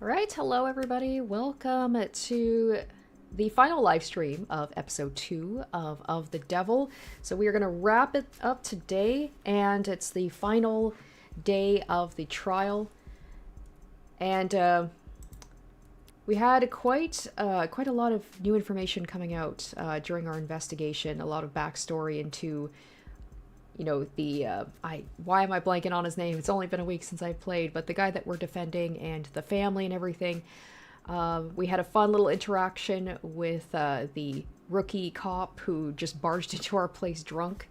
Alright, hello everybody. Welcome to the final live stream of episode 2 of The Devil. So we are going to wrap it up today, and it's the final day of the trial. And we had quite a lot of new information coming out during our investigation, a lot of backstory into why am I blanking on his name? It's only been a week since I played, but the guy that we're defending and the family and everything. We had a fun little interaction with the rookie cop who just barged into our place drunk.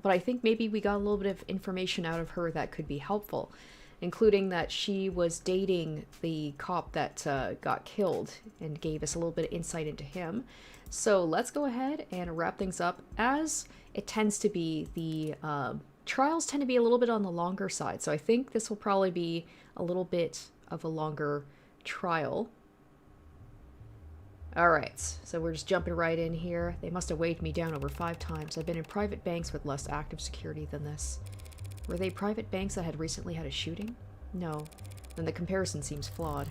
But I think maybe we got a little bit of information out of her that could be helpful, including that she was dating the cop that got killed, and gave us a little bit of insight into him. So let's go ahead and wrap things up. As it tends to be, the trials tend to be a little bit on the longer side, so I think this will probably be a little bit of a longer trial. Alright, so we're just jumping right in here. They must have weighed me down over 5 times. I've been in private banks with less active security than this. Were they private banks that had recently had a shooting? No. Then the comparison seems flawed.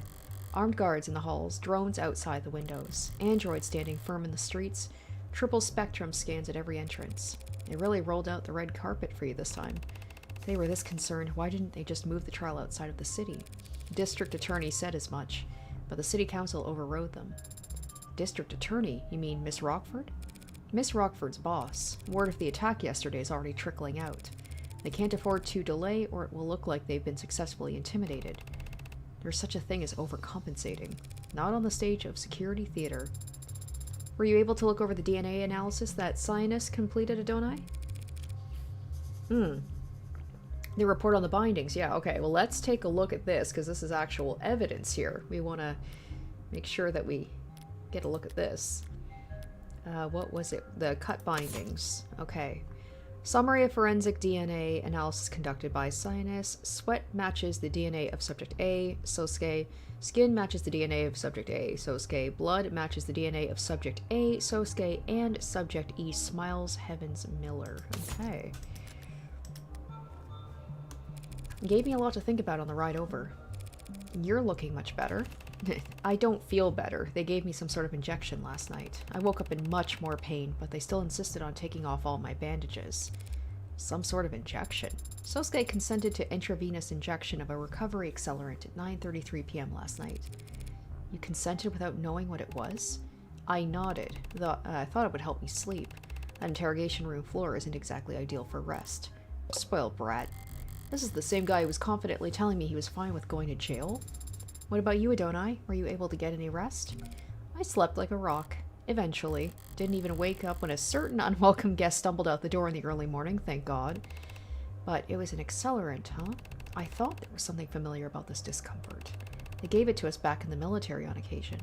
Armed guards in the halls, drones outside the windows, androids standing firm in the streets, triple spectrum scans at every entrance. They really rolled out the red carpet for you this time. If they were this concerned, why didn't they just move the trial outside of the city? The district attorney said as much, but the city council overrode them. District attorney? You mean Miss Rockford? Miss Rockford's boss. Word of the attack yesterday is already trickling out. They can't afford to delay, or it will look like they've been successfully intimidated. There's such a thing as overcompensating. Not on the stage of security theater. Were you able to look over the DNA analysis that Cyanus completed, Adonai? The report on the bindings. Yeah, okay. Well, let's take a look at this, because this is actual evidence here. We want to make sure that we get a look at this. What was it? The cut bindings. Okay. Summary of forensic DNA analysis conducted by Cyanus. Sweat matches the DNA of subject A, Sosuke. Skin matches the DNA of subject A, Sosuke. Blood matches the DNA of subject A, Sosuke. And subject E, Smiles Heavens Miller. Okay. Gave me a lot to think about on the ride over. You're looking much better. I don't feel better. They gave me some sort of injection last night. I woke up in much more pain, but they still insisted on taking off all my bandages. Some sort of injection. Sosuke consented to intravenous injection of a recovery accelerant at 9:33 p.m. last night. You consented without knowing what it was? I nodded. I thought it would help me sleep. That interrogation room floor isn't exactly ideal for rest. Spoiled brat. This is the same guy who was confidently telling me he was fine with going to jail? What about you, Adonai? Were you able to get any rest? I slept like a rock. Eventually. Didn't even wake up when a certain unwelcome guest stumbled out the door in the early morning, thank God. But it was an accelerant, huh? I thought there was something familiar about this discomfort. They gave it to us back in the military on occasion.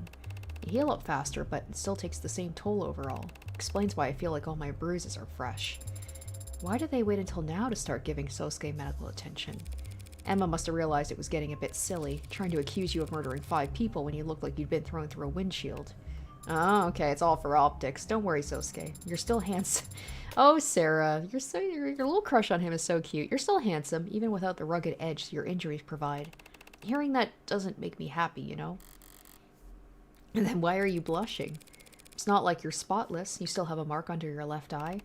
You heal up faster, but it still takes the same toll overall. Explains why I feel like all my bruises are fresh. Why did they wait until now to start giving Sosuke medical attention? Emma must have realized it was getting a bit silly, trying to accuse you of murdering 5 people when you looked like you'd been thrown through a windshield. Oh, okay, it's all for optics. Don't worry, Sosuke. You're still handsome. Oh, Sarah, your little crush on him is so cute. You're still handsome, even without the rugged edge your injuries provide. Hearing that doesn't make me happy, you know? And then why are you blushing? It's not like you're spotless. You still have a mark under your left eye.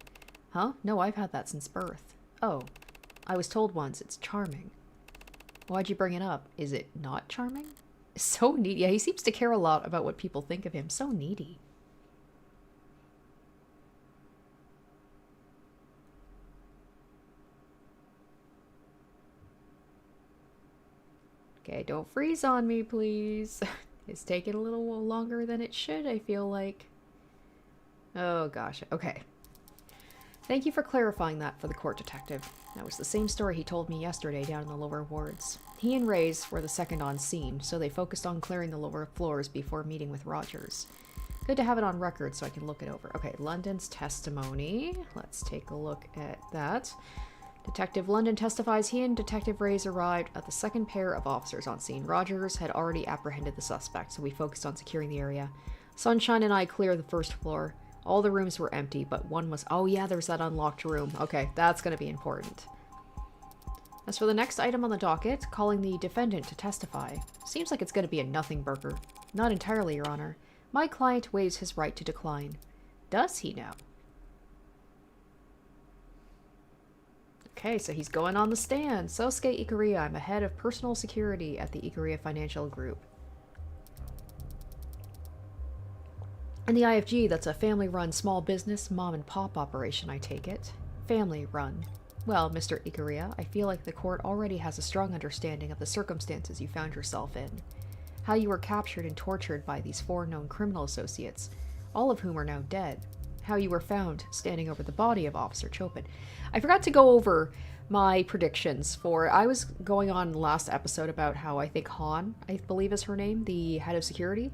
Huh? No, I've had that since birth. Oh, I was told once it's charming. Why'd you bring it up? Is it not charming? So needy. Yeah, he seems to care a lot about what people think of him. So needy. Okay, don't freeze on me, please. It's taking a little longer than it should, I feel like. Oh, gosh. Okay. Thank you for clarifying that for the court detective. That was the same story he told me yesterday down in the lower wards. He and Reyes were the second on scene, so they focused on clearing the lower floors before meeting with Rogers. Good to have it on record so I can look it over. Okay, London's testimony. Let's take a look at that. Detective London testifies he and Detective Reyes arrived at the second pair of officers on scene. Rogers had already apprehended the suspect, so we focused on securing the area. Sunshine and I cleared the first floor. All the rooms were empty, but one was... Oh yeah, there's that unlocked room. Okay, that's going to be important. As for the next item on the docket, calling the defendant to testify. Seems like it's going to be a nothing burger. Not entirely, Your Honor. My client waives his right to decline. Does he now? Okay, so he's going on the stand. Sosuke Ikuria, I'm a head of personal security at the Ikuria Financial Group. In the IFG, that's a family-run small business, mom-and-pop operation, I take it. Family-run. Well, Mr. Ikuria, I feel like the court already has a strong understanding of the circumstances you found yourself in. How you were captured and tortured by these 4 known criminal associates, all of whom are now dead. How you were found standing over the body of Officer Chopin. I forgot to go over my predictions for... I was going on last episode about how I think Han, I believe is her name, the head of security.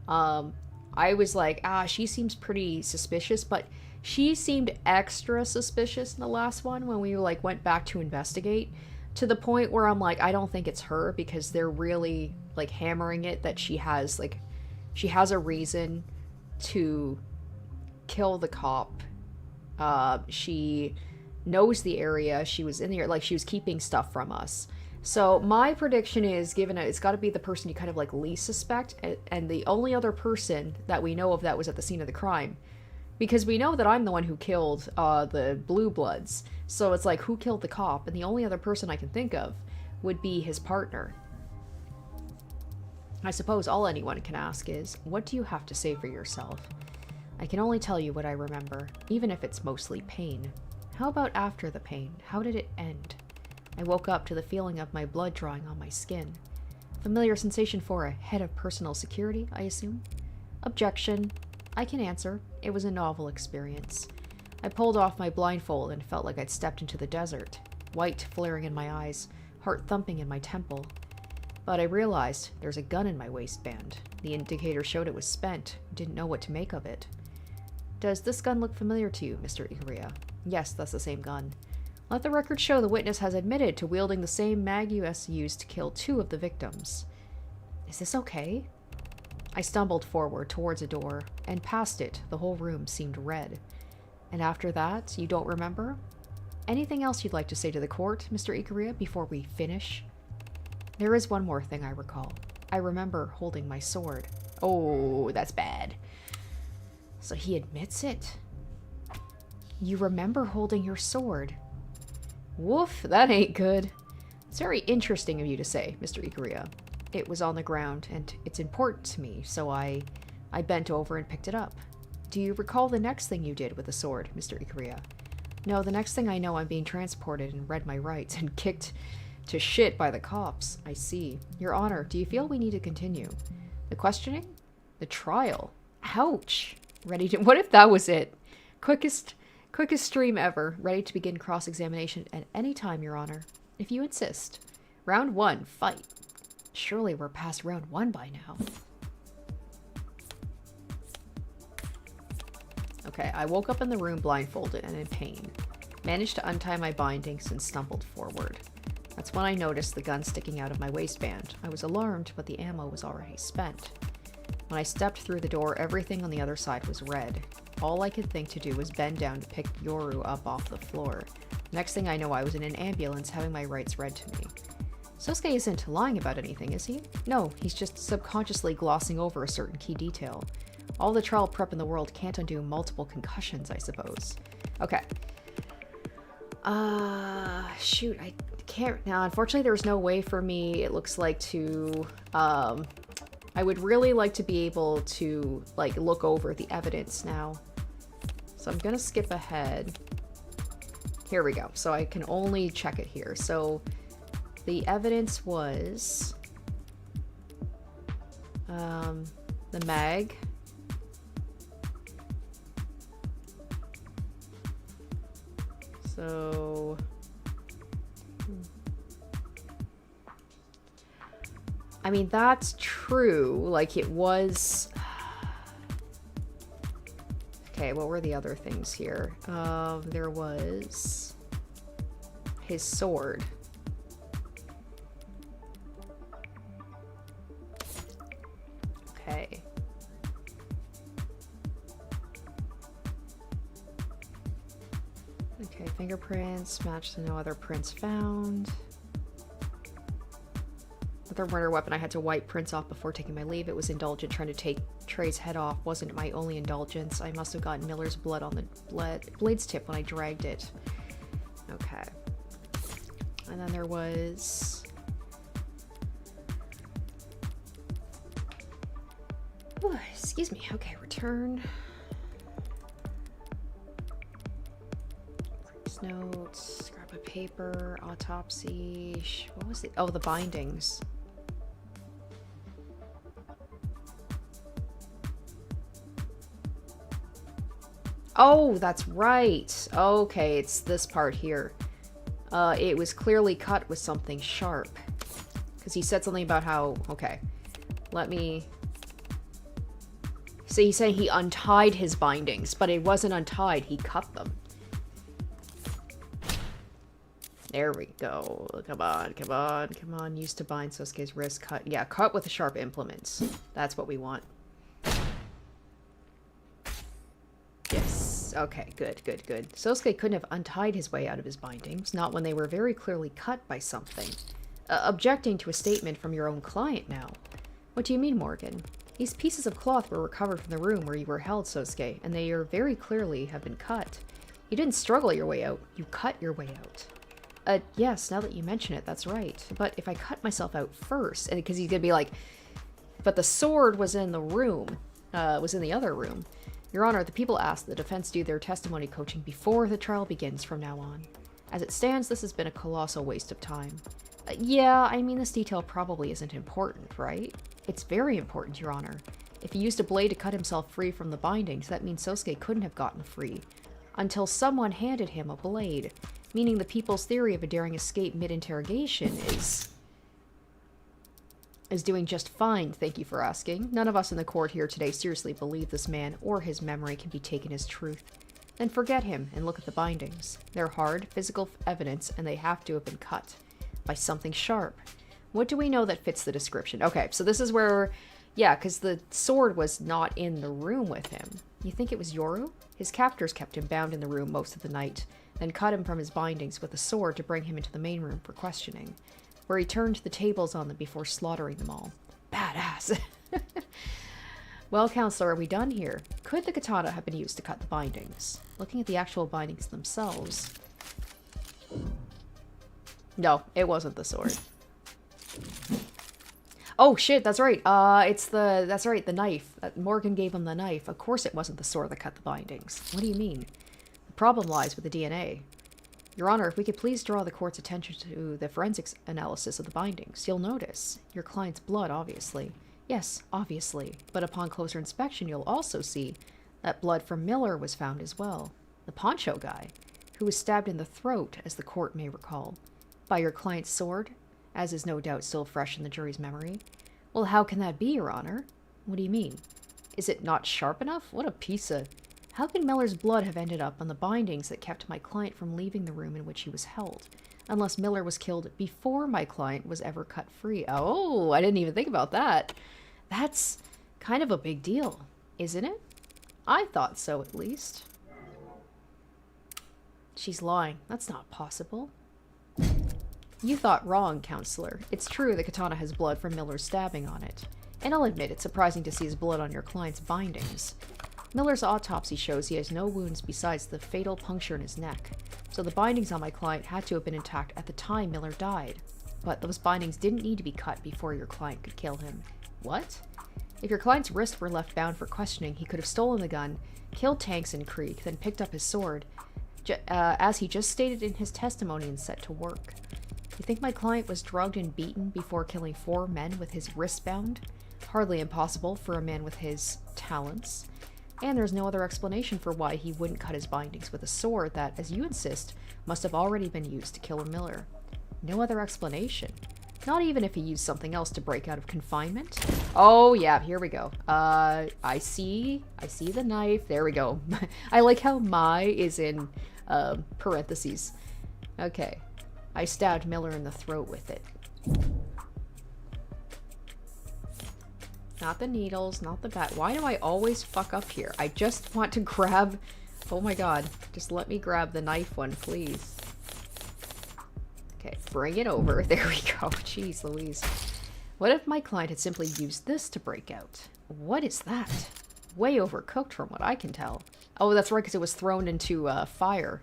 I was like, she seems pretty suspicious, but she seemed extra suspicious in the last one when we like went back to investigate, to the point where I'm like, I don't think it's her, because they're really like hammering it that she has a reason to kill the cop. She knows the area, she was in the area, like she was keeping stuff from us. So my prediction is, given it's got to be the person you kind of like least suspect, and the only other person that we know of that was at the scene of the crime. Because we know that I'm the one who killed the Blue Bloods. So it's like, who killed the cop? And the only other person I can think of would be his partner. I suppose all anyone can ask is, what do you have to say for yourself? I can only tell you what I remember, even if it's mostly pain. How about after the pain? How did it end? I woke up to the feeling of my blood drawing on my skin. Familiar sensation for a head of personal security, I assume? Objection. I can answer. It was a novel experience. I pulled off my blindfold and felt like I'd stepped into the desert. White flaring in my eyes, heart thumping in my temple. But I realized there's a gun in my waistband. The indicator showed it was spent. Didn't know what to make of it. Does this gun look familiar to you, Mr. Ikuria? Yes, that's the same gun. Let the record show the witness has admitted to wielding the same mag US used to kill 2 of the victims. Is this okay? I stumbled forward towards a door, and past it, the whole room seemed red. And after that, you don't remember? Anything else you'd like to say to the court, Mr. Ikuria, before we finish? There is one more thing I recall. I remember holding my sword. Oh, that's bad. So he admits it. You remember holding your sword. Woof, that ain't good. It's very interesting of you to say, Mr. Ikuria. It was on the ground, and it's important to me, so I bent over and picked it up. Do you recall the next thing you did with the sword, Mr. Ikuria? No, the next thing I know, I'm being transported and read my rights and kicked to shit by the cops. I see. Your Honor, do you feel we need to continue? The questioning? The trial? Ouch! Ready to... What if that was it? Quickest stream ever. Ready to begin cross-examination at any time, Your Honor. If you insist. Round 1, fight. Surely we're past round 1 by now. Okay, I woke up in the room blindfolded and in pain. Managed to untie my bindings and stumbled forward. That's when I noticed the gun sticking out of my waistband. I was alarmed, but the ammo was already spent. When I stepped through the door, everything on the other side was red. All I could think to do was bend down to pick Yoru up off the floor. Next thing I know, I was in an ambulance having my rights read to me. Sosuke isn't lying about anything, is he? No, he's just subconsciously glossing over a certain key detail. All the trial prep in the world can't undo multiple concussions, I suppose. Okay. Shoot, I can't... Now, unfortunately, there's no way for me, it looks like, to... I would really like to be able to, like, look over the evidence now. So I'm gonna skip ahead. Here we go. So I can only check it here. So the evidence was... the mag... So, I mean, that's true. Like, it was... Okay, what were the other things here? There was his sword. Okay. Okay, fingerprints match to no other prints found. With her murder weapon, I had to wipe prints off before taking my leave. It was indulgent. Trying to take Trey's head off wasn't my only indulgence. I must have gotten Miller's blood on the blade's tip when I dragged it. Okay. And then there was... Ooh, excuse me. Okay, return. Notes, grab a paper, autopsy. What was it? Oh, the bindings. Oh, that's right. Okay, it's this part here. It was clearly cut with something sharp. Because he said something about how... Okay. Let me... So he's saying he untied his bindings, but it wasn't untied. He cut them. There we go. Come on, come on, come on. Used to bind Sosuke's wrist. Cut. Yeah, cut with the sharp implements. That's what we want. Yes. Okay, good, good, good. Sosuke couldn't have untied his way out of his bindings, not when they were very clearly cut by something. Objecting to a statement from your own client now. What do you mean, Morgan? These pieces of cloth were recovered from the room where you were held, Sosuke, and they are very clearly have been cut. You didn't struggle your way out. You cut your way out. Yes, now that you mention it, that's right. But if I cut myself out first, and because he's gonna be like, but the sword was in the room, was in the other room. Your Honor, the people ask the defense do their testimony coaching before the trial begins from now on. As it stands, this has been a colossal waste of time. Yeah, I mean, this detail probably isn't important, right? It's very important, Your Honor. If he used a blade to cut himself free from the bindings, that means Sosuke couldn't have gotten free. Until someone handed him a blade. Meaning the people's theory of a daring escape mid-interrogation is doing just fine, thank you for asking. None of us in the court here today seriously believe this man or his memory can be taken as truth. Then forget him and look at the bindings. They're hard, physical evidence, and they have to have been cut by something sharp. What do we know that fits the description? Okay, so this is where... Yeah, because the sword was not in the room with him. You think it was Yoru? His captors kept him bound in the room most of the night, then cut him from his bindings with a sword to bring him into the main room for questioning, where he turned the tables on them before slaughtering them all. Badass! Well, Counselor, are we done here? Could the katana have been used to cut the bindings? Looking at the actual bindings themselves... No, it wasn't the sword. Oh shit, that's right. That's right, the knife. Morgan gave him the knife. Of course it wasn't the sword that cut the bindings. What do you mean? The problem lies with the DNA. Your Honor, if we could please draw the court's attention to the forensics analysis of the bindings, you'll notice. Your client's blood, obviously. Yes, obviously. But upon closer inspection, you'll also see that blood from Miller was found as well. The poncho guy, who was stabbed in the throat, as the court may recall, by your client's sword, as is no doubt still fresh in the jury's memory. Well, how can that be, Your Honor? What do you mean? Is it not sharp enough? What a piece of... How can Miller's blood have ended up on the bindings that kept my client from leaving the room in which he was held? Unless Miller was killed before my client was ever cut free. Oh, I didn't even think about that. That's kind of a big deal, isn't it? I thought so, at least. She's lying. That's not possible. You thought wrong, Counselor. It's true the katana has blood from Miller's stabbing on it. And I'll admit it's surprising to see his blood on your client's bindings. Miller's autopsy shows he has no wounds besides the fatal puncture in his neck, so the bindings on my client had to have been intact at the time Miller died. But those bindings didn't need to be cut before your client could kill him. What? If your client's wrists were left bound for questioning, he could have stolen the gun, killed Tanks and Creek, then picked up his sword, as he just stated in his testimony, and set to work. You think my client was drugged and beaten before killing 4 men with his wrists bound? Hardly impossible for a man with his talents. And there's no other explanation for why he wouldn't cut his bindings with a sword that, as you insist, must have already been used to kill Miller. No other explanation. Not even if he used something else to break out of confinement. Oh yeah, here we go. I see the knife. There we go. I like how my is in parentheses. Okay. I stabbed Miller in the throat with it. Not the needles, not the bat. Why do I always fuck up here? I just want to grab... Oh my god. Just let me grab the knife one, please. Okay, bring it over. There we go. Jeez Louise. What if my client had simply used this to break out? What is that? Way overcooked from what I can tell. Oh, that's right, because it was thrown into fire.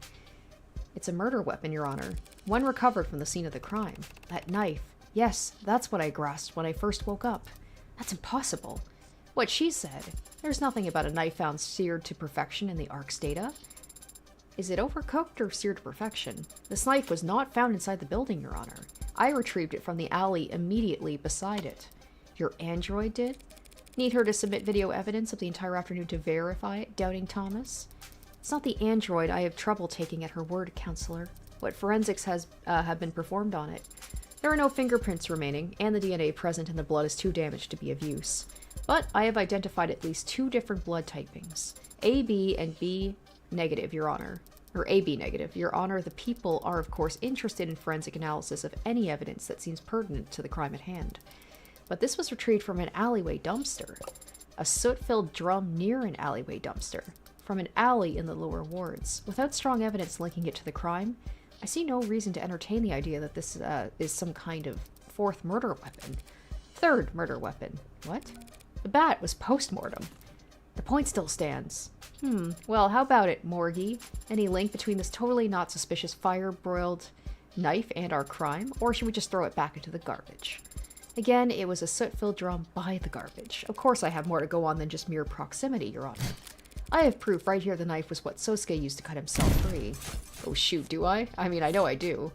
It's a murder weapon, Your Honor. One recovered from the scene of the crime. That knife. Yes, that's what I grasped when I first woke up. That's impossible. What she said. There's nothing about a knife found seared to perfection in the ARC's data. Is it overcooked or seared to perfection? This knife was not found inside the building, Your Honor. I retrieved it from the alley immediately beside it. Your android did? Need her to submit video evidence of the entire afternoon to verify it, Doubting Thomas? It's not the android I have trouble taking at her word, Counselor. What forensics have been performed on it. There are no fingerprints remaining, and the DNA present in the blood is too damaged to be of use. But I have identified at least 2 different blood typings. AB and B negative, Your Honor. Or AB negative. Your Honor, the people are of course interested in forensic analysis of any evidence that seems pertinent to the crime at hand. But this was retrieved from an alleyway dumpster. A soot-filled drum near an alleyway dumpster. From an alley in the lower wards. Without strong evidence linking it to the crime, I see no reason to entertain the idea that this is some kind of 4th murder weapon. 3rd murder weapon. What? The bat was post-mortem. The point still stands. Well, how about it, Morgie? Any link between this totally not suspicious fire-broiled knife and our crime? Or should we just throw it back into the garbage? Again, it was a soot-filled drum by the garbage. Of course I have more to go on than just mere proximity, Your Honor. I have proof right here the knife was what Sosuke used to cut himself free. Oh shoot, do I? I mean, I know I do.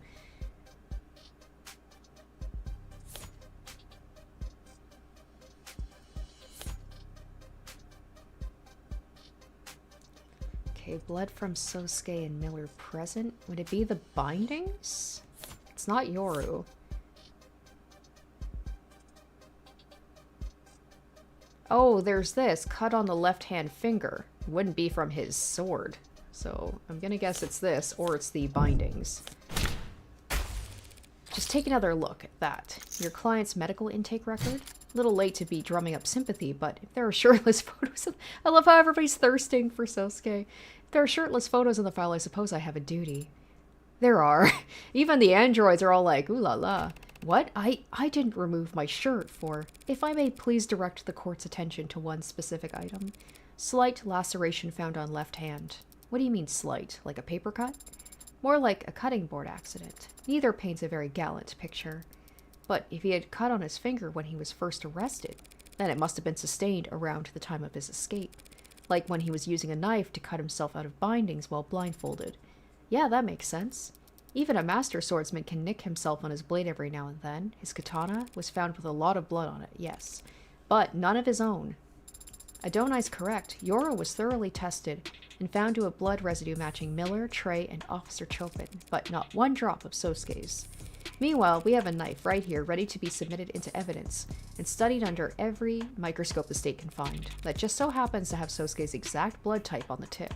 Okay, blood from Sosuke and Miller present. Would it be the bindings? It's not Yoru. Oh, there's this. Cut on the left-hand finger. Wouldn't be from his sword. So, I'm gonna guess it's this, or it's the bindings. Just take another look at that. Your client's medical intake record? Little late to be drumming up sympathy, but if there are shirtless photos of... I love how everybody's thirsting for Sosuke. If there are shirtless photos in the file, I suppose I have a duty. There are. Even the androids are all like, ooh la la. What? I didn't remove my shirt for... If I may please direct the court's attention to one specific item. Slight laceration found on left hand. What do you mean slight? Like a paper cut? More like a cutting board accident. Neither paints a very gallant picture. But if he had cut on his finger when he was first arrested, then it must have been sustained around the time of his escape. Like when he was using a knife to cut himself out of bindings while blindfolded. Yeah, that makes sense. Even a master swordsman can nick himself on his blade every now and then. His katana was found with a lot of blood on it, yes. But none of his own. Adonai's correct. Yoru was thoroughly tested and found to have blood residue matching Miller, Trey, and Officer Chopin, but not one drop of Sosuke's. Meanwhile, we have a knife right here ready to be submitted into evidence and studied under every microscope the state can find that just so happens to have Sosuke's exact blood type on the tip.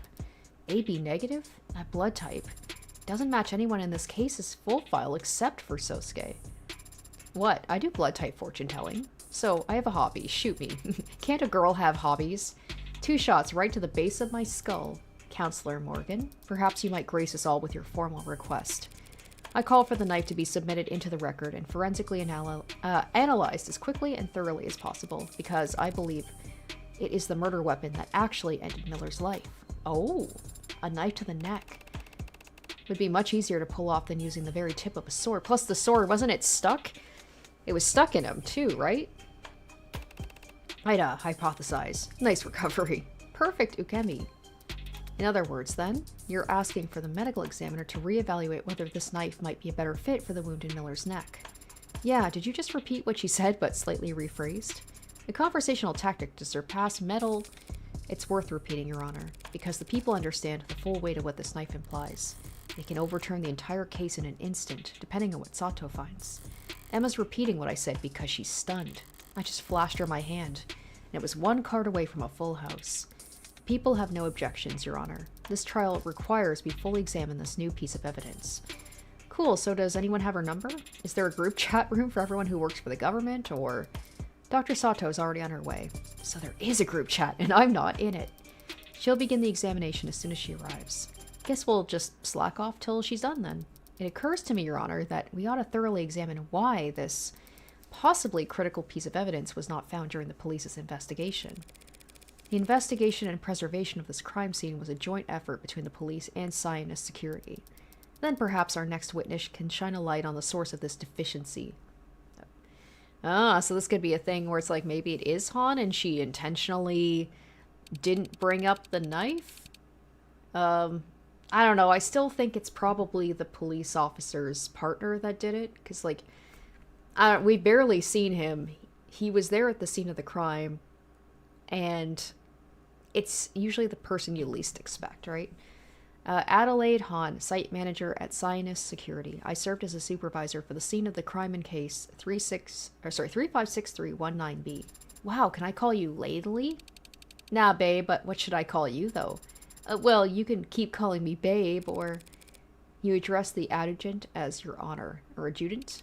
AB negative? That blood type doesn't match anyone in this case's full file except for Sosuke. What? I do blood type fortune telling. So, I have a hobby. Shoot me. Can't a girl have hobbies? 2 shots right to the base of my skull. Counselor Morgan, perhaps you might grace us all with your formal request. I call for the knife to be submitted into the record and forensically analyzed as quickly and thoroughly as possible, because I believe it is the murder weapon that actually ended Miller's life. Oh, a knife to the neck. Would be much easier to pull off than using the very tip of a sword. Plus the sword, wasn't it stuck? It was stuck in him too, right? I'd hypothesize. Nice recovery. Perfect ukemi. In other words, then, you're asking for the medical examiner to reevaluate whether this knife might be a better fit for the wound in Miller's neck. Yeah, did you just repeat what she said but slightly rephrased? A conversational tactic to surpass metal... It's worth repeating, Your Honor, because the people understand the full weight of what this knife implies. They can overturn the entire case in an instant, depending on what Sato finds. Emma's repeating what I said because she's stunned. I just flashed her my hand, and it was 1 card away from a full house. People have no objections, Your Honor. This trial requires we fully examine this new piece of evidence. Cool, so does anyone have her number? Is there a group chat room for everyone who works for the government, or... Dr. Sato is already on her way. So there is a group chat, and I'm not in it. She'll begin the examination as soon as she arrives. Guess we'll just slack off till she's done then. It occurs to me, Your Honor, that we ought to thoroughly examine why this possibly critical piece of evidence was not found during the police's investigation. The investigation and preservation of this crime scene was a joint effort between the police and Zionist security. Then perhaps our next witness can shine a light on the source of this deficiency. Ah, so this could be a thing where it's like maybe it is Han and she intentionally didn't bring up the knife? I don't know. I still think it's probably the police officer's partner that did it. Because, like, we barely seen him. He was there at the scene of the crime. And it's usually the person you least expect, right? Adelaide Hahn, site manager at Zionist Security. I served as a supervisor for the scene of the crime in case 356319B. Wow, can I call you Ladley? Nah, babe, but what should I call you, though? Well, you can keep calling me babe, or you address the adjutant as your honor, or adjutant.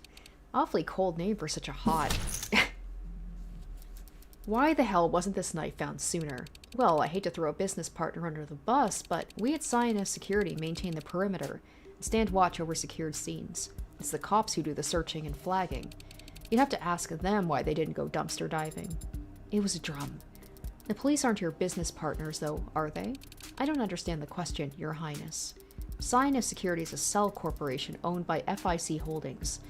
Awfully cold name for such a hot. Why the hell wasn't this knife found sooner? Well, I hate to throw a business partner under the bus, but we at Zionist Security maintain the perimeter and stand watch over secured scenes. It's the cops who do the searching and flagging. You'd have to ask them why they didn't go dumpster diving. It was a drum. The police aren't your business partners, though, are they? I don't understand the question, Your Highness. Zionist Security is a cell corporation owned by FIC Holdings,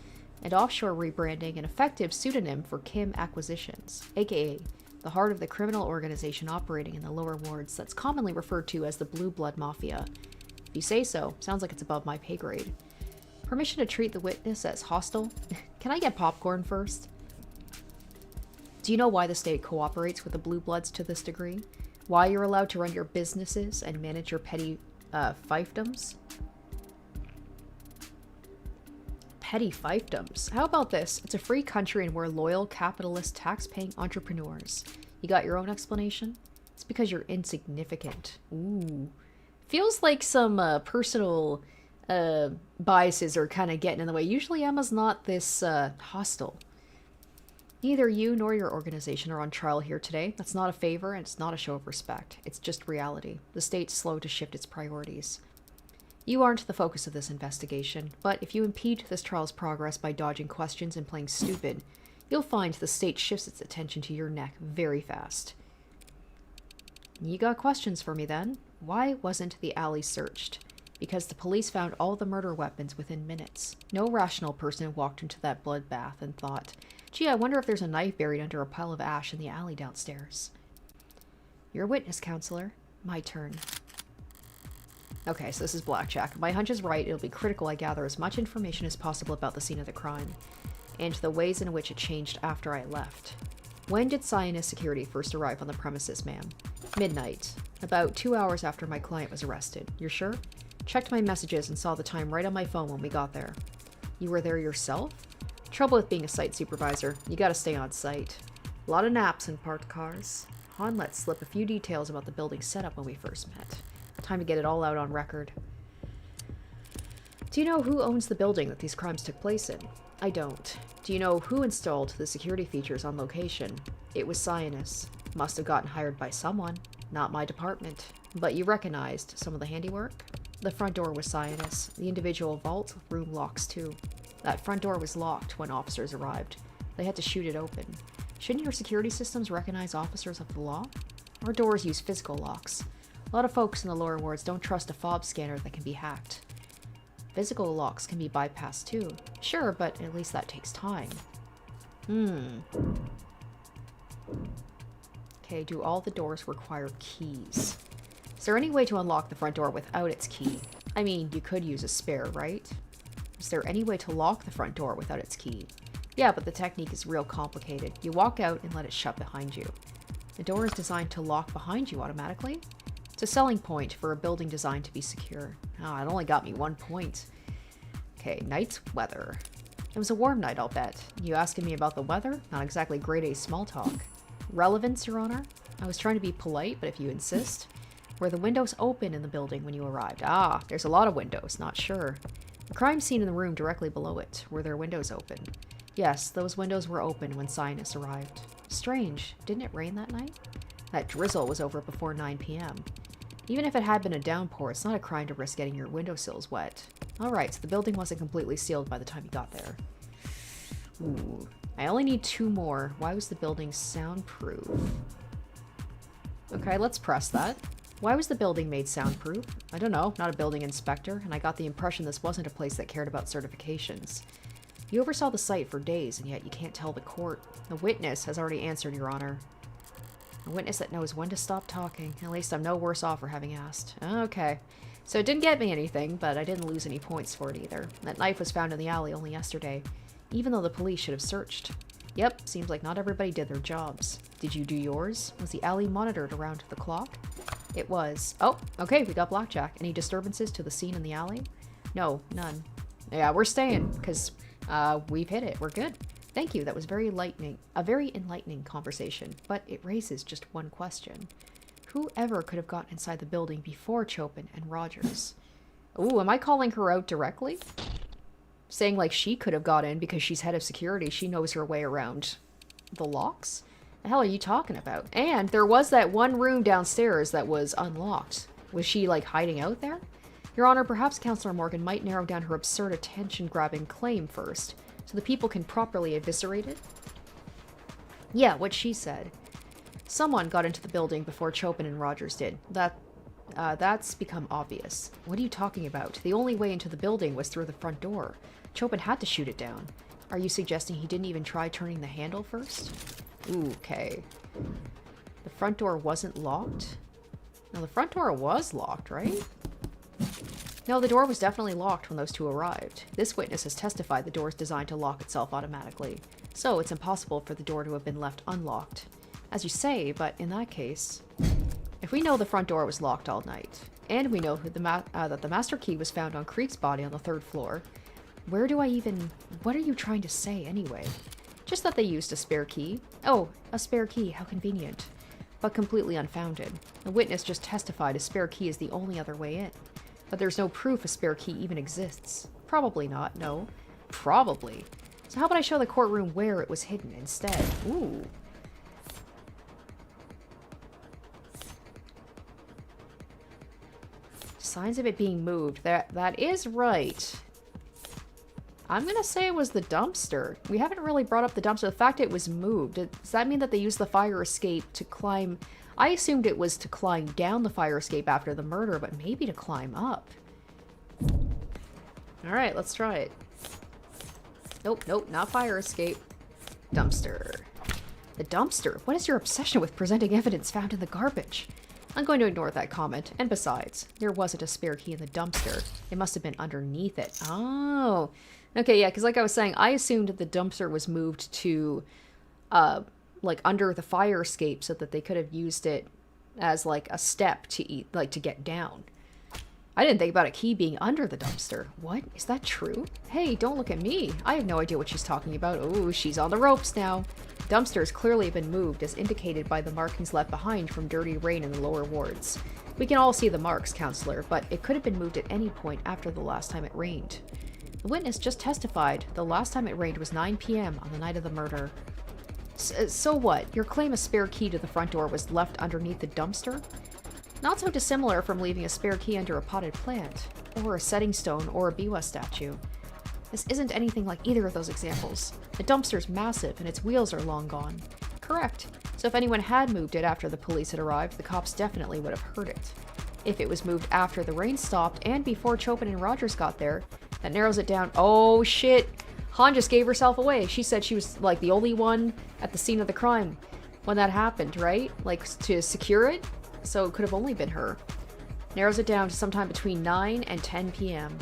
and offshore rebranding an effective pseudonym for Kim Acquisitions, aka the heart of the criminal organization operating in the lower wards that's commonly referred to as the Blue Blood Mafia. If you say so, sounds like it's above my pay grade. Permission to treat the witness as hostile? Can I get popcorn first? Do you know why the state cooperates with the Blue Bloods to this degree? Why you're allowed to run your businesses and manage your petty fiefdoms? Petty fiefdoms? How about this? It's a free country and we're loyal, capitalist, tax-paying entrepreneurs. You got your own explanation? It's because you're insignificant. Ooh. Feels like some personal biases are kind of getting in the way. Usually Emma's not this hostile. Neither you nor your organization are on trial here today. That's not a favor, and it's not a show of respect. It's just reality. The state's slow to shift its priorities. You aren't the focus of this investigation, but if you impede this trial's progress by dodging questions and playing stupid, you'll find the state shifts its attention to your neck very fast. You got questions for me then? Why wasn't the alley searched? Because the police found all the murder weapons within minutes. No rational person walked into that bloodbath and thought, gee, I wonder if there's a knife buried under a pile of ash in the alley downstairs. You're a witness, counselor. My turn. Okay, so this is blackjack. My hunch is right. It'll be critical I gather as much information as possible about the scene of the crime, and the ways in which it changed after I left. When did Zionist Security first arrive on the premises, ma'am? Midnight. About 2 hours after my client was arrested. You're sure? Checked my messages and saw the time right on my phone when we got there. You were there yourself? Trouble with being a site supervisor. You gotta stay on site. A lot of naps in parked cars. Han let slip a few details about the building's setup when we first met. Time to get it all out on record. Do you know who owns the building that these crimes took place in? I don't. Do you know who installed the security features on location? It was Zionists. Must have gotten hired by someone. Not my department. But you recognized some of the handiwork? The front door was Zionists. The individual vault room locks too. That front door was locked when officers arrived. They had to shoot it open. Shouldn't your security systems recognize officers of the law? Our doors use physical locks. A lot of folks in the lower wards don't trust a fob scanner that can be hacked. Physical locks can be bypassed too. Sure, but at least that takes time. Okay, do all the doors require keys? Is there any way to unlock the front door without its key? I mean, you could use a spare, right? Is there any way to lock the front door without its key? Yeah, but the technique is real complicated. You walk out and let it shut behind you. The door is designed to lock behind you automatically? It's a selling point for a building designed to be secure. Oh, it only got me 1 point. Okay, night's weather. It was a warm night, I'll bet. You asking me about the weather? Not exactly grade A small talk. Relevance, Your Honor? I was trying to be polite, but if you insist. Were the windows open in the building when you arrived? Ah, there's a lot of windows, not sure. The crime scene in the room directly below it. Were there windows open? Yes, those windows were open when Zionists arrived. Strange. Didn't it rain that night? That drizzle was over before 9 p.m. Even if it had been a downpour, it's not a crime to risk getting your windowsills wet. Alright, so the building wasn't completely sealed by the time you got there. Ooh. I only need 2 more. Why was the building soundproof? Okay, let's press that. Why was the building made soundproof? I don't know, not a building inspector, and I got the impression this wasn't a place that cared about certifications. You oversaw the site for days, and yet you can't tell the court. The witness has already answered, Your Honor. A witness that knows when to stop talking. At least I'm no worse off for having asked. Okay. So it didn't get me anything, but I didn't lose any points for it either. That knife was found in the alley only yesterday, even though the police should have searched. Yep, seems like not everybody did their jobs. Did you do yours? Was the alley monitored around the clock? It was. Oh, okay, we got blackjack. Any disturbances to the scene in the alley? No, none. Yeah, we're staying, because we've hit it. We're good. Thank you, that was very enlightening. A very enlightening conversation, but it raises just one question. Whoever could have gotten inside the building before Chopin and Rogers? Ooh, am I calling her out directly? Saying like she could have got in because she's head of security. She knows her way around the locks? The hell are you talking about? And there was that one room downstairs that was unlocked. Was she like hiding out there? Your Honor, perhaps Counselor Morgan might narrow down her absurd attention-grabbing claim first, so the people can properly eviscerate it? Yeah, what she said. Someone got into the building before Chopin and Rogers did. That's become obvious. What are you talking about? The only way into the building was through the front door. Chopin had to shoot it down. Are you suggesting he didn't even try turning the handle first? Ooh, okay. The front door wasn't locked? No, the front door was locked, right? No, the door was definitely locked when those two arrived. This witness has testified the door is designed to lock itself automatically, so it's impossible for the door to have been left unlocked. As you say, but in that case, if we know the front door was locked all night, and we know that the master key was found on Creek's body on the 3rd floor, where do I even... What are you trying to say, anyway? Just that they used a spare key. Oh, a spare key, how convenient. But completely unfounded. The witness just testified a spare key is the only other way in. But there's no proof a spare key even exists. Probably not, no. Probably. So how about I show the courtroom where it was hidden instead? Ooh. Signs of it being moved. That is right. I'm gonna say it was the dumpster. We haven't really brought up the dumpster. The fact it was moved. Does that mean that they used the fire escape to climb? I assumed it was to climb down the fire escape after the murder, but maybe to climb up. Alright, let's try it. Nope, nope, not fire escape. Dumpster. The dumpster? What is your obsession with presenting evidence found in the garbage? I'm going to ignore that comment. And besides, there wasn't a spare key in the dumpster. It must have been underneath it. Oh. Okay, yeah, because like I was saying, I assumed that the dumpster was moved to, like, under the fire escape so that they could have used it as, like, a step to to get down. I didn't think about a key being under the dumpster. What? Is that true? Hey, don't look at me. I have no idea what she's talking about. Oh, she's on the ropes now. Dumpster has clearly been moved, as indicated by the markings left behind from dirty rain in the lower wards. We can all see the marks, Counselor, but it could have been moved at any point after the last time it rained. The witness just testified the last time it rained was 9 p.m. on the night of the murder. So what? Your claim a spare key to the front door was left underneath the dumpster? Not so dissimilar from leaving a spare key under a potted plant, or a setting stone, or a biwa statue. This isn't anything like either of those examples. The dumpster's massive, and its wheels are long gone. Correct. So if anyone had moved it after the police had arrived, the cops definitely would have heard it. If it was moved after the rain stopped, and before Chopin and Rogers got there, that narrows it down. Oh shit! Han just gave herself away. She said she was, like, the only one at the scene of the crime when that happened, right? Like, to secure it? So it could have only been her. Narrows it down to sometime between 9 and 10 p.m.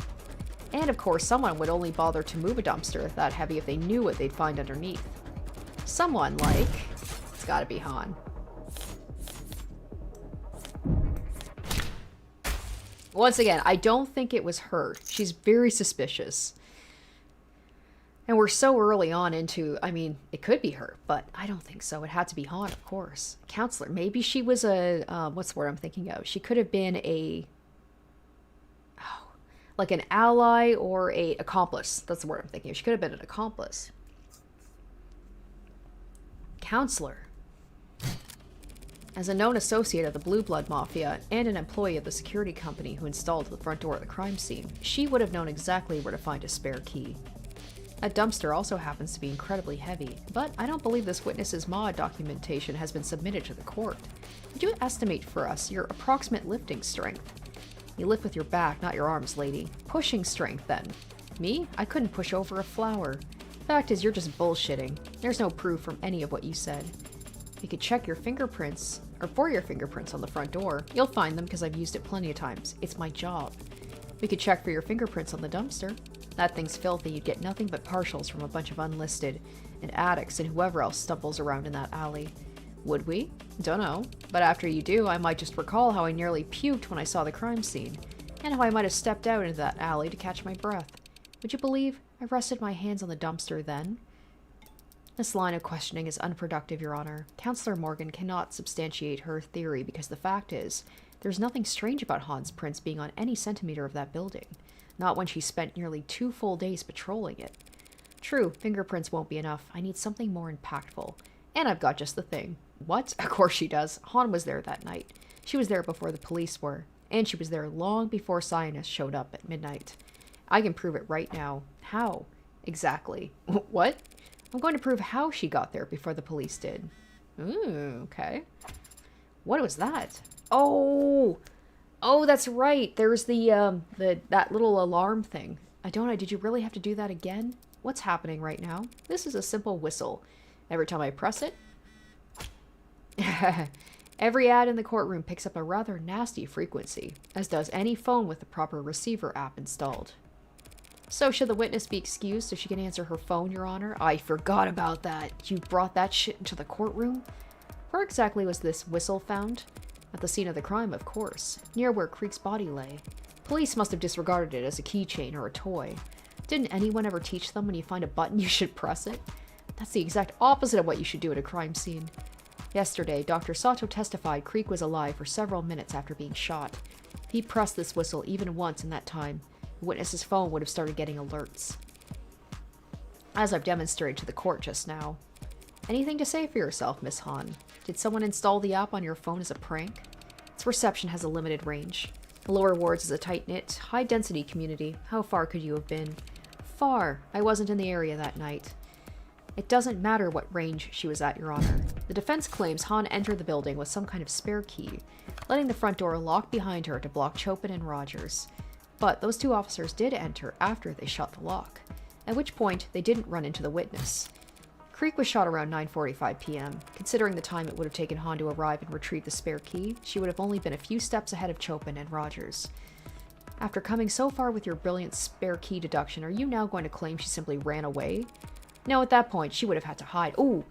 And of course, someone would only bother to move a dumpster that heavy if they knew what they'd find underneath. Someone like... It's gotta be Han. Once again, I don't think it was her. She's very suspicious. And we're so early on into, I mean, it could be her, but I don't think so. It had to be Han, of course. Counselor. Maybe she was a, what's the word I'm thinking of? She could have been a, like an ally or a accomplice. That's the word I'm thinking of. She could have been an accomplice. Counselor. As a known associate of the Blue Blood Mafia and an employee of the security company who installed the front door at the crime scene, she would have known exactly where to find a spare key. That dumpster also happens to be incredibly heavy, but I don't believe this witness's mod documentation has been submitted to the court. Could you estimate for us your approximate lifting strength? You lift with your back, not your arms, lady. Pushing strength, then. Me? I couldn't push over a flower. Fact is, you're just bullshitting. There's no proof from any of what you said. You could check your fingerprints, or for your fingerprints on the front door. You'll find them because I've used it plenty of times. It's my job. We could check for your fingerprints on the dumpster. That thing's filthy. You'd get nothing but partials from a bunch of unlisted and addicts and whoever else stumbles around in that alley. Would we? Don't know. But after you do, I might just recall how I nearly puked when I saw the crime scene, and how I might have stepped out into that alley to catch my breath. Would you believe I rested my hands on the dumpster then? This line of questioning is unproductive, Your Honor. Counselor Morgan cannot substantiate her theory because the fact is, there's nothing strange about Han's prints being on any centimeter of that building. Not when she spent nearly 2 full days patrolling it. True, fingerprints won't be enough. I need something more impactful. And I've got just the thing. What? Of course she does. Han was there that night. She was there before the police were. And she was there long before Cyanus showed up at midnight. I can prove it right now. How? Exactly. What? I'm going to prove how she got there before the police did. Ooh, okay. What was that? Oh! Oh, that's right. There's that little alarm thing. Idona, did you really have to do that again? What's happening right now? This is a simple whistle. Every time I press it... Every ad in the courtroom picks up a rather nasty frequency, as does any phone with the proper receiver app installed. So should the witness be excused so she can answer her phone, Your Honor? I forgot about that. You brought that shit into the courtroom? Where exactly was this whistle found? At the scene of the crime, of course, near where Creek's body lay. Police must have disregarded it as a keychain or a toy. Didn't anyone ever teach them when you find a button you should press it? That's the exact opposite of what you should do at a crime scene. Yesterday, Dr. Sato testified Creek was alive for several minutes after being shot. If he pressed this whistle even once in that time, the witness's phone would have started getting alerts. As I've demonstrated to the court just now. Anything to say for yourself, Miss Han? Did someone install the app on your phone as a prank? Its reception has a limited range. The lower wards is a tight-knit, high-density community. How far could you have been? Far. I wasn't in the area that night. It doesn't matter what range she was at, Your Honor. The defense claims Han entered the building with some kind of spare key, letting the front door lock behind her to block Chopin and Rogers. But those 2 officers did enter after they shut the lock, at which point they didn't run into the witness. Creek was shot around 9:45 p.m. Considering the time it would have taken Han to arrive and retrieve the spare key, she would have only been a few steps ahead of Chopin and Rogers. After coming so far with your brilliant spare key deduction, are you now going to claim she simply ran away? No, at that point, she would have had to hide. Ooh,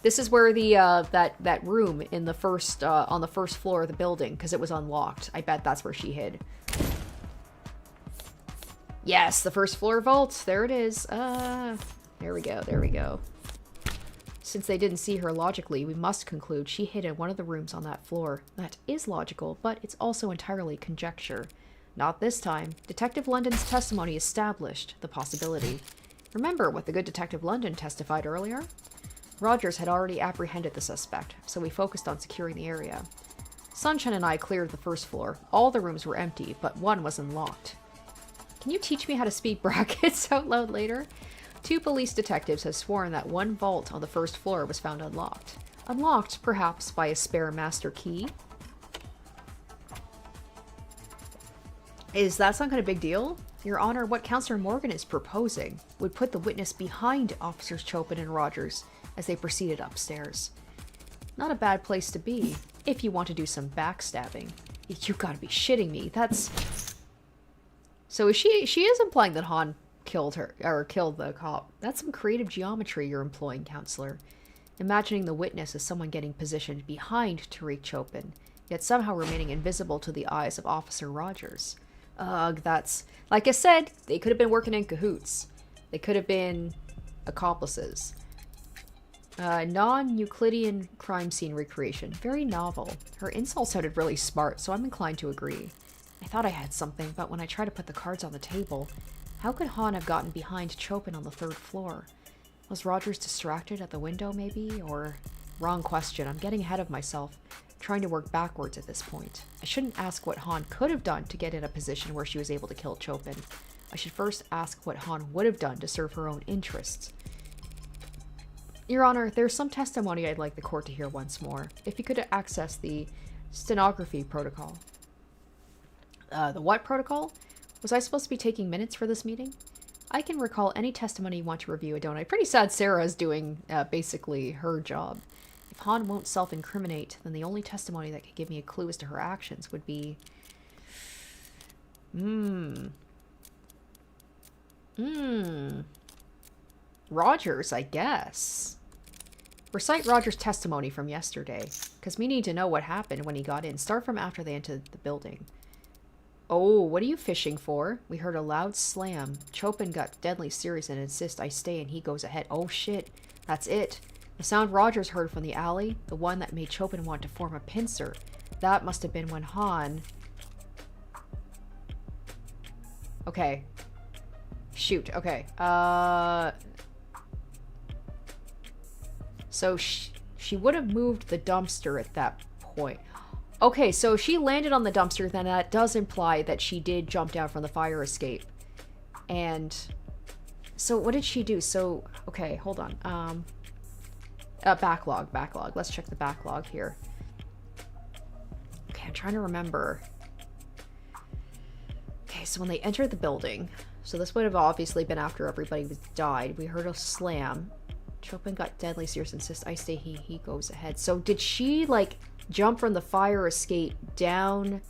this is where the, that room in the first, on the first floor of the building, because it was unlocked. I bet that's where she hid. Yes, the first floor vault. There it is. There we go, there we go. Since they didn't see her logically, we must conclude she hid in one of the rooms on that floor. That is logical, but it's also entirely conjecture. Not this time. Detective London's testimony established the possibility. Remember what the good Detective London testified earlier? Rogers had already apprehended the suspect, so we focused on securing the area. Sunshine and I cleared the first floor. All the rooms were empty, but one was unlocked. Can you teach me how to speak brackets out loud later? 2 police detectives have sworn that one vault on the first floor was found unlocked. Unlocked, perhaps, by a spare master key? Is that some kind of big deal? Your Honor, what Counselor Morgan is proposing would put the witness behind Officers Chopin and Rogers as they proceeded upstairs. Not a bad place to be, if you want to do some backstabbing. You gotta be shitting me, that's... So she is implying that Han killed her, or killed the cop. That's some creative geometry you're employing, Counselor. Imagining the witness as someone getting positioned behind Tariq Chopin, yet somehow remaining invisible to the eyes of Officer Rogers. Ugh, that's... Like I said, they could have been working in cahoots. They could have been accomplices. Non-Euclidean crime scene recreation. Very novel. Her insult sounded really smart, so I'm inclined to agree. I thought I had something, but when I tried to put the cards on the table, how could Han have gotten behind Chopin on the 3rd floor? Was Rogers distracted at the window, maybe? Or... Wrong question. I'm getting ahead of myself, trying to work backwards at this point. I shouldn't ask what Han could have done to get in a position where she was able to kill Chopin. I should first ask what Han would have done to serve her own interests. Your Honor, there's some testimony I'd like the court to hear once more. If you could access the stenography protocol. The what protocol? Was I supposed to be taking minutes for this meeting? I can recall any testimony you want to review, don't I? Pretty sad Sarah's doing, basically, her job. If Han won't self-incriminate, then the only testimony that could give me a clue as to her actions would be... Rogers, I guess. Recite Rogers' testimony from yesterday, because we need to know what happened when he got in. Start from after they entered the building. Oh, what are you fishing for? We heard a loud slam. Chopin got deadly serious and insists I stay and he goes ahead. Oh shit, that's it. The sound Rogers heard from the alley, the one that made Chopin want to form a pincer. That must have been when Han... Okay. Shoot, okay. So she would have moved the dumpster at that point. Okay, so she landed on the dumpster, then that does imply that she did jump down from the fire escape. And so what did she do? So, okay, hold on. Backlog. Let's check the backlog here. Okay, I'm trying to remember. Okay, so when they entered the building, so this would have obviously been after everybody was died. We heard a slam. Chopin got deadly serious and insists I stay, he goes ahead. So did she, like, jump from the fire escape down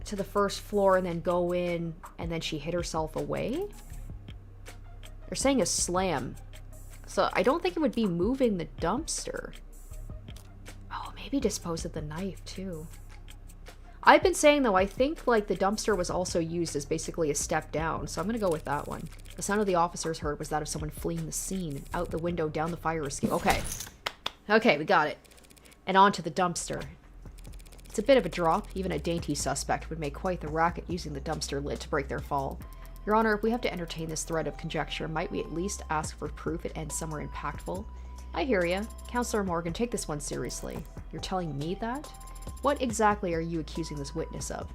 to the first floor and then go in and then she hid herself away? They're saying a slam. So I don't think it would be moving the dumpster. Oh, maybe dispose of the knife too. I've been saying though, I think like the dumpster was also used as basically a step down. So I'm going to go with that one. The sound of the officers heard was that of someone fleeing the scene. Out the window, down the fire escape. Okay. Okay, we got it. And onto the dumpster. It's a bit of a drop. Even a dainty suspect would make quite the racket using the dumpster lid to break their fall. Your Honor, if we have to entertain this thread of conjecture, might we at least ask for proof it ends somewhere impactful? I hear ya. Counselor Morgan, take this one seriously. You're telling me that? What exactly are you accusing this witness of?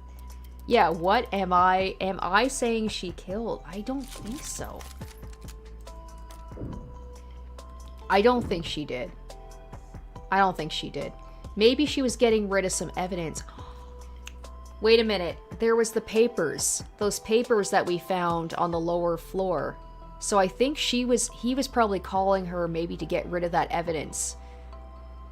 Yeah, what am I saying she killed? I don't think so. I don't think she did. I don't think she did. Maybe she was getting rid of some evidence. Wait a minute. There was the papers. Those papers that we found on the lower floor. So I think he was probably calling her maybe to get rid of that evidence.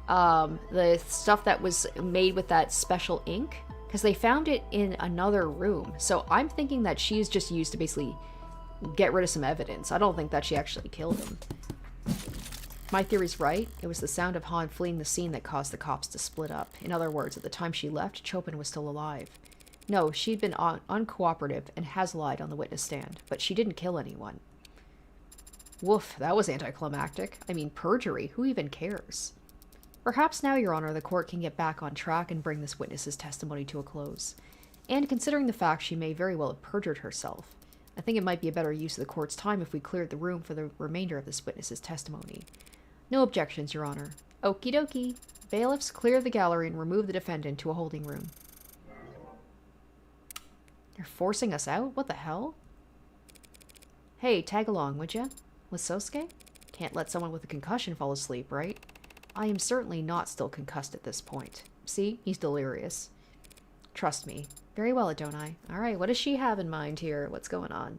The stuff that was made with that special ink. Because they found it in another room. So I'm thinking that she's just used to basically get rid of some evidence. I don't think that she actually killed him. My theory's right. It was the sound of Han fleeing the scene that caused the cops to split up. In other words, at the time she left, Chopin was still alive. No, she'd been uncooperative and has lied on the witness stand, but she didn't kill anyone. Woof, that was anticlimactic. I mean, perjury. Who even cares? Perhaps now, Your Honor, the court can get back on track and bring this witness's testimony to a close. And considering the fact she may very well have perjured herself, I think it might be a better use of the court's time if we cleared the room for the remainder of this witness's testimony. No objections, Your Honor. Okie dokie. Bailiffs, clear the gallery and remove the defendant to a holding room. They're forcing us out? What the hell? Hey, tag along, would ya? With Sosuke? Can't let someone with a concussion fall asleep, right? I am certainly not still concussed at this point. See? He's delirious. Trust me. Very well, Adonai. Alright, what does she have in mind here? What's going on?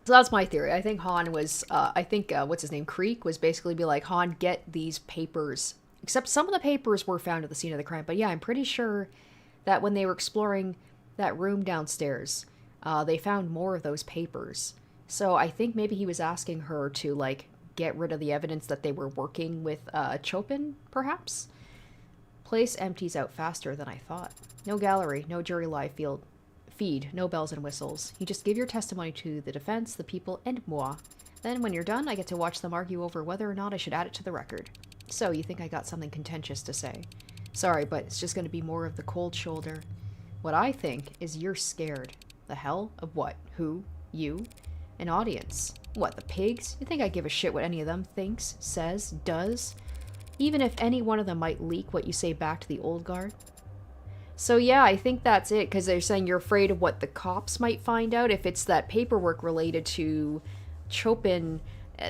So that's my theory. I think Han was, what's his name? Creek was basically be like, Han, get these papers. Except some of the papers were found at the scene of the crime. But yeah, I'm pretty sure that when they were exploring that room downstairs, they found more of those papers. So I think maybe he was asking her to, like, get rid of the evidence that they were working with Chopin, perhaps? Place empties out faster than I thought. No gallery, no jury live feed, no bells and whistles. You just give your testimony to the defense, the people, and moi. Then when you're done, I get to watch them argue over whether or not I should add it to the record. So, you think I got something contentious to say. Sorry, but it's just going to be more of the cold shoulder. What I think is you're scared. The hell? Of what? Who? You? An audience. What, the pigs? You think I give a shit what any of them thinks, says, does? Even if any one of them might leak what you say back to the old guard? So yeah, I think that's it, because they're saying you're afraid of what the cops might find out. If it's that paperwork related to Chopin,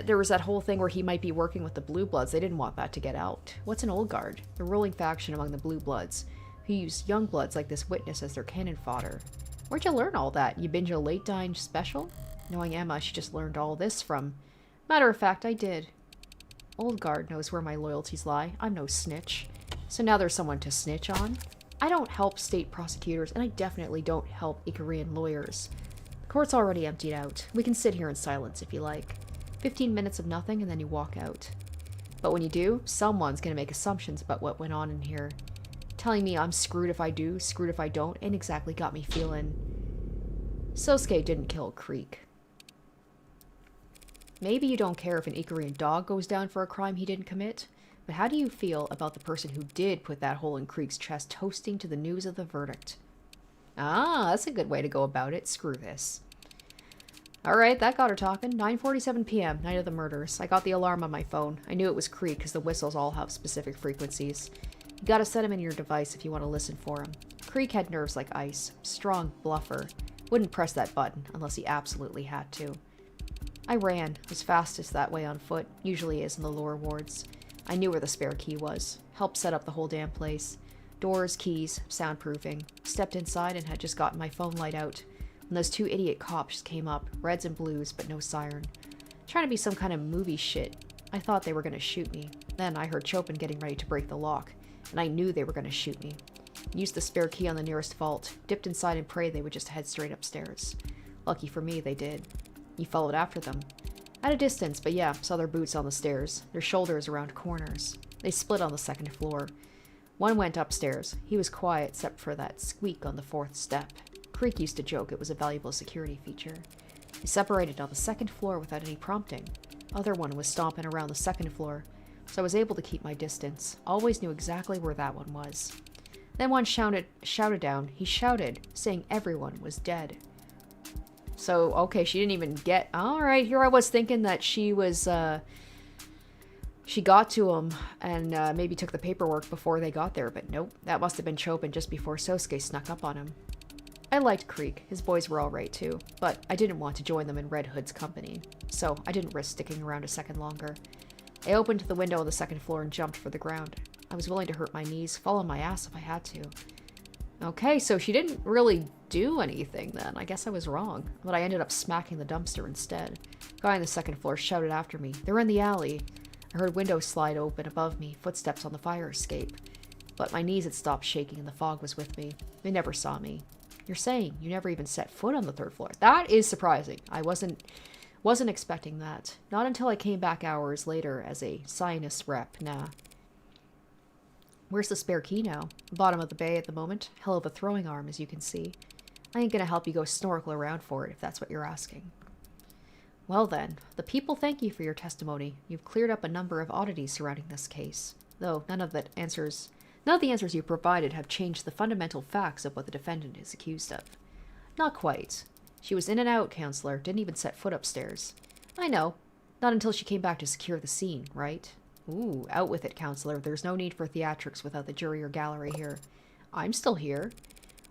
there was that whole thing where he might be working with the Blue Bloods. They didn't want that to get out. What's an Old Guard? The ruling faction among the Blue Bloods, who use young bloods like this witness as their cannon fodder. Where'd you learn all that? You binge a late dine special? Knowing Emma, she just learned all this from... Matter of fact, I did. Old Guard knows where my loyalties lie. I'm no snitch. So now there's someone to snitch on? I don't help state prosecutors, and I definitely don't help Icarian lawyers. The court's already emptied out. We can sit here in silence if you like. 15 minutes of nothing, and then you walk out. But when you do, someone's gonna make assumptions about what went on in here. Telling me I'm screwed if I do, screwed if I don't, ain't exactly got me feeling. Sosuke didn't kill Creek. Maybe you don't care if an Icarian dog goes down for a crime he didn't commit, but how do you feel about the person who did put that hole in Creek's chest toasting to the news of the verdict? Ah, that's a good way to go about it. Screw this. Alright, that got her talking. 9:47 p.m., night of the murders. I got the alarm on my phone. I knew it was Creek because the whistles all have specific frequencies. You gotta set him in your device if you want to listen for him. Creek had nerves like ice. Strong bluffer. Wouldn't press that button unless he absolutely had to. I ran. Was fastest that way on foot. Usually is in the lower wards. I knew where the spare key was. Helped set up the whole damn place. Doors, keys, soundproofing. Stepped inside and had just gotten my phone light out when those two idiot cops came up. Reds and blues, but no siren. Trying to be some kind of movie shit. I thought they were gonna shoot me. Then I heard Chopin getting ready to break the lock, and I knew they were gonna shoot me. Used the spare key on the nearest vault. Dipped inside and prayed they would just head straight upstairs. Lucky for me, they did. You followed after them. At a distance, but yeah, saw their boots on the stairs, their shoulders around corners. They split on the second floor. One went upstairs. He was quiet except for that squeak on the fourth step. Creek used to joke it was a valuable security feature. They separated on the second floor without any prompting. Other one was stomping around the second floor, so I was able to keep my distance. Always knew exactly where that one was. Then one shouted down. He shouted, saying everyone was dead. So, okay, she didn't even get... Alright, here I was thinking that she was, she got to him and maybe took the paperwork before they got there, but nope. That must have been Chopin just before Sosuke snuck up on him. I liked Creek. His boys were alright too, but I didn't want to join them in Red Hood's company, so I didn't risk sticking around a second longer. I opened the window on the second floor and jumped for the ground. I was willing to hurt my knees, fall on my ass if I had to. Okay, so she didn't really do anything then. I guess I was wrong. But I ended up smacking the dumpster instead. Guy on the second floor shouted after me. They're in the alley. I heard windows slide open above me, footsteps on the fire escape. But my knees had stopped shaking and the fog was with me. They never saw me. You're saying you never even set foot on the third floor. That is surprising. I wasn't expecting that. Not until I came back hours later as a Zionist rep. Nah. Where's the spare key now? Bottom of the bay at the moment. Hell of a throwing arm, as you can see. I ain't gonna help you go snorkel around for it, if that's what you're asking. Well then, the people thank you for your testimony. You've cleared up a number of oddities surrounding this case. Though none of the answers you provided have changed the fundamental facts of what the defendant is accused of. Not quite. She was in and out, counselor. Didn't even set foot upstairs. I know. Not until she came back to secure the scene, right? Ooh, out with it, counselor. There's no need for theatrics without the jury or gallery here. I'm still here.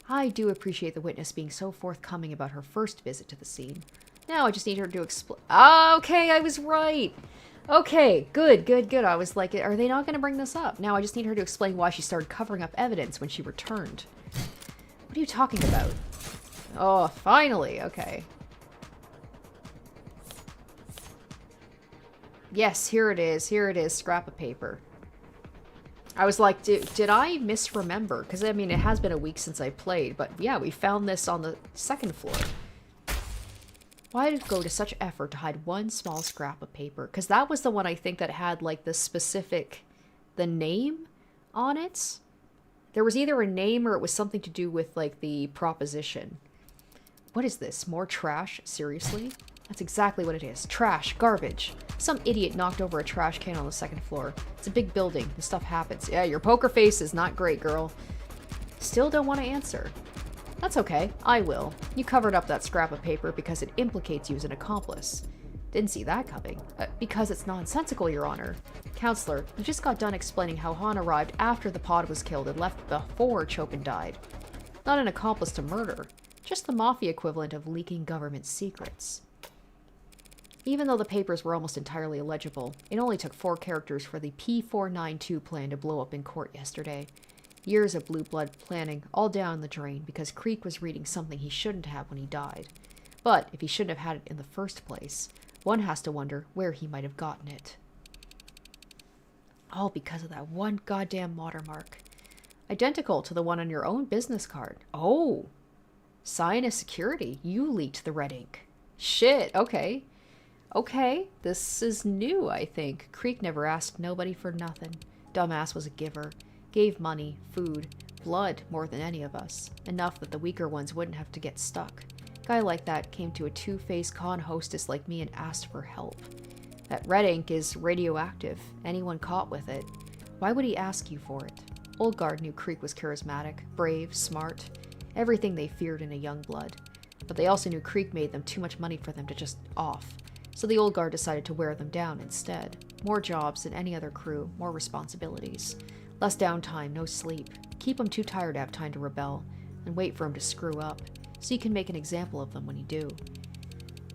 I do appreciate the witness being so forthcoming about her first visit to the scene. Now I just need her to explain. Ah, okay, I was right. Okay, good. I was like, are they not going to bring this up? Now I just need her to explain why she started covering up evidence when she returned. What are you talking about? Oh, finally. Okay. Yes, here it is. Here it is. Scrap of paper. I was like, did I misremember? Because, I mean, it has been a week since I played. But, yeah, we found this on the second floor. Why did it go to such effort to hide one small scrap of paper? Because that was the one I think that had, like, the name on it. There was either a name or it was something to do with, like, the proposition. What is this? More trash? Seriously? That's exactly what it is. Trash. Garbage. Some idiot knocked over a trash can on the second floor. It's a big building. This stuff happens. Yeah, your poker face is not great, girl. Still don't want to answer. That's okay. I will. You covered up that scrap of paper because it implicates you as an accomplice. Didn't see that coming. Because it's nonsensical, Your Honor. Counselor, you just got done explaining how Han arrived after the pod was killed and left before Chopin died. Not an accomplice to murder. Just the mafia equivalent of leaking government secrets. Even though the papers were almost entirely illegible, it only took 4 characters for the P492 plan to blow up in court yesterday. Years of blue blood planning, all down the drain because Creek was reading something he shouldn't have when he died. But if he shouldn't have had it in the first place, one has to wonder where he might have gotten it. All because of that one goddamn watermark. Identical to the one on your own business card. Oh! Sign of security. You leaked the red ink. Shit, okay. Okay, this is new, I think. Creek never asked nobody for nothing. Dumbass was a giver. Gave money, food, blood more than any of us. Enough that the weaker ones wouldn't have to get stuck. Guy like that came to a two-faced con hostess like me and asked for help. That red ink is radioactive. Anyone caught with it. Why would he ask you for it? Old Guard knew Creek was charismatic, brave, smart. Everything they feared in a young blood. But they also knew Creek made them too much money for them to just off. So the Old Guard decided to wear them down instead. More jobs than any other crew, more responsibilities. Less downtime, no sleep. Keep them too tired to have time to rebel. And wait for them to screw up. So you can make an example of them when you do.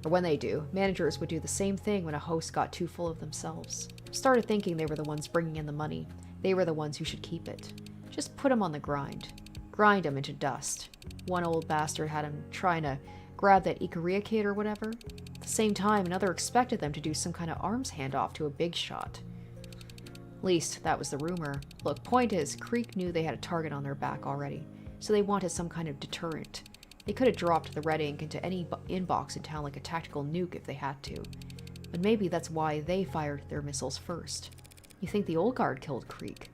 Or when they do, managers would do the same thing when a host got too full of themselves. Started thinking they were the ones bringing in the money. They were the ones who should keep it. Just put them on the grind. Grind them into dust. One old bastard had him trying to grab that Ikaria kid or whatever. At the same time, another expected them to do some kind of arms handoff to a big shot. At least, that was the rumor. Look, point is, Creek knew they had a target on their back already, so they wanted some kind of deterrent. They could have dropped the red ink into any inbox in town like a tactical nuke if they had to. But maybe that's why they fired their missiles first. You think the Old Guard killed Creek?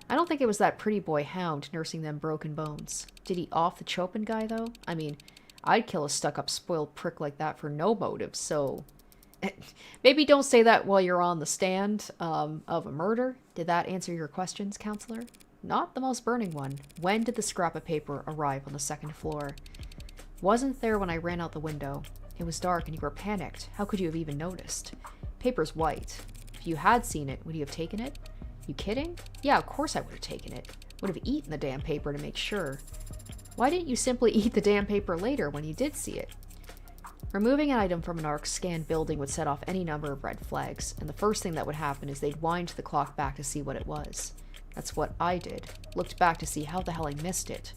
I don't think it was that pretty boy Hound nursing them broken bones. Did he off the Chopin guy, though? I mean, I'd kill a stuck-up spoiled prick like that for no motive, so... Maybe don't say that while you're on the stand of a murder. Did that answer your questions, Counselor? Not the most burning one. When did the scrap of paper arrive on the second floor? Wasn't there when I ran out the window. It was dark and you were panicked. How could you have even noticed? Paper's white. If you had seen it, would you have taken it? You kidding? Yeah, of course I would have taken it. Would have eaten the damn paper to make sure. Why didn't you simply eat the damn paper later when you did see it? Removing an item from an ARC-scanned building would set off any number of red flags, and the first thing that would happen is they'd wind the clock back to see what it was. That's what I did. Looked back to see how the hell I missed it.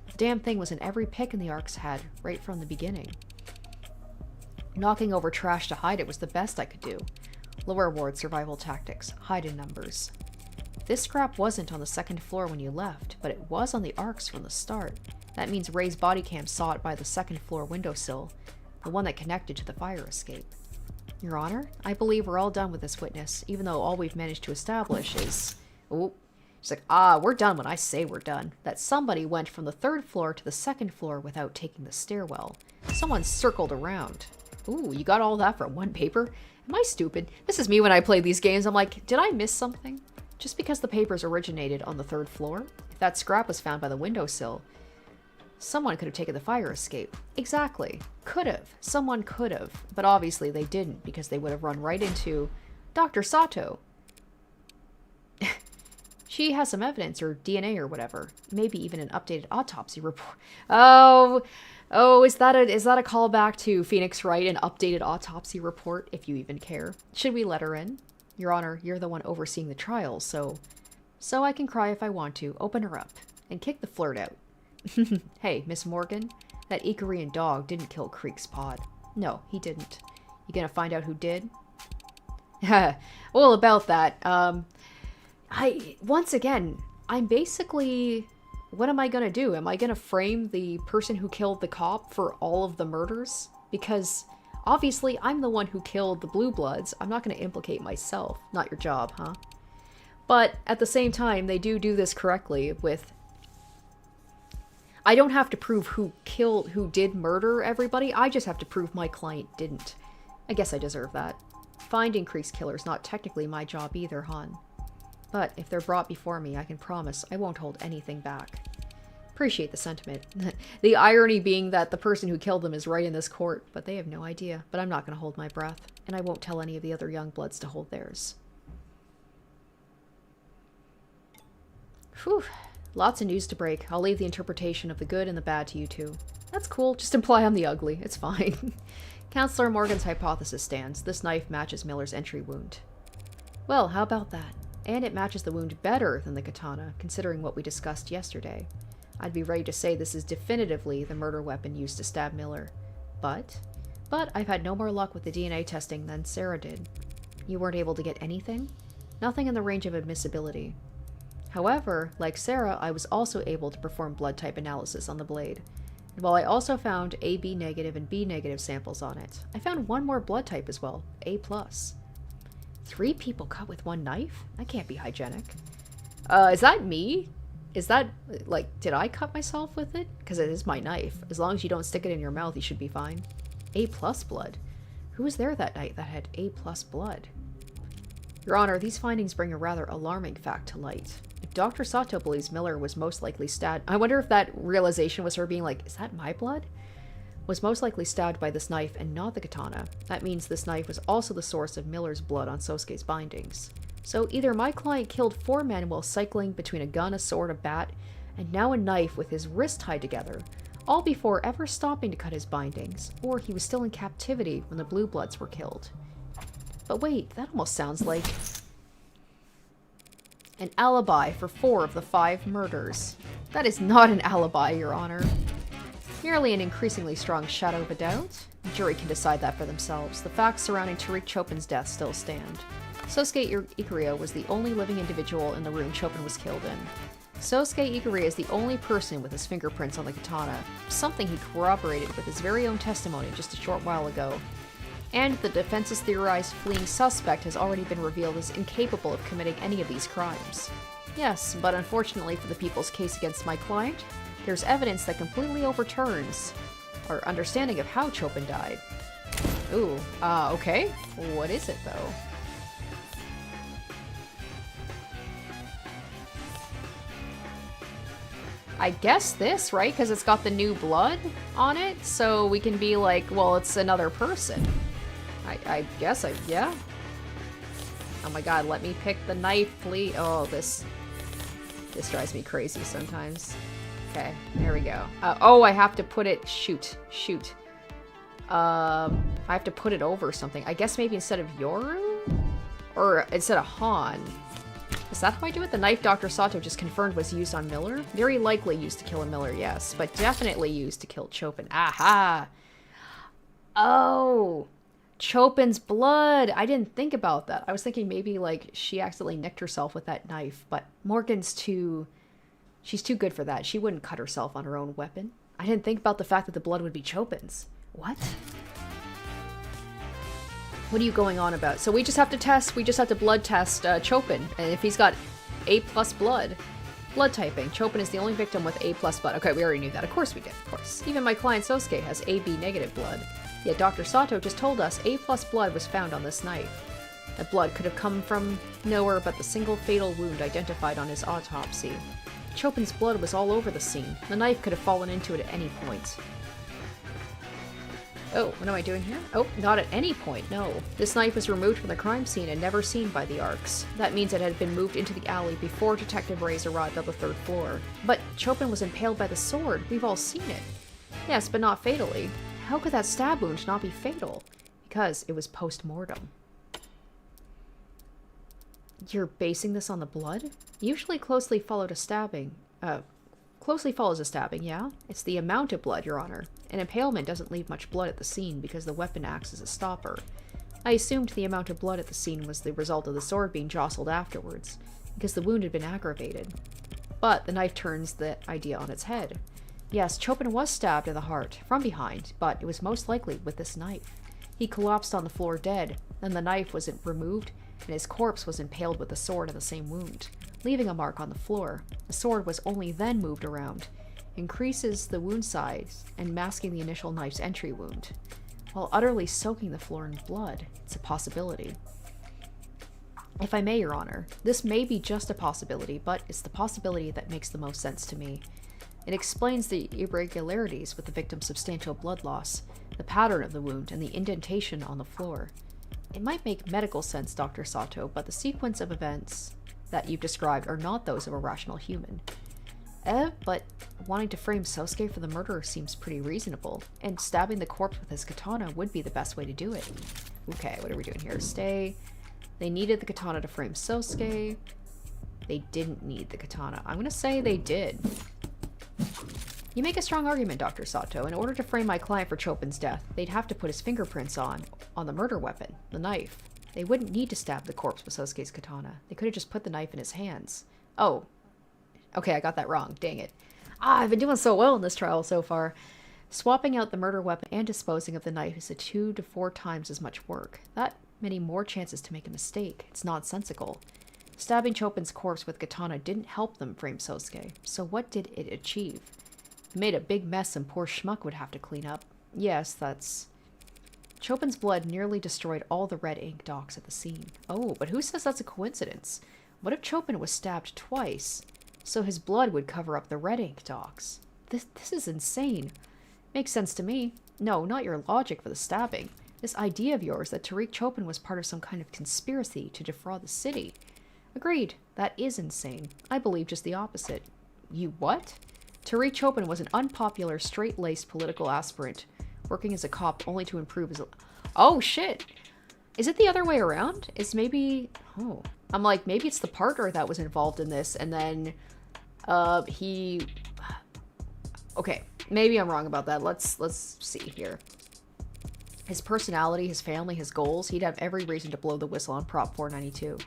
The damn thing was in every pick in the ARCs had, right from the beginning. Knocking over trash to hide it was the best I could do. Lower ward survival tactics. Hide in numbers. This scrap wasn't on the second floor when you left, but it was on the ARCs from the start. That means Ray's body cam saw it by the second floor windowsill. The one that connected to the fire escape. Your Honor, I believe we're all done with this witness, even though all we've managed to establish is... Oh, she's like, we're done when I say we're done. That somebody went from the third floor to the second floor without taking the stairwell. Someone circled around. Ooh, you got all that from one paper? Am I stupid? This is me when I play these games. I'm like, did I miss something? Just because the papers originated on the third floor? If that scrap was found by the windowsill, someone could have taken the fire escape. Exactly. Could have. Someone could have. But obviously they didn't, because they would have run right into Dr. Sato. She has some evidence, or DNA or whatever. Maybe even an updated autopsy report. Oh, is that a callback to Phoenix Wright, an updated autopsy report, if you even care? Should we let her in? Your Honor, you're the one overseeing the trial, so I can cry if I want to. Open her up. And kick the flirt out. Hey, Miss Morgan, that Icarian dog didn't kill Creek's pod. No, he didn't. You gonna find out who did? Well, about that, once again, I'm basically, what am I gonna do? Am I gonna frame the person who killed the cop for all of the murders? Because obviously I'm the one who killed the Blue Bloods. I'm not gonna implicate myself. Not your job, huh? But at the same time, they do this correctly with... I don't have to prove who did murder everybody. I just have to prove my client didn't. I guess I deserve that. Finding Creek's killer is not technically my job either, Han. But if they're brought before me, I can promise I won't hold anything back. Appreciate the sentiment. The irony being that the person who killed them is right in this court, but they have no idea. But I'm not going to hold my breath, and I won't tell any of the other young bloods to hold theirs. Whew. Lots of news to break. I'll leave the interpretation of the good and the bad to you two. That's cool. Just imply I'm the ugly. It's fine. Counselor Morgan's hypothesis stands. This knife matches Miller's entry wound. Well, how about that? And it matches the wound better than the katana, considering what we discussed yesterday. I'd be ready to say this is definitively the murder weapon used to stab Miller. But I've had no more luck with the DNA testing than Sarah did. You weren't able to get anything? Nothing in the range of admissibility. However, like Sarah, I was also able to perform blood type analysis on the blade. And while I also found AB negative and B negative samples on it, I found one more blood type as well, A+. 3 people cut with one knife? That can't be hygienic. Is that me? Is that, like, did I cut myself with it? Because it is my knife. As long as you don't stick it in your mouth, you should be fine. A+ blood? Who was there that night that had A+ blood? Your Honor, these findings bring a rather alarming fact to light. If Dr. Sato believes Miller was most likely stabbed... I wonder if that realization was her being like, is that my blood? Was most likely stabbed by this knife and not the katana. That means this knife was also the source of Miller's blood on Sosuke's bindings. So either my client killed 4 men while cycling between a gun, a sword, a bat, and now a knife with his wrist tied together, all before ever stopping to cut his bindings, or he was still in captivity when the Blue Bloods were killed. But wait, that almost sounds like an alibi for 4 of the 5 murders. That is not an alibi, Your Honor. Merely an increasingly strong shadow of a doubt. The jury can decide that for themselves. The facts surrounding Tariq Chopin's death still stand. Sosuke Ikuria was the only living individual in the room Chopin was killed in. Sosuke Ikuria is the only person with his fingerprints on the katana, something he corroborated with his very own testimony just a short while ago. And the defense's theorized fleeing suspect has already been revealed as incapable of committing any of these crimes. Yes, but unfortunately for the people's case against my client, there's evidence that completely overturns our understanding of how Chopin died. Ooh, okay. What is it, though? I guess this, right? Because it's got the new blood on it, so we can be like, well, it's another person. I guess, yeah. Oh my god, let me pick the knife, please. Oh, this drives me crazy sometimes. Okay, there we go. Oh, I have to put it, shoot. I have to put it over something. I guess maybe instead of Yoru? Or instead of Han. Is that how I do it? The knife Dr. Sato just confirmed was used on Miller? Very likely used to kill a Miller, yes. But definitely used to kill Chopin. Aha! Oh! Chopin's blood! I didn't think about that. I was thinking maybe, like, she accidentally nicked herself with that knife. But Morgan's too... she's too good for that. She wouldn't cut herself on her own weapon. I didn't think about the fact that the blood would be Chopin's. What? What are you going on about? So we just have to blood test Chopin. And if he's got A+ blood typing, Chopin is the only victim with A+ blood. Okay, we already knew that. Of course we did, of course. Even my client Sosuke has AB negative blood. Yet Dr. Sato just told us A+ blood was found on this knife. That blood could have come from nowhere but the single fatal wound identified on his autopsy. Chopin's blood was all over the scene. The knife could have fallen into it at any point. Oh, what am I doing here? Oh, not at any point, no. This knife was removed from the crime scene and never seen by the Arcs. That means it had been moved into the alley before Detective Reyes arrived on the 3rd floor. But Chopin was impaled by the sword. We've all seen it. Yes, but not fatally. How could that stab wound not be fatal? Because it was post-mortem. You're basing this on the blood? Usually closely follows a stabbing, yeah? It's the amount of blood, Your Honor. An impalement doesn't leave much blood at the scene because the weapon acts as a stopper. I assumed the amount of blood at the scene was the result of the sword being jostled afterwards, because the wound had been aggravated. But the knife turns the idea on its head. Yes, Chopin was stabbed in the heart, from behind, but it was most likely with this knife. He collapsed on the floor dead, then the knife was removed, and his corpse was impaled with the sword in the same wound, leaving a mark on the floor. The sword was only then moved around, increases the wound size, and masking the initial knife's entry wound. While utterly soaking the floor in blood, it's a possibility. If I may, Your Honor, this may be just a possibility, but it's the possibility that makes the most sense to me. It explains the irregularities with the victim's substantial blood loss, the pattern of the wound, and the indentation on the floor. It might make medical sense, Dr. Sato, but the sequence of events that you've described are not those of a rational human. But wanting to frame Sosuke for the murder seems pretty reasonable, and stabbing the corpse with his katana would be the best way to do it. Okay, what are we doing here? Stay. They needed the katana to frame Sosuke. They didn't need the katana. I'm gonna say they did. You make a strong argument, Dr. Sato. In order to frame my client for Chopin's death, they'd have to put his fingerprints on the murder weapon, the knife. They wouldn't need to stab the corpse with Sosuke's katana. They could have just put the knife in his hands. Oh. Okay, I got that wrong. Dang it. I've been doing so well in this trial so far. Swapping out the murder weapon and disposing of the knife is 2 to 4 times as much work. That many more chances to make a mistake. It's nonsensical. Stabbing Chopin's corpse with katana didn't help them frame Sosuke. So what did it achieve? It made a big mess and poor schmuck would have to clean up. Yes, that's... Chopin's blood nearly destroyed all the red ink dots at the scene. Oh, but who says that's a coincidence? What if Chopin was stabbed twice? So his blood would cover up the red ink dots. This is insane. Makes sense to me. No, not your logic for the stabbing. This idea of yours that Tariq Chopin was part of some kind of conspiracy to defraud the city. Agreed. That is insane. I believe just the opposite. You what? Tariq Chopin was an unpopular, straight-laced political aspirant, working as a cop only to improve his... Oh, shit! Is it the other way around? Is maybe... Oh. I'm like, maybe it's the partner that was involved in this, and then... he... Okay, maybe I'm wrong about that. Let's see here. His personality, his family, his goals, he'd have every reason to blow the whistle on Prop 492.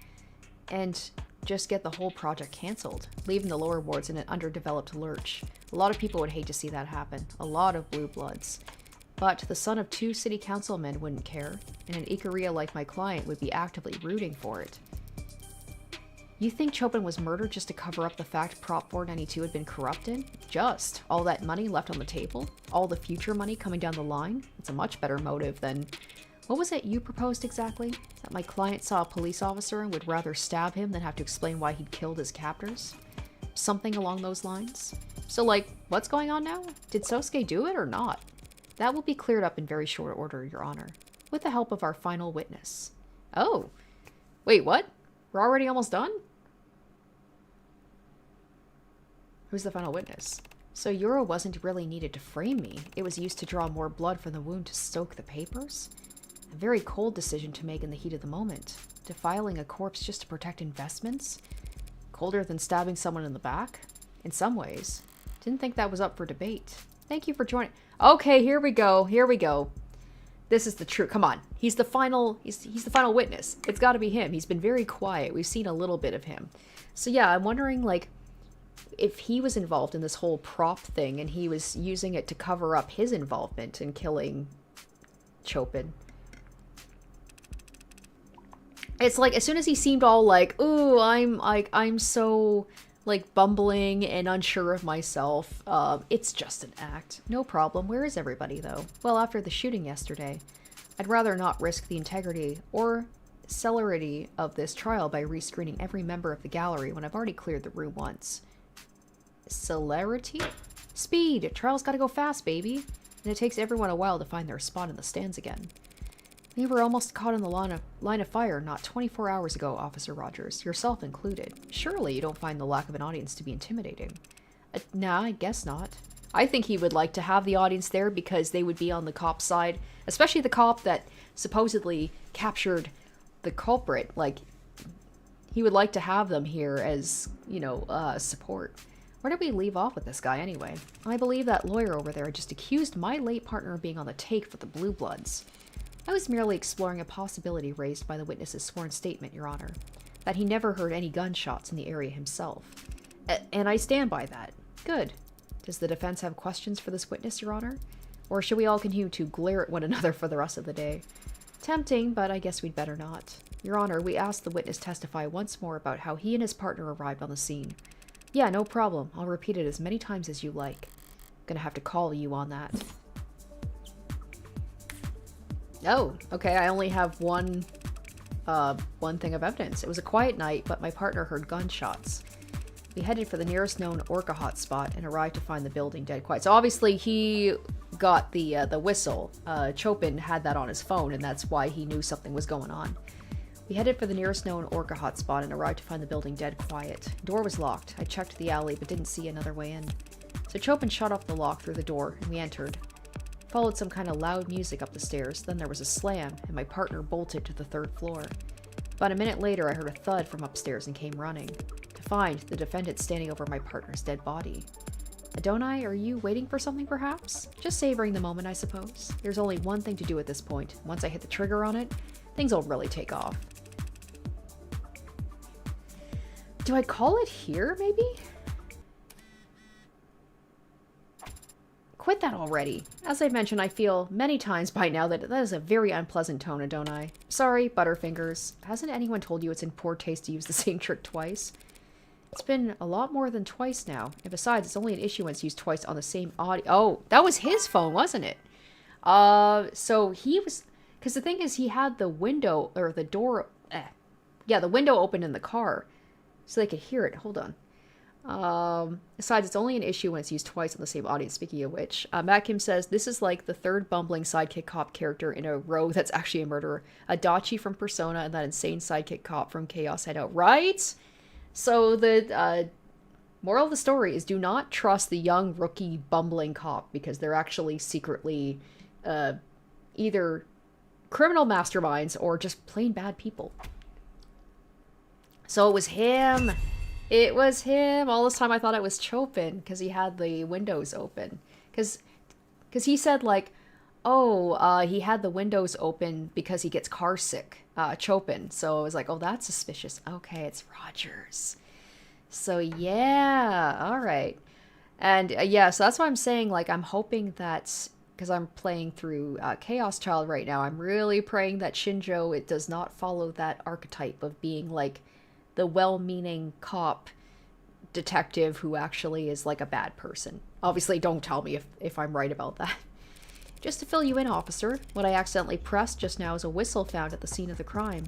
And just get the whole project cancelled, leaving the lower wards in an underdeveloped lurch. A lot of people would hate to see that happen. A lot of blue bloods. But the son of 2 city councilmen wouldn't care, and an Ikaria like my client would be actively rooting for it. You think Chopin was murdered just to cover up the fact Prop 492 had been corrupted? Just. All that money left on the table? All the future money coming down the line? It's a much better motive than... What was it you proposed exactly? That my client saw a police officer and would rather stab him than have to explain why he'd killed his captors? Something along those lines? So, like, what's going on now? Did Sosuke do it or not? That will be cleared up in very short order, Your Honor, with the help of our final witness. Oh. Wait, what? We're already almost done? Who's the final witness? So Yura wasn't really needed to frame me. It was used to draw more blood from the wound to stoke the papers? A very cold decision to make in the heat of the moment. Defiling a corpse just to protect investments? Colder than stabbing someone in the back? In some ways. Didn't think that was up for debate. Thank you for joining. Okay, here we go. Here we go. This is the truth. Come on. He's the final witness. It's got to be him. He's been very quiet. We've seen a little bit of him. So yeah, I'm wondering, like, if he was involved in this whole prop thing and he was using it to cover up his involvement in killing Chopin. It's like, as soon as he seemed all like, ooh, I'm so, like, bumbling and unsure of myself, it's just an act. No problem. Where is everybody, though? Well, after the shooting yesterday, I'd rather not risk the integrity or celerity of this trial by rescreening every member of the gallery when I've already cleared the room once. Celerity? Speed! Trial's gotta go fast, baby. And it takes everyone a while to find their spot in the stands again. We were almost caught in the line of fire not 24 hours ago, Officer Rogers, yourself included. Surely you don't find the lack of an audience to be intimidating. Nah, I guess not. I think he would like to have the audience there because they would be on the cop's side, especially the cop that supposedly captured the culprit. Like, he would like to have them here as, you know, support. Where did we leave off with this guy anyway? I believe that lawyer over there just accused my late partner of being on the take for the Blue Bloods. I was merely exploring a possibility raised by the witness's sworn statement, Your Honor, that he never heard any gunshots in the area himself. And I stand by that. Good. Does the defense have questions for this witness, Your Honor? Or should we all continue to glare at one another for the rest of the day? Tempting, but I guess we'd better not. Your Honor, we ask the witness testify once more about how he and his partner arrived on the scene. Yeah, no problem. I'll repeat it as many times as you like. Gonna have to call you on that. Oh, okay, I only have one thing of evidence. It was a quiet night, but my partner heard gunshots. We headed for the nearest known orca hotspot and arrived to find the building dead quiet. So obviously he got the whistle. Chopin had that on his phone, and that's why he knew something was going on. We headed for the nearest known orca hotspot and arrived to find the building dead quiet. The door was locked. I checked the alley but didn't see another way in. So Chopin shut off the lock through the door, and we entered. Followed some kind of loud music up the stairs, then there was a slam, and my partner bolted to the 3rd floor. About a minute later, I heard a thud from upstairs and came running, to find the defendant standing over my partner's dead body. Adonai, are you waiting for something perhaps? Just savoring the moment, I suppose. There's only one thing to do at this point. Once I hit the trigger on it, things will really take off. Do I call it here, maybe? Quit that already. As I mentioned, I feel many times by now that is a very unpleasant tone, Adonai. Sorry, Butterfingers. Hasn't anyone told you it's in poor taste to use the same trick twice? It's been a lot more than twice now. And besides, it's only an issue when it's used twice on the same audio. Oh, that was his phone, wasn't it? So he was... Because the thing is, he had the window, or the door... Yeah, the window open in the car. So they could hear it. Hold on. Besides, it's only an issue when it's used twice on the same audience. Speaking of which, Matt Kim says, this is like the 3rd bumbling sidekick cop character in a row that's actually a murderer. Adachi from Persona and that insane sidekick cop from Chaos Hideout. Right? So the moral of the story is do not trust the young rookie bumbling cop because they're actually secretly either criminal masterminds or just plain bad people. So it was him. It was him. All this time I thought it was Chopin because he had the windows open. Because he said like, oh, he had the windows open because he gets car sick. Chopin. So I was like, oh, that's suspicious. Okay, it's Rogers. So yeah, all right. And yeah, so that's why I'm saying like I'm hoping that, because I'm playing through Chaos Child right now, I'm really praying that Shinjo, it does not follow that archetype of being like the well-meaning cop detective who actually is like a bad person. Obviously, don't tell me if I'm right about that. Just to fill you in, officer, what I accidentally pressed just now is a whistle found at the scene of the crime.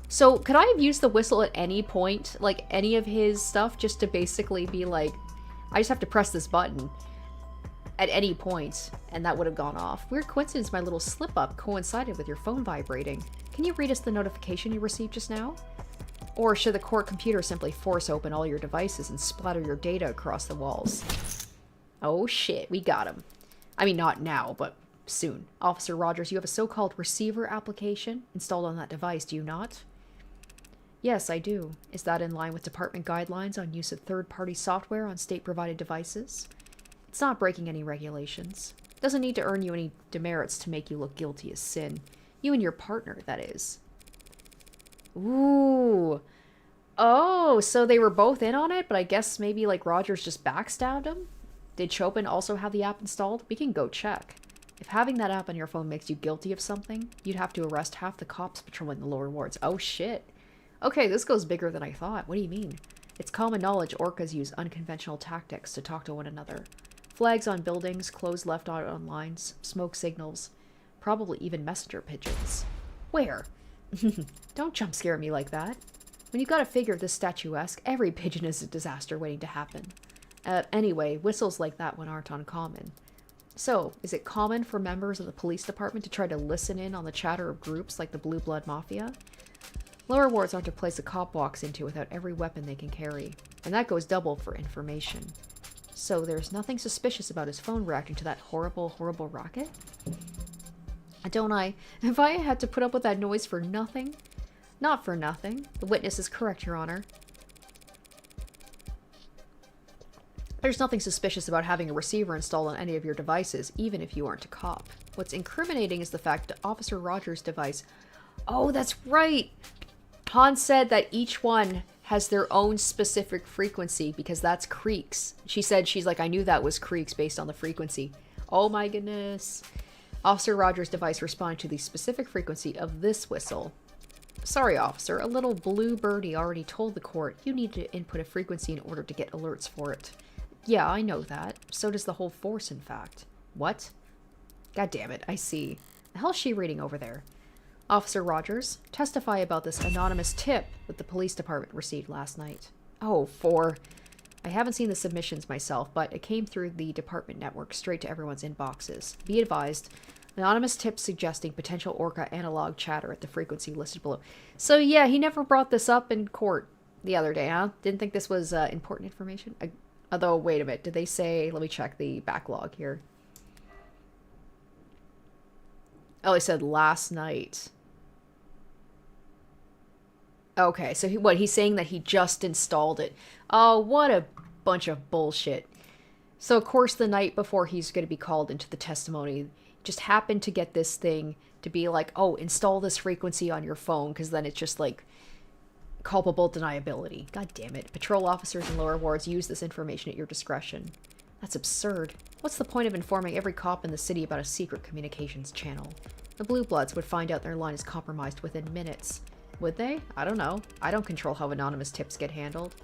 So, could I have used the whistle at any point, like any of his stuff, just to basically be like, I just have to press this button at any point, and that would have gone off. Weird coincidence, my little slip-up coincided with your phone vibrating. Can you read us the notification you received just now? Or should the court computer simply force open all your devices and splatter your data across the walls? Oh shit, we got him. I mean, not now, but soon. Officer Rogers, you have a so-called receiver application installed on that device, do you not? Yes, I do. Is that in line with department guidelines on use of third-party software on state-provided devices? It's not breaking any regulations. Doesn't need to earn you any demerits to make you look guilty as sin. You and your partner, that is. Ooh. Oh, so they were both in on it, but I guess maybe like Rogers just backstabbed him? Did Chopin also have the app installed? We can go check. If having that app on your phone makes you guilty of something, you'd have to arrest half the cops patrolling the lower wards. Oh shit. Okay, this goes bigger than I thought. What do you mean? It's common knowledge orcas use unconventional tactics to talk to one another. Flags on buildings, clothes left out on lines, smoke signals, probably even messenger pigeons. Where? Don't jump scare me like that. When you gotta figure this statuesque, every pigeon is a disaster waiting to happen. Anyway, whistles like that one aren't uncommon. So, is it common for members of the police department to try to listen in on the chatter of groups like the Blue Blood Mafia? Lower wards aren't a place a cop walks into without every weapon they can carry, and that goes double for information. So there's nothing suspicious about his phone reacting to that horrible, horrible rocket? Don't I? Have I had to put up with that noise for nothing? Not for nothing. The witness is correct, Your Honor. There's nothing suspicious about having a receiver installed on any of your devices, even if you aren't a cop. What's incriminating is the fact that Officer Rogers' device... Oh, that's right! Han said that each one has their own specific frequency because that's creaks. She's like, I knew that was creaks based on the frequency. Oh my goodness. Officer Rogers' device responded to the specific frequency of this whistle. Sorry, officer, a little blue birdie already told the court you need to input a frequency in order to get alerts for it. Yeah, I know that. So does the whole force, in fact. What? God damn it, I see. The hell's she reading over there? Officer Rogers, testify about this anonymous tip that the police department received last night. Oh, I haven't seen the submissions myself, but it came through the department network straight to everyone's inboxes. Be advised, anonymous tips suggesting potential Orca analog chatter at the frequency listed below. So yeah, he never brought this up in court the other day, huh? Didn't think this was important information? Although, wait a minute, did they say... Let me check the backlog here. Oh, they said last night. Okay, so he's saying that he just installed it. Oh, what a bunch of bullshit. So, of course, the night before he's going to be called into the testimony, just happened to get this thing to be like, oh, install this frequency on your phone, because then it's just like culpable deniability. God damn it. Patrol officers and lower wards use this information at your discretion. That's absurd. What's the point of informing every cop in the city about a secret communications channel? The Blue Bloods would find out their line is compromised within minutes. Would they? I don't know. I don't control how anonymous tips get handled.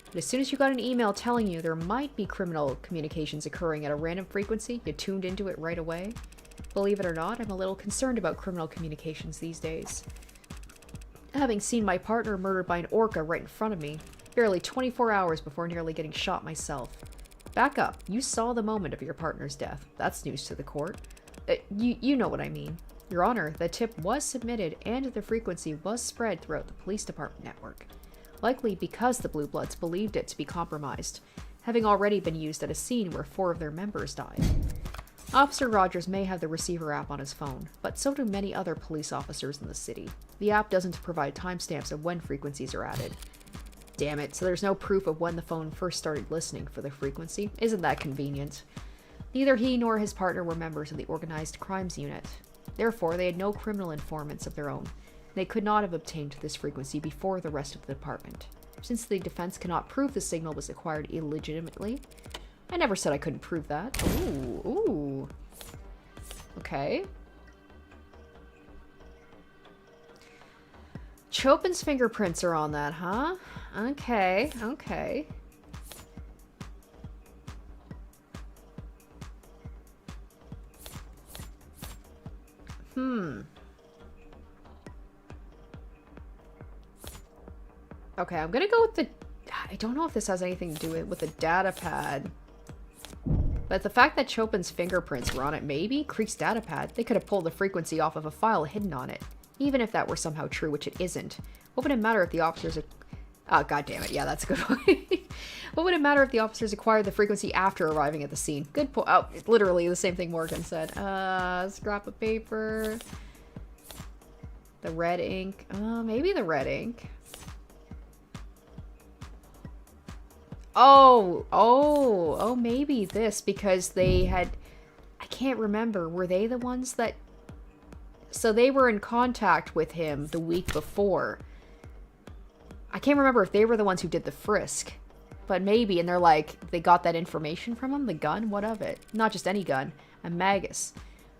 But as soon as you got an email telling you there might be criminal communications occurring at a random frequency, you tuned into it right away. Believe it or not, I'm a little concerned about criminal communications these days. Having seen my partner murdered by an Orca right in front of me, barely 24 hours before nearly getting shot myself. Back up. You saw the moment of your partner's death. That's news to the court. You know what I mean. Your Honor, the tip was submitted and the frequency was spread throughout the police department network. Likely because the Blue Bloods believed it to be compromised, having already been used at a scene where 4 of their members died. Officer Rogers may have the receiver app on his phone, but so do many other police officers in the city. The app doesn't provide timestamps of when frequencies are added. Damn it, so there's no proof of when the phone first started listening for the frequency? Isn't that convenient? Neither he nor his partner were members of the Organized Crimes Unit. Therefore, they had no criminal informants of their own. They could not have obtained this frequency before the rest of the department. Since the defense cannot prove the signal was acquired illegitimately, I never said I couldn't prove that. Ooh. Okay. Chopin's fingerprints are on that, huh? Okay. Okay, I'm gonna go with the... I don't know if this has anything to do with the data pad. But the fact that Chopin's fingerprints were on it, maybe? Creek's data pad. They could have pulled the frequency off of a file hidden on it. Even if that were somehow true, which it isn't. What would it matter if the officers... Oh, god damn it. Yeah, that's a good one. What would it matter if the officers acquired the frequency after arriving at the scene? Good point. Oh, it's literally the same thing Morgan said. Scrap of paper. The red ink. Maybe the red ink. Oh, maybe this, because they had... I can't remember. Were they the ones that... So they were in contact with him the week before. I can't remember if they were the ones who did the frisk. But maybe, and they're like, they got that information from him? The gun? What of it? Not just any gun. A Magus.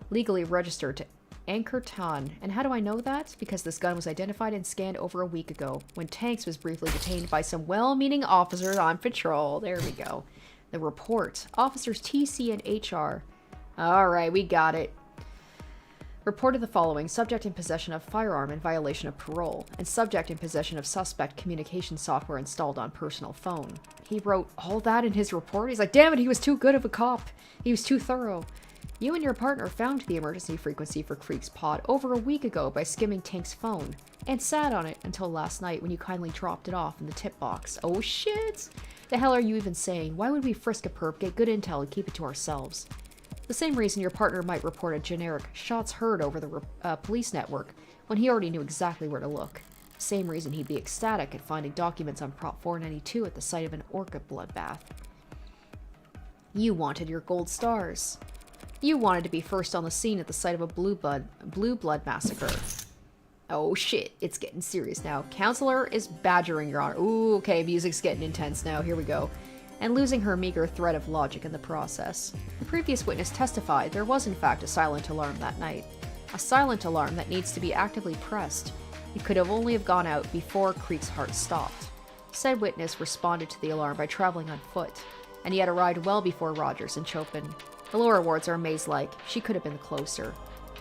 Legally registered to Anchorton. And how do I know that? Because this gun was identified and scanned over a week ago, when Tanks was briefly detained by some well-meaning officers on patrol. There we go. The report. Officers TC and HR. Alright, we got it. Reported the following: subject in possession of firearm in violation of parole, and subject in possession of suspect communication software installed on personal phone. He wrote all that in his report? He's like, damn it, he was too good of a cop. He was too thorough. You and your partner found the emergency frequency for Creek's pod over a week ago by skimming Tank's phone, and sat on it until last night when you kindly dropped it off in the tip box. Oh shit! The hell are you even saying? Why would we frisk a perp, get good intel, and keep it to ourselves? The same reason your partner might report a generic shots heard over the police network when he already knew exactly where to look. Same reason he'd be ecstatic at finding documents on Prop 492 at the site of an Orca bloodbath. You wanted your gold stars. You wanted to be first on the scene at the site of a blue blood massacre. Oh shit, it's getting serious now. Counselor is badgering your honor. Ooh, okay, music's getting intense now. Here we go. And losing her meager thread of logic in the process. The previous witness testified there was in fact a silent alarm that night. A silent alarm that needs to be actively pressed. It could have only gone out before Creek's heart stopped. Said witness responded to the alarm by traveling on foot, and he had arrived well before Rogers and Chopin. The lower wards are maze-like. She could have been closer.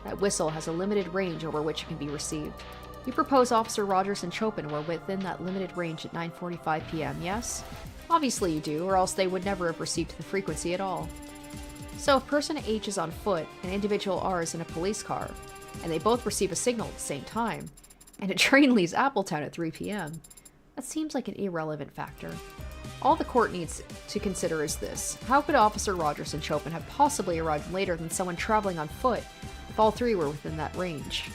That whistle has a limited range over which it can be received. You propose Officer Rogers and Chopin were within that limited range at 9:45 p.m., yes? Obviously you do, or else they would never have received the frequency at all. So if person H is on foot and individual R is in a police car, and they both receive a signal at the same time, and a train leaves Appletown at 3 p.m., that seems like an irrelevant factor. All the court needs to consider is this: how could Officer Rogers and Chopin have possibly arrived later than someone traveling on foot if all three were within that range?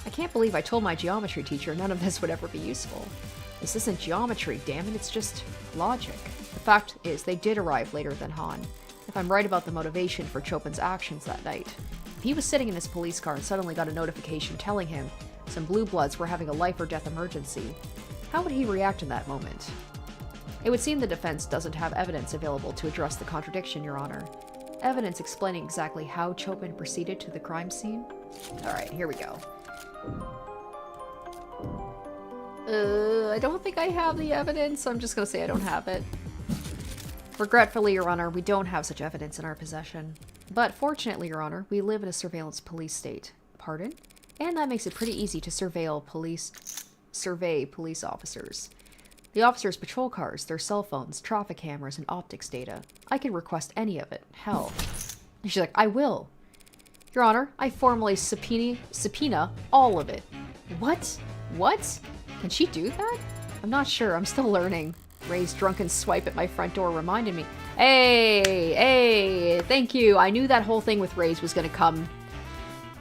I can't believe I told my geometry teacher none of this would ever be useful. This isn't geometry, damn it, it's just logic. The fact is, they did arrive later than Han. If I'm right about the motivation for Chopin's actions that night. If he was sitting in his police car and suddenly got a notification telling him some blue bloods were having a life or death emergency, how would he react in that moment? It would seem the defense doesn't have evidence available to address the contradiction, Your Honor. Evidence explaining exactly how Chopin proceeded to the crime scene? Alright, here we go. I don't think I have the evidence, so I'm just gonna say I don't have it. Regretfully, Your Honor, we don't have such evidence in our possession. But fortunately, Your Honor, we live in a surveillance police state. Pardon? And that makes it pretty easy to survey police officers. The officers' patrol cars, their cell phones, traffic cameras, and optics data. I can request any of it. Hell. And she's like, I will. Your Honor, I formally subpoena all of it. What? What? Can she do that? I'm not sure. I'm still learning. Ray's drunken swipe at my front door reminded me. Hey, thank you. I knew that whole thing with Ray's was going to come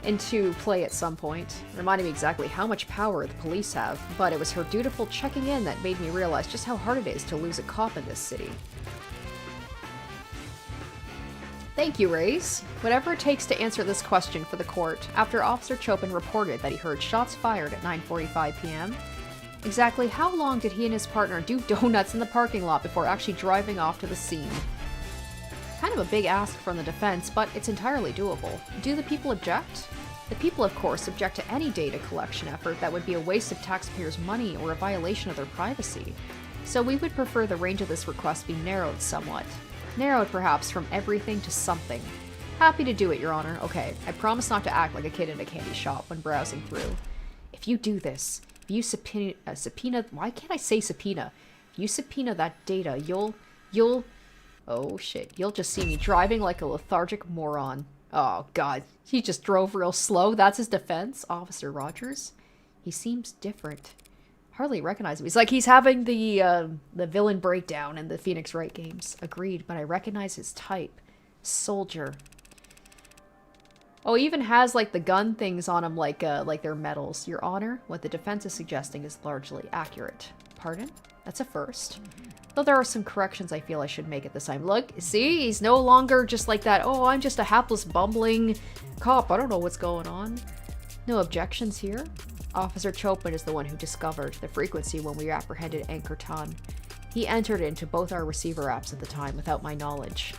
into play at some point. Reminding me exactly how much power the police have, but it was her dutiful checking in that made me realize just how hard it is to lose a cop in this city. Thank you, Rays. Whatever it takes to answer this question for the court, after Officer Chopin reported that he heard shots fired at 9:45 p.m., exactly how long did he and his partner do donuts in the parking lot before actually driving off to the scene? Kind of a big ask from the defense, but it's entirely doable. Do the people object? The people, of course, object to any data collection effort that would be a waste of taxpayers' money or a violation of their privacy. So we would prefer the range of this request be narrowed somewhat. Narrowed, perhaps, from everything to something. Happy to do it, Your Honor. Okay, I promise not to act like a kid in a candy shop when browsing through. If you do this, if you subpoena, why can't I say subpoena? If you subpoena that data, you'll, oh shit, you'll just see me driving like a lethargic moron. Oh god, he just drove real slow, that's his defense? Officer Rogers? He seems different. Hardly recognize him. He's like he's having the villain breakdown in the Phoenix Wright games. Agreed, but I recognize his type. Soldier. Oh, he even has like the gun things on him like they're medals. Your Honor, what the defense is suggesting is largely accurate. Pardon? That's a first. Though there are some corrections I feel I should make at this time. Look, see? He's no longer just like that, oh, I'm just a hapless, bumbling cop. I don't know what's going on. No objections here? Officer Chopin is the one who discovered the frequency when we apprehended Anchorton. He entered it into both our receiver apps at the time without my knowledge.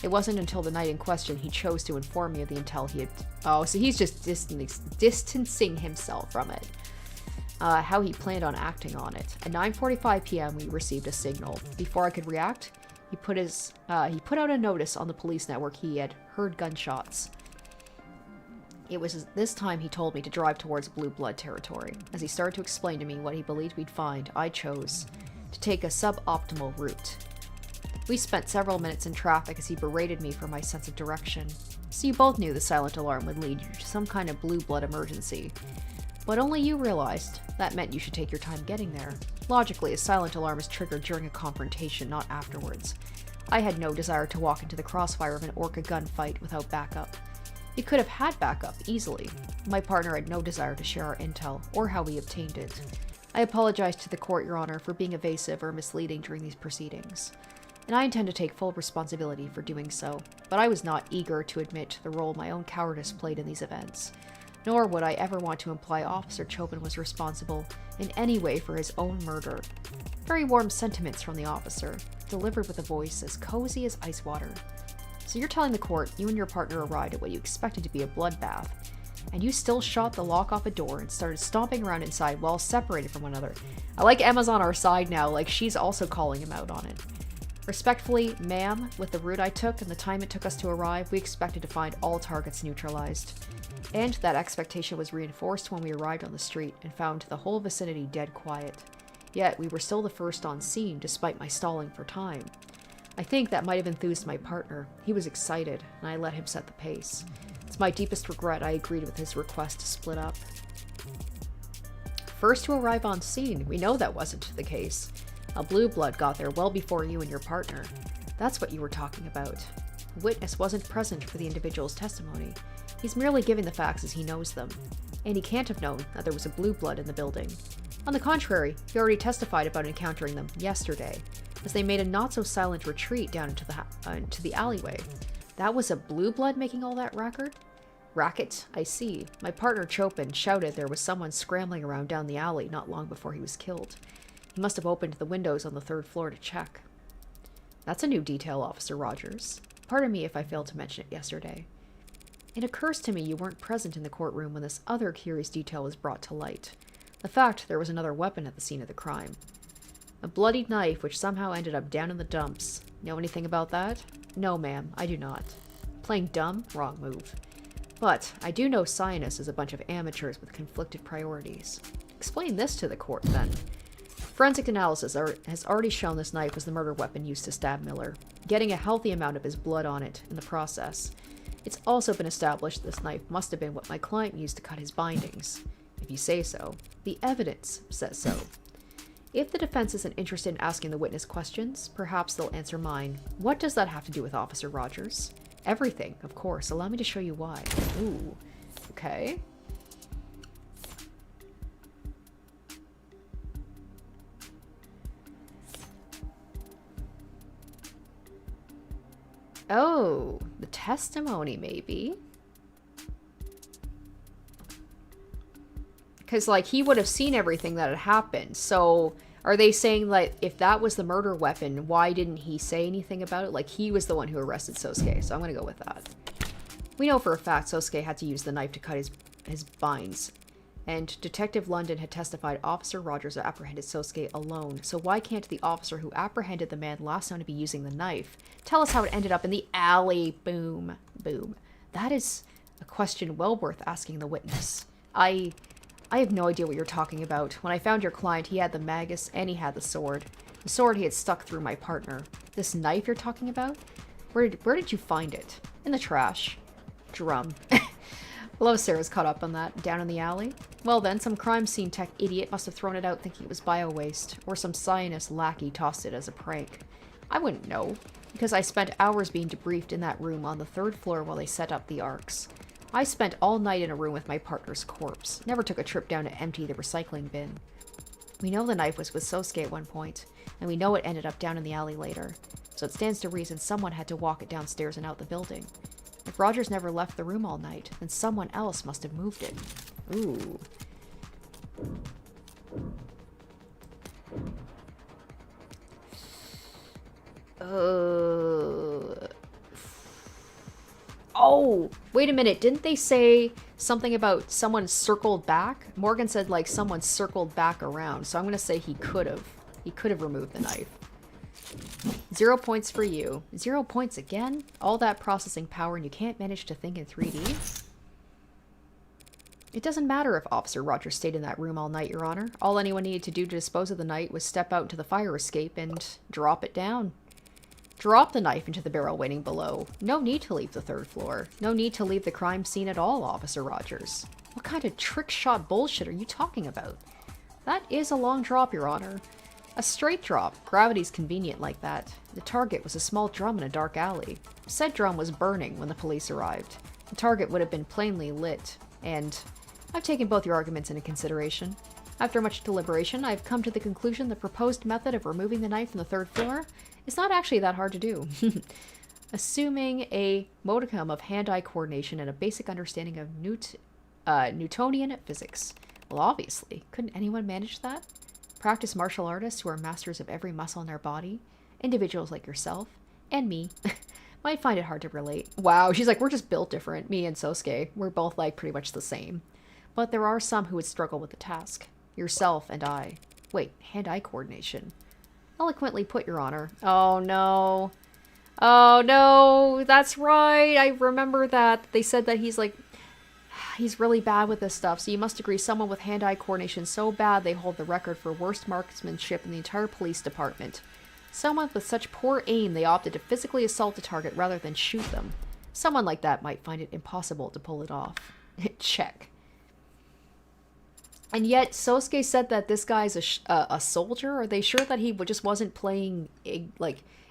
It wasn't until the night in question he chose to inform me of the intel he had... Oh, so he's just distancing himself from it. How he planned on acting on it. At 9:45 p.m. we received a signal. Before I could react, he put out a notice on the police network he had heard gunshots. It was this time he told me to drive towards Blue Blood territory. As he started to explain to me what he believed we'd find, I chose to take a suboptimal route. We spent several minutes in traffic as he berated me for my sense of direction. So you both knew the silent alarm would lead you to some kind of blue blood emergency. But only you realized that meant you should take your time getting there. Logically, a silent alarm is triggered during a confrontation, not afterwards. I had no desire to walk into the crossfire of an Orca gunfight without backup. We could have had backup, easily. My partner had no desire to share our intel, or how we obtained it. I apologize to the court, Your Honor, for being evasive or misleading during these proceedings. And I intend to take full responsibility for doing so, but I was not eager to admit the role my own cowardice played in these events. Nor would I ever want to imply Officer Chopin was responsible in any way for his own murder. Very warm sentiments from the officer, delivered with a voice as cozy as ice water. So you're telling the court you and your partner arrived at what you expected to be a bloodbath, and you still shot the lock off a door and started stomping around inside while separated from one another. I like Emma's on our side now, like she's also calling him out on it. Respectfully, ma'am, with the route I took and the time it took us to arrive, we expected to find all targets neutralized. And that expectation was reinforced when we arrived on the street and found the whole vicinity dead quiet. Yet we were still the first on scene, despite my stalling for time. I think that might have enthused my partner. He was excited, and I let him set the pace. It's my deepest regret I agreed with his request to split up. First to arrive on scene, we know that wasn't the case. A blue blood got there well before you and your partner. That's what you were talking about. The witness wasn't present for the individual's testimony. He's merely giving the facts as he knows them. And he can't have known that there was a blue blood in the building. On the contrary, he already testified about encountering them yesterday, as they made a not-so-silent retreat down into the alleyway. That was a blue blood making all that racket? I see. My partner Chopin shouted there was someone scrambling around down the alley not long before he was killed. He must have opened the windows on the 3rd floor to check. That's a new detail, Officer Rogers. Pardon me if I failed to mention it yesterday. It occurs to me you weren't present in the courtroom when this other curious detail was brought to light. The fact there was another weapon at the scene of the crime. A bloodied knife which somehow ended up down in the dumps. Know anything about that? No, ma'am, I do not. Playing dumb? Wrong move. But I do know scientists is a bunch of amateurs with conflicted priorities. Explain this to the court, then. Forensic analysis has already shown this knife was the murder weapon used to stab Miller, getting a healthy amount of his blood on it in the process. It's also been established this knife must have been what my client used to cut his bindings. If you say so. The evidence says so. If the defense isn't interested in asking the witness questions, perhaps they'll answer mine. What does that have to do with Officer Rogers? Everything, of course. Allow me to show you why. Ooh. Okay. Oh, the testimony, maybe. Because, like, he would have seen everything that had happened. So, are they saying, like, if that was the murder weapon, why didn't he say anything about it? Like, he was the one who arrested Sosuke, so I'm going to go with that. We know for a fact Sosuke had to use the knife to cut his binds. And Detective London had testified Officer Rogers apprehended Sosuke alone. So why can't the officer who apprehended the man last known to be using the knife tell us how it ended up in the alley? Boom. Boom. That is a question well worth asking the witness. I have no idea what you're talking about. When I found your client, he had the magus and he had the sword. The sword he had stuck through my partner. This knife you're talking about? Where did you find it? In the trash. Drum. Hello, Sarah's caught up on that. Down in the alley? Well then, some crime scene tech idiot must have thrown it out thinking it was bio-waste, or some scientist lackey tossed it as a prank. I wouldn't know, because I spent hours being debriefed in that room on the 3rd floor while they set up the arcs. I spent all night in a room with my partner's corpse. Never took a trip down to empty the recycling bin. We know the knife was with Sosuke at one point, and we know it ended up down in the alley later. So it stands to reason someone had to walk it downstairs and out the building. If Rogers never left the room all night, then someone else must have moved it. Ooh. Oh, wait a minute. Didn't they say something about someone circled back? Morgan said, like, someone circled back around. So I'm going to say he could have. He could have removed the knife. 0 points for you. 0 points again? All that processing power and you can't manage to think in 3D? It doesn't matter if Officer Rogers stayed in that room all night, Your Honor. All anyone needed to do to dispose of the knife was step out into the fire escape and drop it down. Drop the knife into the barrel waiting below. No need to leave the 3rd floor. No need to leave the crime scene at all, Officer Rogers. What kind of trick shot bullshit are you talking about? That is a long drop, Your Honor. A straight drop. Gravity's convenient like that. The target was a small drum in a dark alley. Said drum was burning when the police arrived. The target would have been plainly lit. And I've taken both your arguments into consideration. After much deliberation, I've come to the conclusion the proposed method of removing the knife from the 3rd floor is not actually that hard to do. Assuming a modicum of hand-eye coordination and a basic understanding of Newtonian physics. Well, obviously. Couldn't anyone manage that? Practice martial artists who are masters of every muscle in their body, individuals like yourself, and me, might find it hard to relate. Wow, she's like, we're just built different, me and Sosuke. We're both, like, pretty much the same. But there are some who would struggle with the task. Yourself and I. Wait, hand-eye coordination. Eloquently put, Your Honor. Oh, no. Oh, no, that's right. I remember that. They said that he's, like, He's really bad with this stuff, so you must agree someone with hand-eye coordination so bad they hold the record for worst marksmanship in the entire police department. Someone with such poor aim they opted to physically assault a target rather than shoot them. Someone like that might find it impossible to pull it off. Check. And yet, Sosuke said that this guy's a soldier? Are they sure that he just wasn't playing,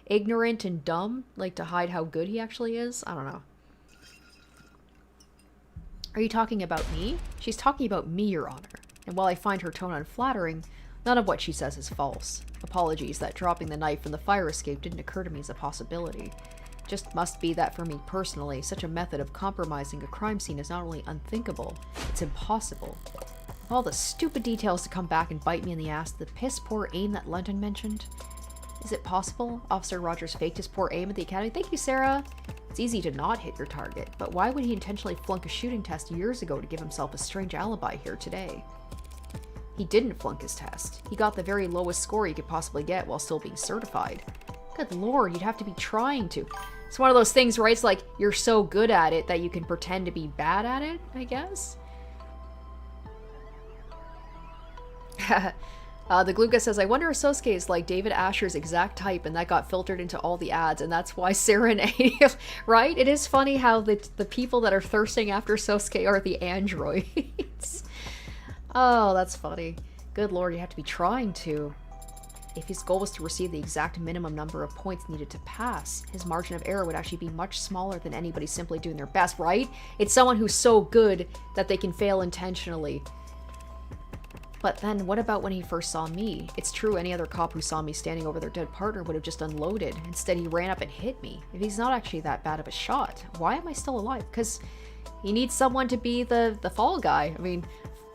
ignorant and dumb? Like, to hide how good he actually is? I don't know. Are you talking about me? She's talking about me, Your Honor. And while I find her tone unflattering, none of what she says is false. Apologies that dropping the knife from the fire escape didn't occur to me as a possibility. Just must be that for me personally, such a method of compromising a crime scene is not only unthinkable, it's impossible. All the stupid details to come back and bite me in the ass, the piss-poor aim that London mentioned. Is it possible Officer Rogers faked his poor aim at the academy? Thank you, Sarah! It's easy to not hit your target, but why would he intentionally flunk a shooting test years ago to give himself a strange alibi here today? He didn't flunk his test. He got the very lowest score he could possibly get while still being certified. Good lord, you'd have to be trying to. It's one of those things, right? It's like, you're so good at it that you can pretend to be bad at it, I guess? The Gluga says, I wonder if Sosuke is like David Asher's exact type and that got filtered into all the ads and that's why Serenade, right? It is funny how the people that are thirsting after Sosuke are the androids. Oh, that's funny. Good lord, you have to be trying to. If his goal was to receive the exact minimum number of points needed to pass, his margin of error would actually be much smaller than anybody simply doing their best, right? It's someone who's so good that they can fail intentionally. But then, what about when he first saw me? It's true any other cop who saw me standing over their dead partner would have just unloaded. Instead, he ran up and hit me. If he's not actually that bad of a shot, why am I still alive? Because he needs someone to be the fall guy. I mean,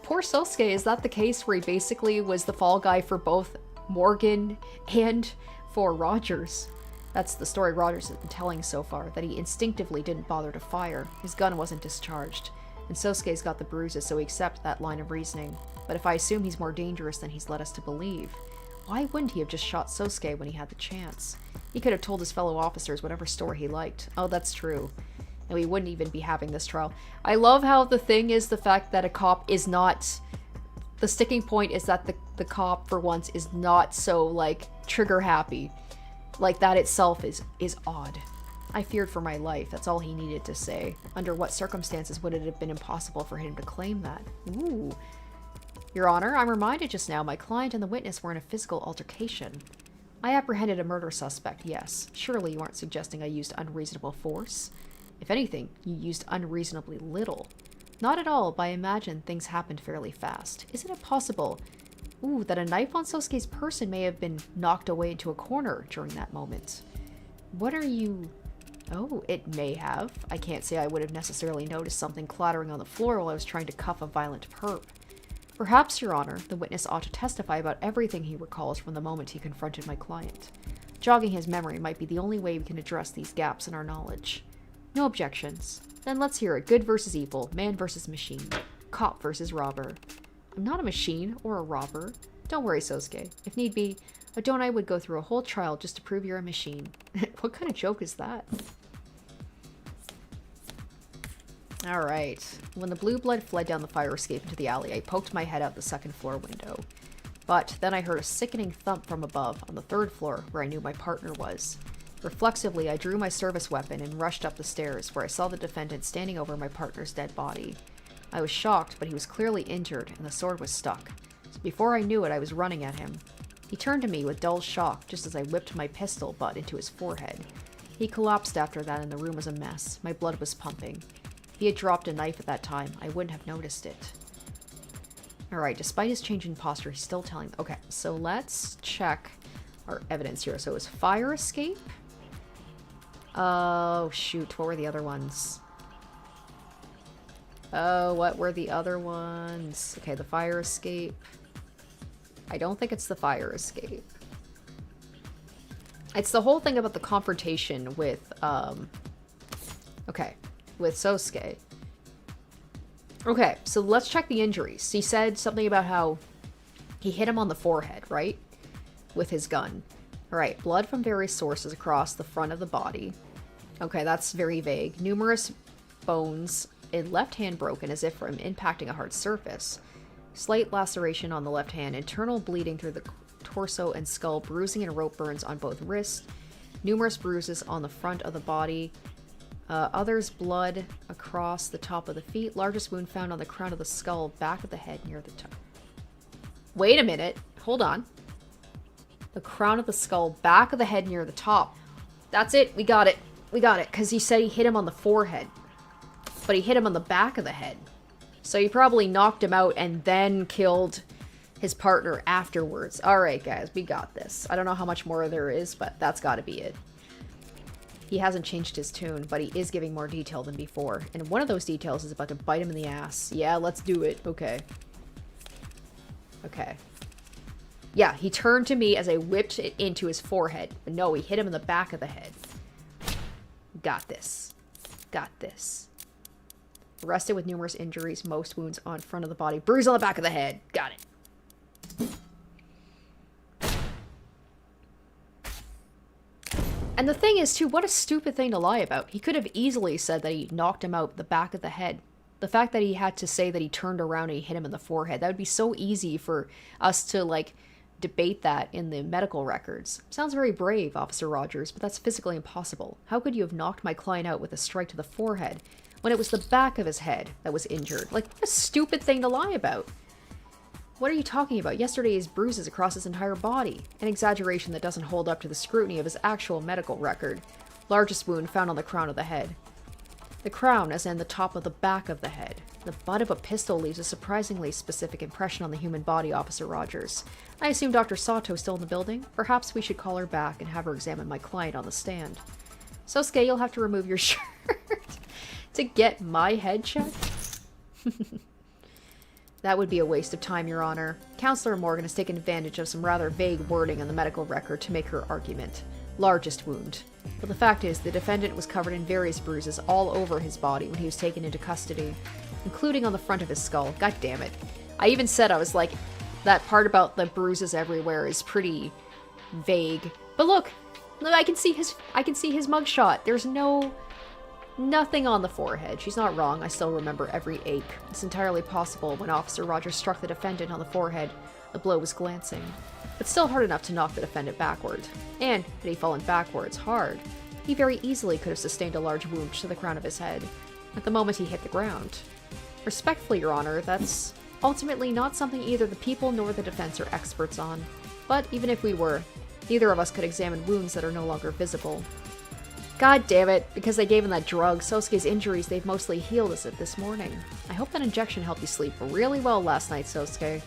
poor Sosuke, is that the case where he basically was the fall guy for both Morgan and for Rogers? That's the story Rogers has been telling so far, that he instinctively didn't bother to fire. His gun wasn't discharged. And Sosuke's got the bruises, so we accept that line of reasoning. But if I assume he's more dangerous than he's led us to believe, why wouldn't he have just shot Sosuke when he had the chance? He could have told his fellow officers whatever story he liked. Oh, that's true. And we wouldn't even be having this trial. I love how the thing is the fact that a cop is not... The sticking point is that the cop, for once, is not so, like, trigger-happy. Like, that itself is odd. I feared for my life. That's all he needed to say. Under what circumstances would it have been impossible for him to claim that? Ooh. Your Honor, I'm reminded just now my client and the witness were in a physical altercation. I apprehended a murder suspect, yes. Surely you aren't suggesting I used unreasonable force? If anything, you used unreasonably little. Not at all, but I imagine things happened fairly fast. Isn't it possible, that a knife on Sosuke's person may have been knocked away into a corner during that moment? What are you... Oh, it may have. I can't say I would have necessarily noticed something clattering on the floor while I was trying to cuff a violent perp. Perhaps, Your Honor, the witness ought to testify about everything he recalls from the moment he confronted my client. Jogging his memory might be the only way we can address these gaps in our knowledge. No objections. Then let's hear it. Good versus evil. Man versus machine. Cop versus robber. I'm not a machine or a robber. Don't worry, Sosuke. If need be, Adonai would go through a whole trial just to prove you're a machine. What kind of joke is that? Alright. When the blue blood fled down the fire escape into the alley, I poked my head out the second floor window. But then I heard a sickening thump from above, on the third floor, where I knew my partner was. Reflexively, I drew my service weapon and rushed up the stairs, where I saw the defendant standing over my partner's dead body. I was shocked, but he was clearly injured, and the sword was stuck. So before I knew it, I was running at him. He turned to me with dull shock, just as I whipped my pistol butt into his forehead. He collapsed after that, and the room was a mess. My blood was pumping. If he had dropped a knife at that time, I wouldn't have noticed it. Alright, despite his change in posture, he's still telling... Okay, so let's check our evidence here. So it was fire escape. Oh, shoot. What were the other ones? Oh, what were the other ones? Okay, the fire escape. I don't think it's the fire escape. It's the whole thing about the confrontation with, okay, with Sosuke. Okay, so let's check the injuries. He said something about how he hit him on the forehead, right? With his gun. Alright, blood from various sources across the front of the body. Okay, that's very vague. Numerous bones left hand broken as if from impacting a hard surface. Slight laceration on the left hand, internal bleeding through the torso and skull, bruising and rope burns on both wrists, numerous bruises on the front of the body, others blood across the top of the feet, largest wound found on the crown of the skull, back of the head near the top. Wait a minute, hold on. The crown of the skull, back of the head near the top. That's it, we got it, because he said he hit him on the forehead, but he hit him on the back of the head. So he probably knocked him out and then killed his partner afterwards. Alright guys, we got this. I don't know how much more there is, but that's gotta be it. He hasn't changed his tune, but he is giving more detail than before. And one of those details is about to bite him in the ass. Yeah, let's do it. Okay. Okay. Yeah, he turned to me as I whipped it into his forehead. But no, he hit him in the back of the head. Got this. Got this. Arrested with numerous injuries, most wounds on front of the body. Bruise on the back of the head. Got it. And the thing is, too, what a stupid thing to lie about. He could have easily said that he knocked him out the back of the head. The fact that he had to say that he turned around and he hit him in the forehead, that would be so easy for us to, like, debate that in the medical records. Sounds very brave, Officer Rogers, but that's physically impossible. How could you have knocked my client out with a strike to the forehead when it was the back of his head that was injured? Like, what a stupid thing to lie about. What are you talking about? Yesterday's bruises across his entire body. An exaggeration that doesn't hold up to the scrutiny of his actual medical record. Largest wound found on the crown of the head. The crown, as in the top of the back of the head. The butt of a pistol leaves a surprisingly specific impression on the human body, Officer Rogers. I assume Dr. Sato is still in the building? Perhaps we should call her back and have her examine my client on the stand. Sosuke, you'll have to remove your shirt to get my head checked? That would be a waste of time, Your Honor. Counselor Morgan has taken advantage of some rather vague wording on the medical record to make her argument. Largest wound. But the fact is, the defendant was covered in various bruises all over his body when he was taken into custody, including on the front of his skull. God damn it. I even said, I was like, that part about the bruises everywhere is pretty vague. But look, I can see his mugshot. There's nothing on the forehead. She's not wrong. I still remember every ache. It's entirely possible when Officer Rogers struck the defendant on the forehead, the blow was glancing, but still hard enough to knock the defendant backward. And, had he fallen backwards hard, he very easily could have sustained a large wound to the crown of his head at the moment he hit the ground. Respectfully, Your Honor, that's ultimately not something either the people nor the defense are experts on. But even if we were, neither of us could examine wounds that are no longer visible. God damn it, because they gave him that drug, Sosuke's injuries, they've mostly healed as of this morning. I hope that injection helped you sleep really well last night, Sosuke.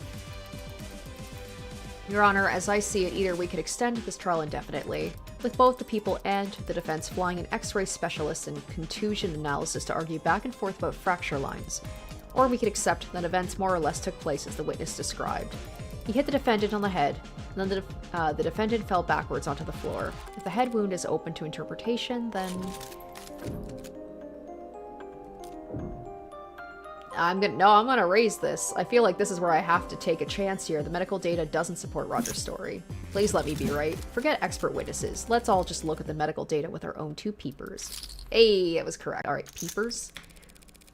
Your Honor, as I see it, either we could extend this trial indefinitely, with both the people and the defense flying an X-ray specialist and contusion analysis to argue back and forth about fracture lines, or we could accept that events more or less took place as the witness described. He hit the defendant on the head, and then the defendant fell backwards onto the floor. If the head wound is open to interpretation, then I'm gonna raise this. I feel like this is where I have to take a chance here. The medical data doesn't support Roger's story. Please let me be right. Forget expert witnesses. Let's all just look at the medical data with our own two peepers. Hey, it was correct. Alright, peepers.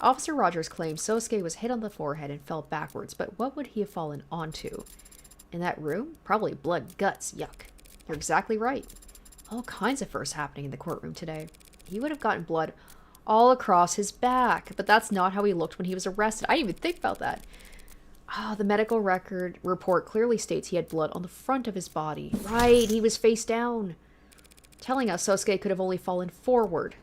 Officer Rogers claims Sosuke was hit on the forehead and fell backwards, but what would he have fallen onto? In that room? Probably blood, guts, yuck. You're exactly right. All kinds of firsts happening in the courtroom today. He would have gotten blood all across his back, but that's not how he looked when he was arrested. I didn't even think about that. The medical record report clearly states he had blood on the front of his body. Right, he was face down. Telling us Sosuke could have only fallen forward.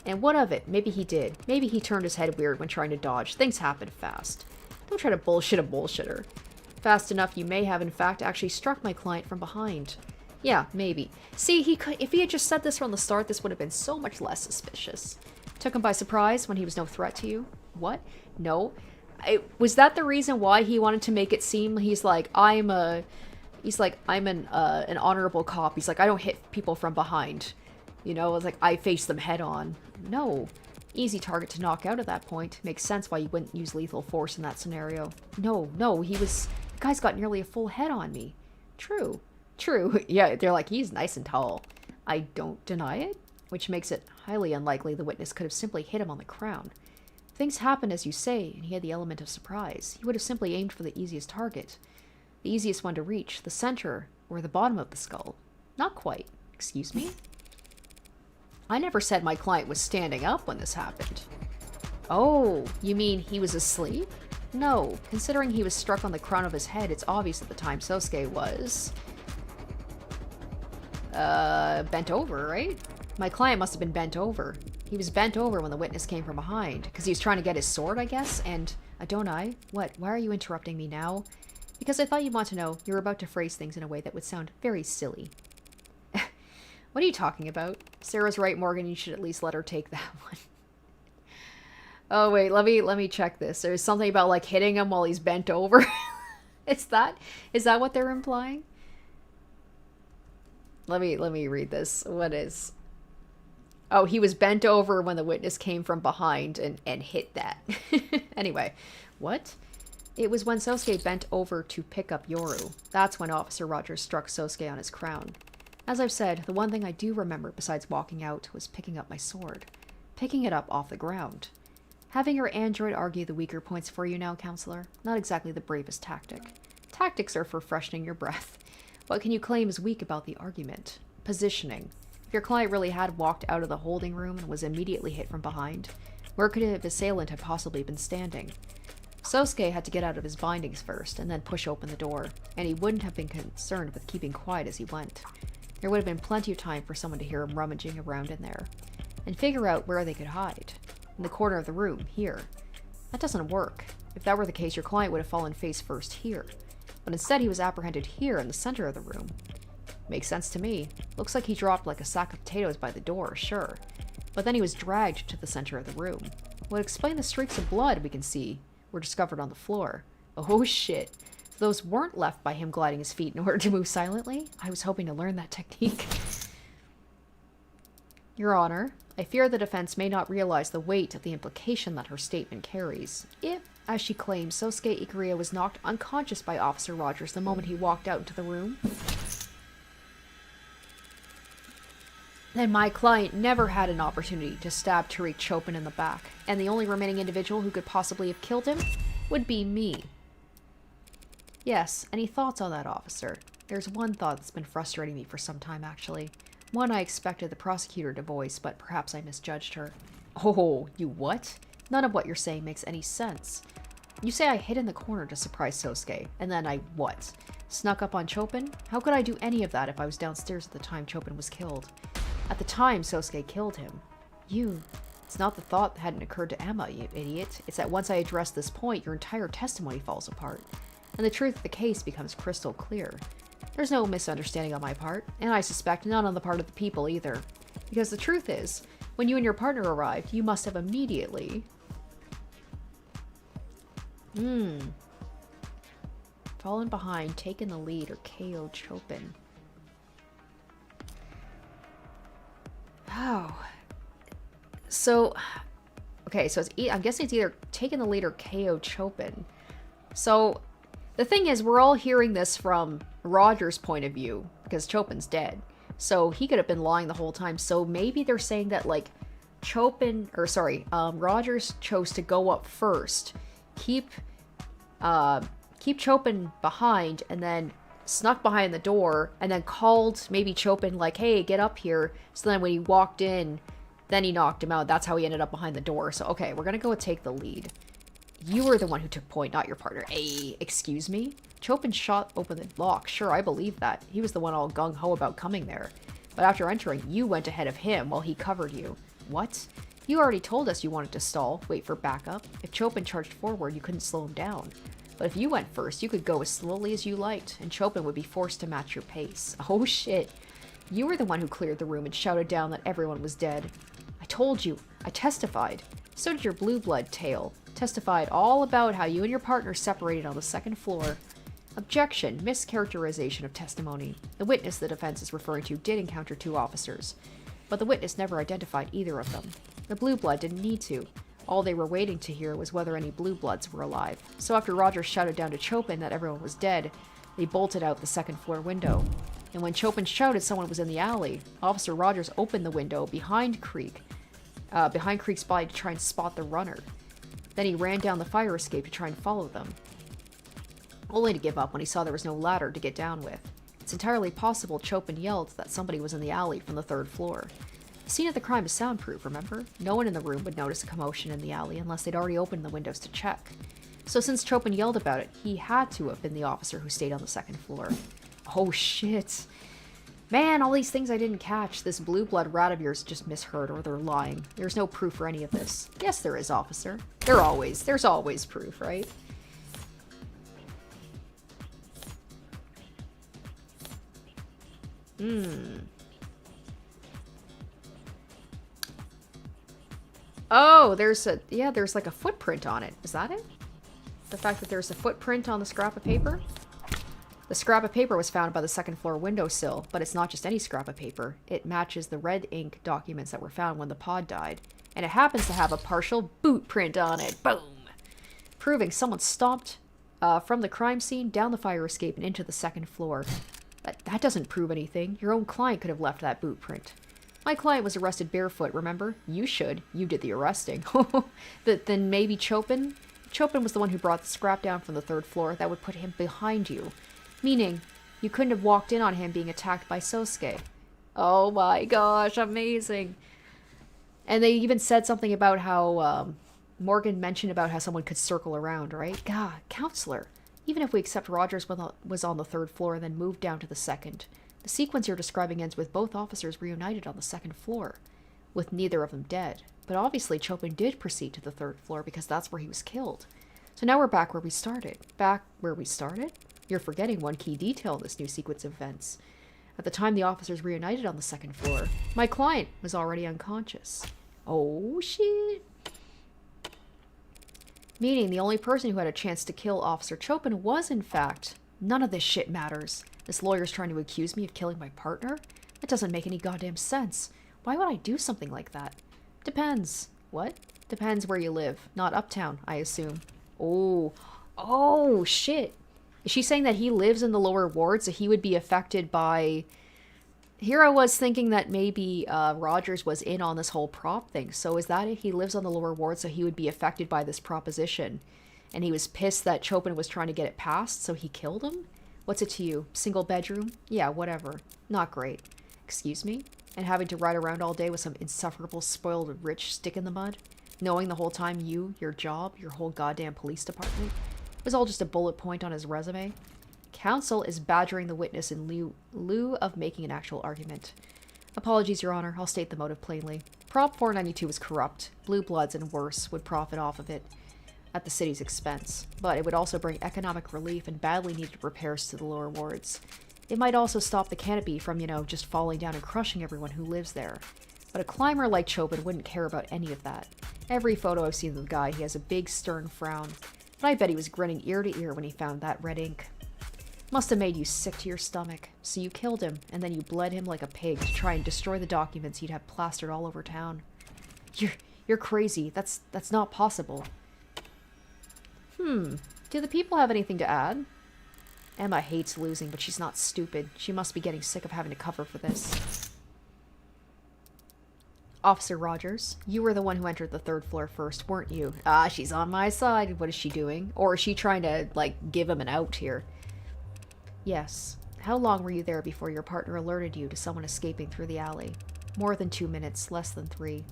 And what of it? Maybe he did. Maybe he turned his head weird when trying to dodge. Things happen fast. Don't try to bullshit a bullshitter. Fast enough, you may have, in fact, actually struck my client from behind. Yeah, maybe. See, if he had just said this from the start, this would have been so much less suspicious. Took him by surprise when he was no threat to you? What? No. Was that the reason why he wanted to make it seem he's like, I'm an honorable cop. He's like, I don't hit people from behind. You know, it's like, I face them head on. No. Easy target to knock out at that point. Makes sense why you wouldn't use lethal force in that scenario. No, the guy's got nearly a full head on me. True. Yeah, they're like, he's nice and tall. I don't deny it, which makes it highly unlikely the witness could have simply hit him on the crown. things happened as you say, and he had the element of surprise. He would have simply aimed for the easiest target. The easiest one to reach, the center, or the bottom of the skull. Not quite. Excuse me? I never said my client was standing up when this happened. Oh, you mean he was asleep? No, considering he was struck on the crown of his head, it's obvious at the time Sosuke was... bent over, right? My client must have been bent over. He was bent over when the witness came from behind, because he was trying to get his sword, I guess, and... Adonai? What? Why are you interrupting me now? Because I thought you'd want to know. You were about to phrase things in a way that would sound very silly. What are you talking about? Sarah's right, Morgan. You should at least let her take that one. Oh, wait. Let me check this. There's something about, like, hitting him while he's bent over. Is that what they're implying? Let me read this. What is... Oh, he was bent over when the witness came from behind and hit that. Anyway, what? It was when Sosuke bent over to pick up Yoru. That's when Officer Rogers struck Sosuke on his crown. As I've said, the one thing I do remember besides walking out was picking up my sword. Picking it up off the ground. Having your android argue the weaker points for you now, counselor? Not exactly the bravest tactic. Tactics are for freshening your breath. What can you claim is weak about the argument? Positioning. If your client really had walked out of the holding room and was immediately hit from behind, where could his assailant have possibly been standing? Sosuke had to get out of his bindings first, and then push open the door, and he wouldn't have been concerned with keeping quiet as he went. There would have been plenty of time for someone to hear him rummaging around in there, and figure out where they could hide. In the corner of the room, here. That doesn't work. If that were the case, your client would have fallen face first here. But instead he was apprehended here in the center of the room. Makes sense to me. Looks like he dropped like a sack of potatoes by the door, sure. But then he was dragged to the center of the room. Would explain the streaks of blood we can see were discovered on the floor. Oh shit. Those weren't left by him gliding his feet in order to move silently? I was hoping to learn that technique. Your Honor, I fear the defense may not realize the weight of the implication that her statement carries. If, as she claims, Sosuke Ikuria was knocked unconscious by Officer Rogers the moment he walked out into the room, then my client never had an opportunity to stab Tariq Chopin in the back, and the only remaining individual who could possibly have killed him would be me. Yes, any thoughts on that, officer? There's one thought that's been frustrating me for some time, actually. One I expected the prosecutor to voice, but perhaps I misjudged her. Oh, you what? None of what you're saying makes any sense. You say I hid in the corner to surprise Sosuke, and then I what? Snuck up on Chopin? How could I do any of that if I was downstairs at the time Chopin was killed? At the time Sosuke killed him. It's not the thought that hadn't occurred to Emma, you idiot. It's that once I address this point, your entire testimony falls apart, and the truth of the case becomes crystal clear. There's no misunderstanding on my part, and I suspect none on the part of the people either. Because the truth is, when you and your partner arrived, you must have immediately... fallen behind, taken the lead, or KO'd Chopin. Oh. So, okay, so I'm guessing it's either taken the lead or KO'd Chopin. So, the thing is, we're all hearing this from Roger's point of view, because Chopin's dead. So, he could have been lying the whole time. So, maybe they're saying that, like, Rogers chose to go up first, keep Chopin behind, and then snuck behind the door, and then called maybe Chopin like, hey, get up here. So then when he walked in, then he knocked him out. That's how he ended up behind the door. So, okay, we're gonna go and take the lead. You were the one who took point, not your partner. Hey, excuse me? Chopin shot open the lock. Sure, I believe that. He was the one all gung-ho about coming there. But after entering, you went ahead of him while he covered you. What? You already told us you wanted to stall, wait for backup. If Chopin charged forward, you couldn't slow him down. But if you went first, you could go as slowly as you liked, and Chopin would be forced to match your pace. Oh shit. You were the one who cleared the room and shouted down that everyone was dead. I told you. I testified. So did your blue blood tail. Testified all about how you and your partner separated on the second floor. Objection. Mischaracterization of testimony. The witness the defense is referring to did encounter two officers, but the witness never identified either of them. The blue blood didn't need to. All they were waiting to hear was whether any blue bloods were alive. So after Rogers shouted down to Chopin that everyone was dead, they bolted out the second floor window. And when Chopin shouted someone was in the alley, Officer Rogers opened the window behind Creek's body to try and spot the runner. Then he ran down the fire escape to try and follow them, only to give up when he saw there was no ladder to get down with. It's entirely possible Chopin yelled that somebody was in the alley from the 3rd floor. The scene of the crime is soundproof, remember? No one in the room would notice a commotion in the alley unless they'd already opened the windows to check. So since Chopin yelled about it, he had to have been the officer who stayed on the 2nd floor. Oh shit. Man, all these things I didn't catch. This blue blood rat of yours just misheard, or they're lying. There's no proof for any of this. Yes, there is, officer. There's always proof, right? Oh, there's like a footprint on it. Is that it? The fact that there's a footprint on the scrap of paper? The scrap of paper was found by the 2nd floor windowsill, but it's not just any scrap of paper. It matches the red ink documents that were found when the pod died. And it happens to have a partial boot print on it. Boom! Proving someone stomped from the crime scene down the fire escape and into the 2nd floor. That doesn't prove anything. Your own client could have left that boot print. My client was arrested barefoot, remember? You should. You did the arresting. Then maybe Chopin? Chopin was the one who brought the scrap down from the 3rd floor. That would put him behind you. Meaning, you couldn't have walked in on him being attacked by Sosuke. Oh my gosh, amazing. And they even said something about how, Morgan mentioned about how someone could circle around, right? God, counselor. Even if we accept Rogers was on the 3rd floor and then moved down to the 2nd, the sequence you're describing ends with both officers reunited on the 2nd floor, with neither of them dead. But obviously Chopin did proceed to the 3rd floor because that's where he was killed. So now we're back where we started. Back where we started? You're forgetting one key detail in this new sequence of events. At the time the officers reunited on the 2nd floor, my client was already unconscious. Oh, shit. Meaning the only person who had a chance to kill Officer Chopin was, in fact, none of this shit matters. This lawyer's trying to accuse me of killing my partner? That doesn't make any goddamn sense. Why would I do something like that? Depends. What? Depends where you live. Not uptown, I assume. Oh, shit. Is she saying that he lives in the lower ward, so he would be affected by... Here I was thinking that maybe Rogers was in on this whole prop thing. So is that it? He lives on the lower ward, so he would be affected by this proposition. And he was pissed that Chopin was trying to get it passed, so he killed him? What's it to you? Single bedroom? Yeah, whatever. Not great. Excuse me? And having to ride around all day with some insufferable, spoiled, rich stick in the mud? Knowing the whole time you, your job, your whole goddamn police department was all just a bullet point on his resume? Counsel is badgering the witness in lieu of making an actual argument. Apologies, Your Honor. I'll state the motive plainly. Prop 492 was corrupt. Blue Bloods and worse would profit off of it at the city's expense, but it would also bring economic relief and badly needed repairs to the lower wards. It might also stop the canopy from, just falling down and crushing everyone who lives there. But a climber like Chopin wouldn't care about any of that. Every photo I've seen of the guy, he has a big stern frown, but I bet he was grinning ear to ear when he found that red ink. Must have made you sick to your stomach. So you killed him, and then you bled him like a pig to try and destroy the documents he'd have plastered all over town. You're crazy. That's not possible. Do the people have anything to add? Emma hates losing, but she's not stupid. She must be getting sick of having to cover for this. Officer Rogers, you were the one who entered the 3rd floor first, weren't you? Ah, she's on my side. What is she doing? Or is she trying to, give him an out here? Yes. How long were you there before your partner alerted you to someone escaping through the alley? More than 2 minutes, less than 3.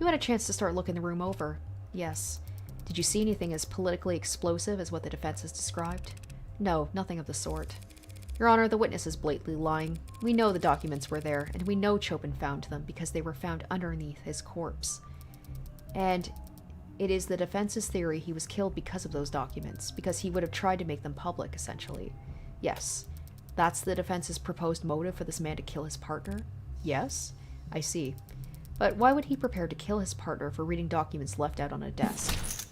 You had a chance to start looking the room over. Yes. Did you see anything as politically explosive as what the defense has described? No, nothing of the sort. Your Honor, the witness is blatantly lying. We know the documents were there, and we know Chopin found them because they were found underneath his corpse. And it is the defense's theory he was killed because of those documents, because he would have tried to make them public, essentially. Yes. That's the defense's proposed motive for this man to kill his partner? Yes? I see. But why would he prepare to kill his partner for reading documents left out on a desk,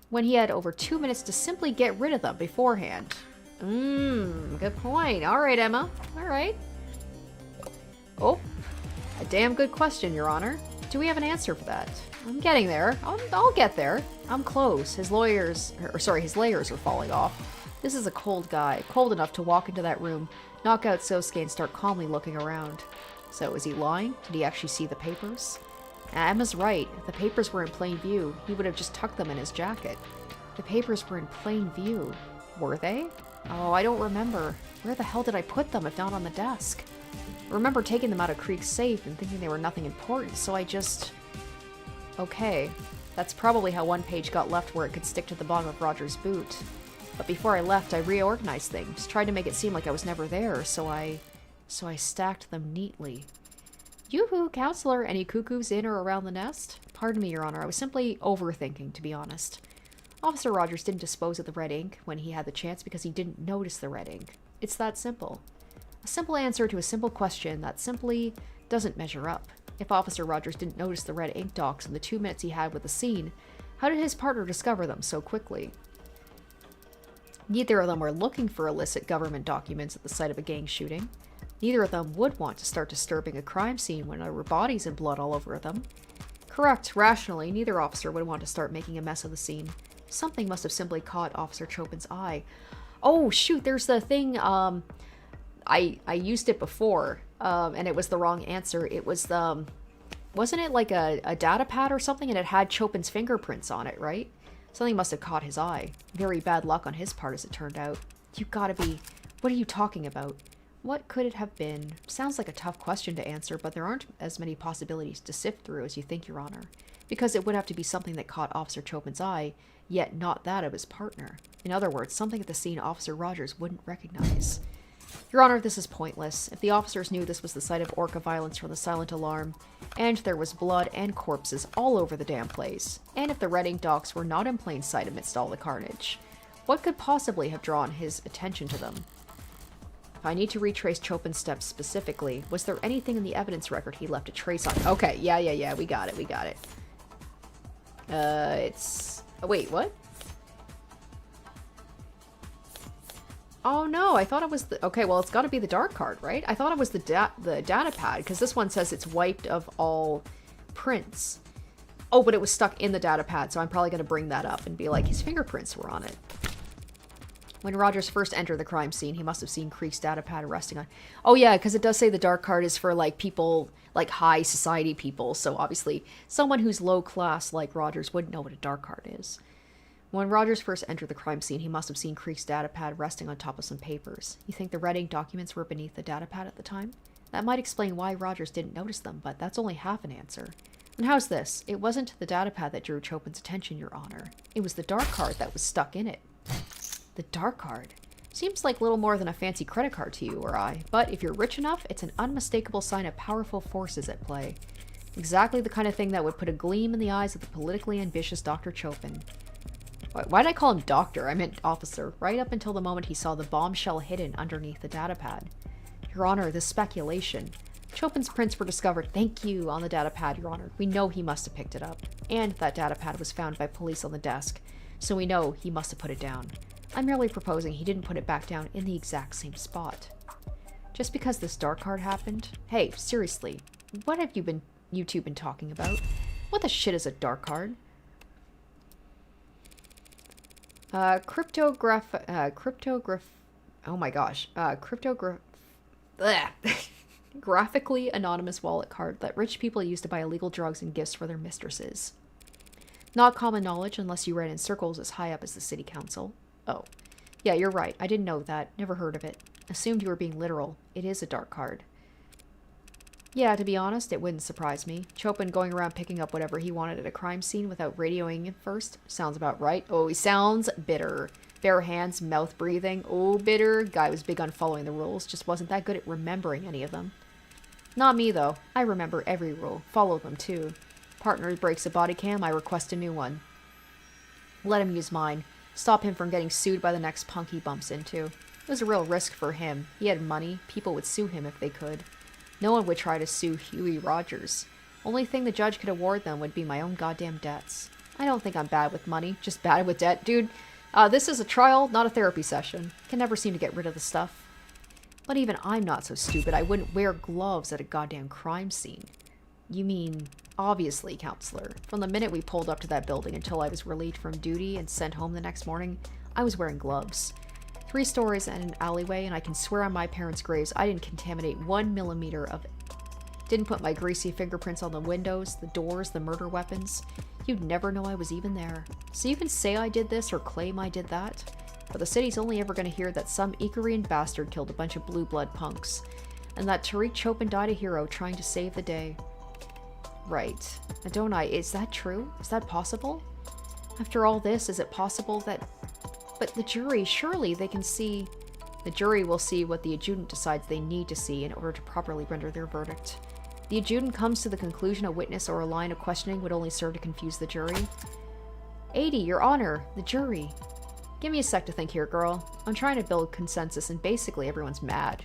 when he had over 2 minutes to simply get rid of them beforehand? Good point. Alright, Emma. Alright. Oh, a damn good question, Your Honor. Do we have an answer for that? I'm getting there. I'll get there. I'm close. His layers are falling off. This is a cold guy, cold enough to walk into that room, knock out Sosuke, and start calmly looking around. So, is he lying? Did he actually see the papers? Emma's right. If the papers were in plain view, he would have just tucked them in his jacket. The papers were in plain view. Were they? Oh, I don't remember. Where the hell did I put them if not on the desk? I remember taking them out of Creek's safe and thinking they were nothing important, so I just... Okay. That's probably how one page got left where it could stick to the bottom of Roger's boot. But before I left, I reorganized things, tried to make it seem like I was never there, so I stacked them neatly. Yoo-hoo, counselor! Any cuckoos in or around the nest? Pardon me, Your Honor, I was simply overthinking, to be honest. Officer Rogers didn't dispose of the red ink when he had the chance because he didn't notice the red ink. It's that simple. A simple answer to a simple question that simply doesn't measure up. If Officer Rogers didn't notice the red ink dots in the 2 minutes he had with the scene, how did his partner discover them so quickly? Neither of them were looking for illicit government documents at the site of a gang shooting. Neither of them would want to start disturbing a crime scene when there were bodies and blood all over them. Correct, rationally, neither officer would want to start making a mess of the scene. Something must have simply caught Officer Chopin's eye. Oh, shoot, there's the thing, I used it before, and it was the wrong answer. It was the, wasn't it like a data pad or something, and it had Chopin's fingerprints on it, right? Something must have caught his eye. Very bad luck on his part, as it turned out. You gotta be... What are you talking about? What could it have been? Sounds like a tough question to answer, but there aren't as many possibilities to sift through as you think, Your Honor. Because it would have to be something that caught Officer Chopin's eye, yet not that of his partner. In other words, something at the scene Officer Rogers wouldn't recognize. Your Honor, this is pointless. If the officers knew this was the site of orca violence from the silent alarm, and there was blood and corpses all over the damn place, and if the red ink docs were not in plain sight amidst all the carnage, what could possibly have drawn his attention to them? I need to retrace Chopin's steps specifically. Was there anything in the evidence record he left a trace on? Okay, yeah, we got it. It's... Oh, wait, what? Oh no, I thought it was the... Okay, well, it's gotta be the dark card, right? I thought it was the data pad, because this one says it's wiped of all prints. Oh, but it was stuck in the data pad, so I'm probably gonna bring that up and be like, his fingerprints were on it. When Rogers first entered the crime scene, he must have seen Creek's data pad resting on... Oh yeah, because it does say the dark card is for, like, people, like, high society people, so obviously someone who's low class like Rogers wouldn't know what a dark card is. When Rogers first entered the crime scene, he must have seen Creek's data pad resting on top of some papers. You think the red ink documents were beneath the data pad at the time? That might explain why Rogers didn't notice them, but that's only half an answer. And how's this? It wasn't the data pad that drew Chopin's attention, Your Honor. It was the dark card that was stuck in it. The dark card. Seems like little more than a fancy credit card to you or I, but if you're rich enough, it's an unmistakable sign of powerful forces at play. Exactly the kind of thing that would put a gleam in the eyes of the politically ambitious Dr. Chopin. Why did I call him doctor? I meant officer, right up until the moment he saw the bombshell hidden underneath the data pad. Your Honor, this speculation. Chopin's prints were discovered, thank you, on the data pad, Your Honor. We know he must have picked it up. And that data pad was found by police on the desk, so we know he must have put it down. I'm merely proposing he didn't put it back down in the exact same spot. Just because this dark card happened? Hey, seriously, what have you two been talking about? What the shit is a dark card? Graphically anonymous wallet card that rich people use to buy illegal drugs and gifts for their mistresses. Not common knowledge unless you ran in circles as high up as the city council. Oh. Yeah, you're right. I didn't know that. Never heard of it. Assumed you were being literal. It is a dark card. Yeah, to be honest, it wouldn't surprise me. Chopin going around picking up whatever he wanted at a crime scene without radioing it first. Sounds about right. Oh, he sounds bitter. Bare hands, mouth breathing. Oh, bitter. Guy was big on following the rules. Just wasn't that good at remembering any of them. Not me, though. I remember every rule. Follow them, too. Partner breaks a body cam, I request a new one. Let him use mine. Stop him from getting sued by the next punk he bumps into. It was a real risk for him. He had money. People would sue him if they could. No one would try to sue Huey Rogers. Only thing the judge could award them would be my own goddamn debts. I don't think I'm bad with money, just bad with debt. Dude, this is a trial, not a therapy session. Can never seem to get rid of the stuff. But even I'm not so stupid I wouldn't wear gloves at a goddamn crime scene. You mean, obviously, counselor. From the minute we pulled up to that building until I was relieved from duty and sent home the next morning, I was wearing gloves. 3 stories and an alleyway, and I can swear on my parents' graves I didn't contaminate 1 millimeter of Didn't put my greasy fingerprints on the windows, the doors, the murder weapons. You'd never know I was even there. So you can say I did this or claim I did that, but the city's only ever going to hear that some Icarian bastard killed a bunch of blue blood punks, and that Tariq Chopin died a hero trying to save the day. Right. Adonai, is that true? Is that possible? After all this, is it possible that... But the jury, surely they can see... The jury will see what the adjutant decides they need to see in order to properly render their verdict. The adjutant comes to the conclusion a witness or a line of questioning would only serve to confuse the jury. 80, Your Honor, the jury. Give me a sec to think here, girl. I'm trying to build consensus and basically everyone's mad.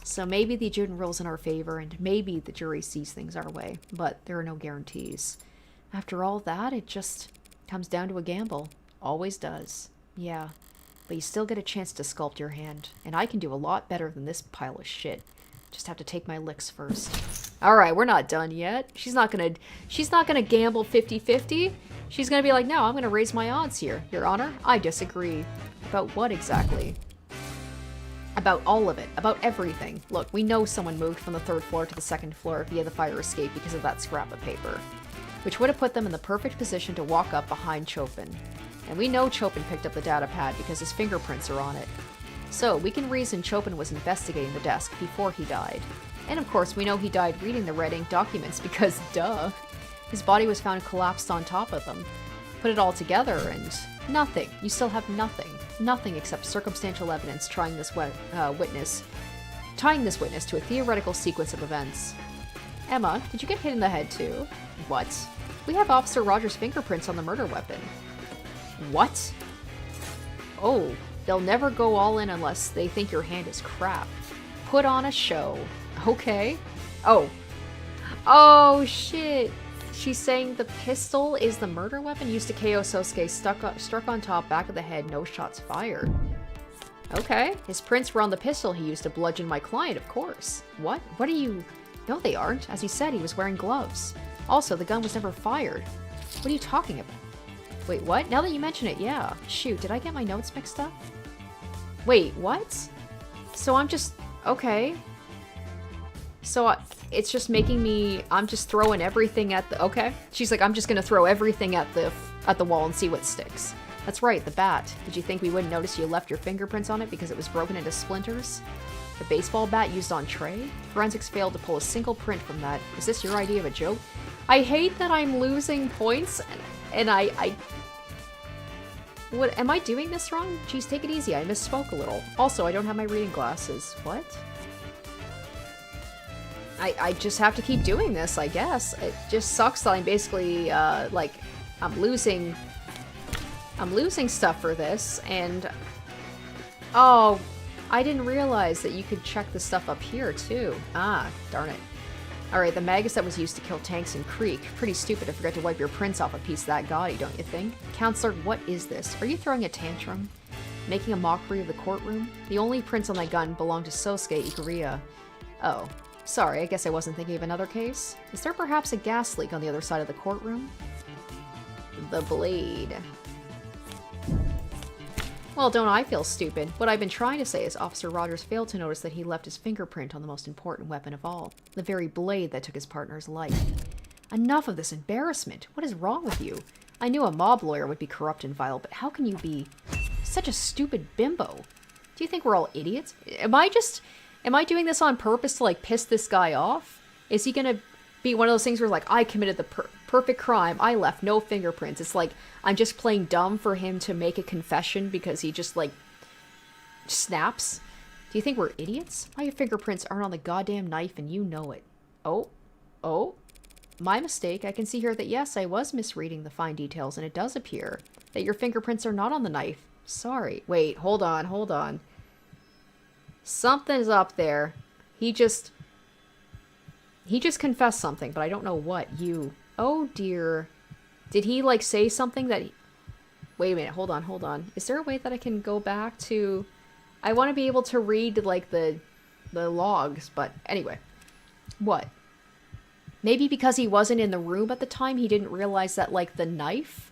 So maybe the adjutant rules in our favor and maybe the jury sees things our way, but there are no guarantees. After all that, it just comes down to a gamble. Always does. Yeah. But you still get a chance to sculpt your hand, and I can do a lot better than this pile of shit. Just have to take my licks first. Alright, we're not done yet. She's not gonna gamble 50-50. She's gonna be like, no, I'm gonna raise my odds here. Your Honor, I disagree. About what exactly? About all of it. About everything. Look, we know someone moved from the 3rd floor to the 2nd floor via the fire escape because of that scrap of paper, which would have put them in the perfect position to walk up behind Chopin. And we know Chopin picked up the data pad because his fingerprints are on it. So, we can reason Chopin was investigating the desk before he died. And of course, we know he died reading the red ink documents because, duh. His body was found collapsed on top of them. Put it all together and nothing. You still have nothing. Nothing except circumstantial evidence tying this witness to a theoretical sequence of events. Emma, did you get hit in the head too? What? We have Officer Rogers' fingerprints on the murder weapon. What? Oh, they'll never go all in unless they think your hand is crap. Put on a show. Okay. Oh. Oh, shit. She's saying the pistol is the murder weapon used to KO Sosuke, struck on top, back of the head, no shots fired. Okay. His prints were on the pistol he used to bludgeon my client, of course. What? What are you... No, they aren't. As he said, he was wearing gloves. Also, the gun was never fired. What are you talking about? Wait, what? Now that you mention it, yeah. Shoot, did I get my notes mixed up? Wait, what? So I'm just... Okay. So it's just making me... I'm just throwing everything at the... Okay. She's like, I'm just gonna throw everything at the wall and see what sticks. That's right, the bat. Did you think we wouldn't notice you left your fingerprints on it because it was broken into splinters? The baseball bat used on Trey? Forensics failed to pull a single print from that. Is this your idea of a joke? I hate that I'm losing points, and I... What, am I doing this wrong? Jeez, take it easy, I misspoke a little. Also, I don't have my reading glasses. What? I just have to keep doing this, I guess. It just sucks that I'm basically, like, I'm losing stuff for this, and... Oh, I didn't realize that you could check the stuff up here, too. Ah, darn it. Alright, the magus that was used to kill tanks in Creek. Pretty stupid to forget to wipe your prints off a piece that gaudy, don't you think? Counselor, what is this? Are you throwing a tantrum? Making a mockery of the courtroom? The only prints on that gun belong to Sosuke Ikaria. Oh. Sorry, I guess I wasn't thinking of another case. Is there perhaps a gas leak on the other side of the courtroom? The blade. Well, don't I feel stupid? What I've been trying to say is Officer Rogers failed to notice that he left his fingerprint on the most important weapon of all. The very blade that took his partner's life. Enough of this embarrassment. What is wrong with you? I knew a mob lawyer would be corrupt and vile, but how can you be such a stupid bimbo? Do you think we're all idiots? Am I doing this on purpose to, like, piss this guy off? Is he gonna be one of those things where, like, I committed the perfect crime, I left no fingerprints. It's like, I'm just playing dumb for him to make a confession because he just, like, snaps? Do you think we're idiots? My fingerprints aren't on the goddamn knife and you know it. Oh, my mistake. I can see here that yes, I was misreading the fine details and it does appear that your fingerprints are not on the knife. Sorry. Wait, hold on. Something's up there. He just confessed something, but I don't know what. Oh dear. Did he, like, say something that... Wait a minute, hold on. Is there a way that I can go back to... I want to be able to read, like, the logs, but anyway. What? Maybe because he wasn't in the room at the time, he didn't realize that, like, the knife...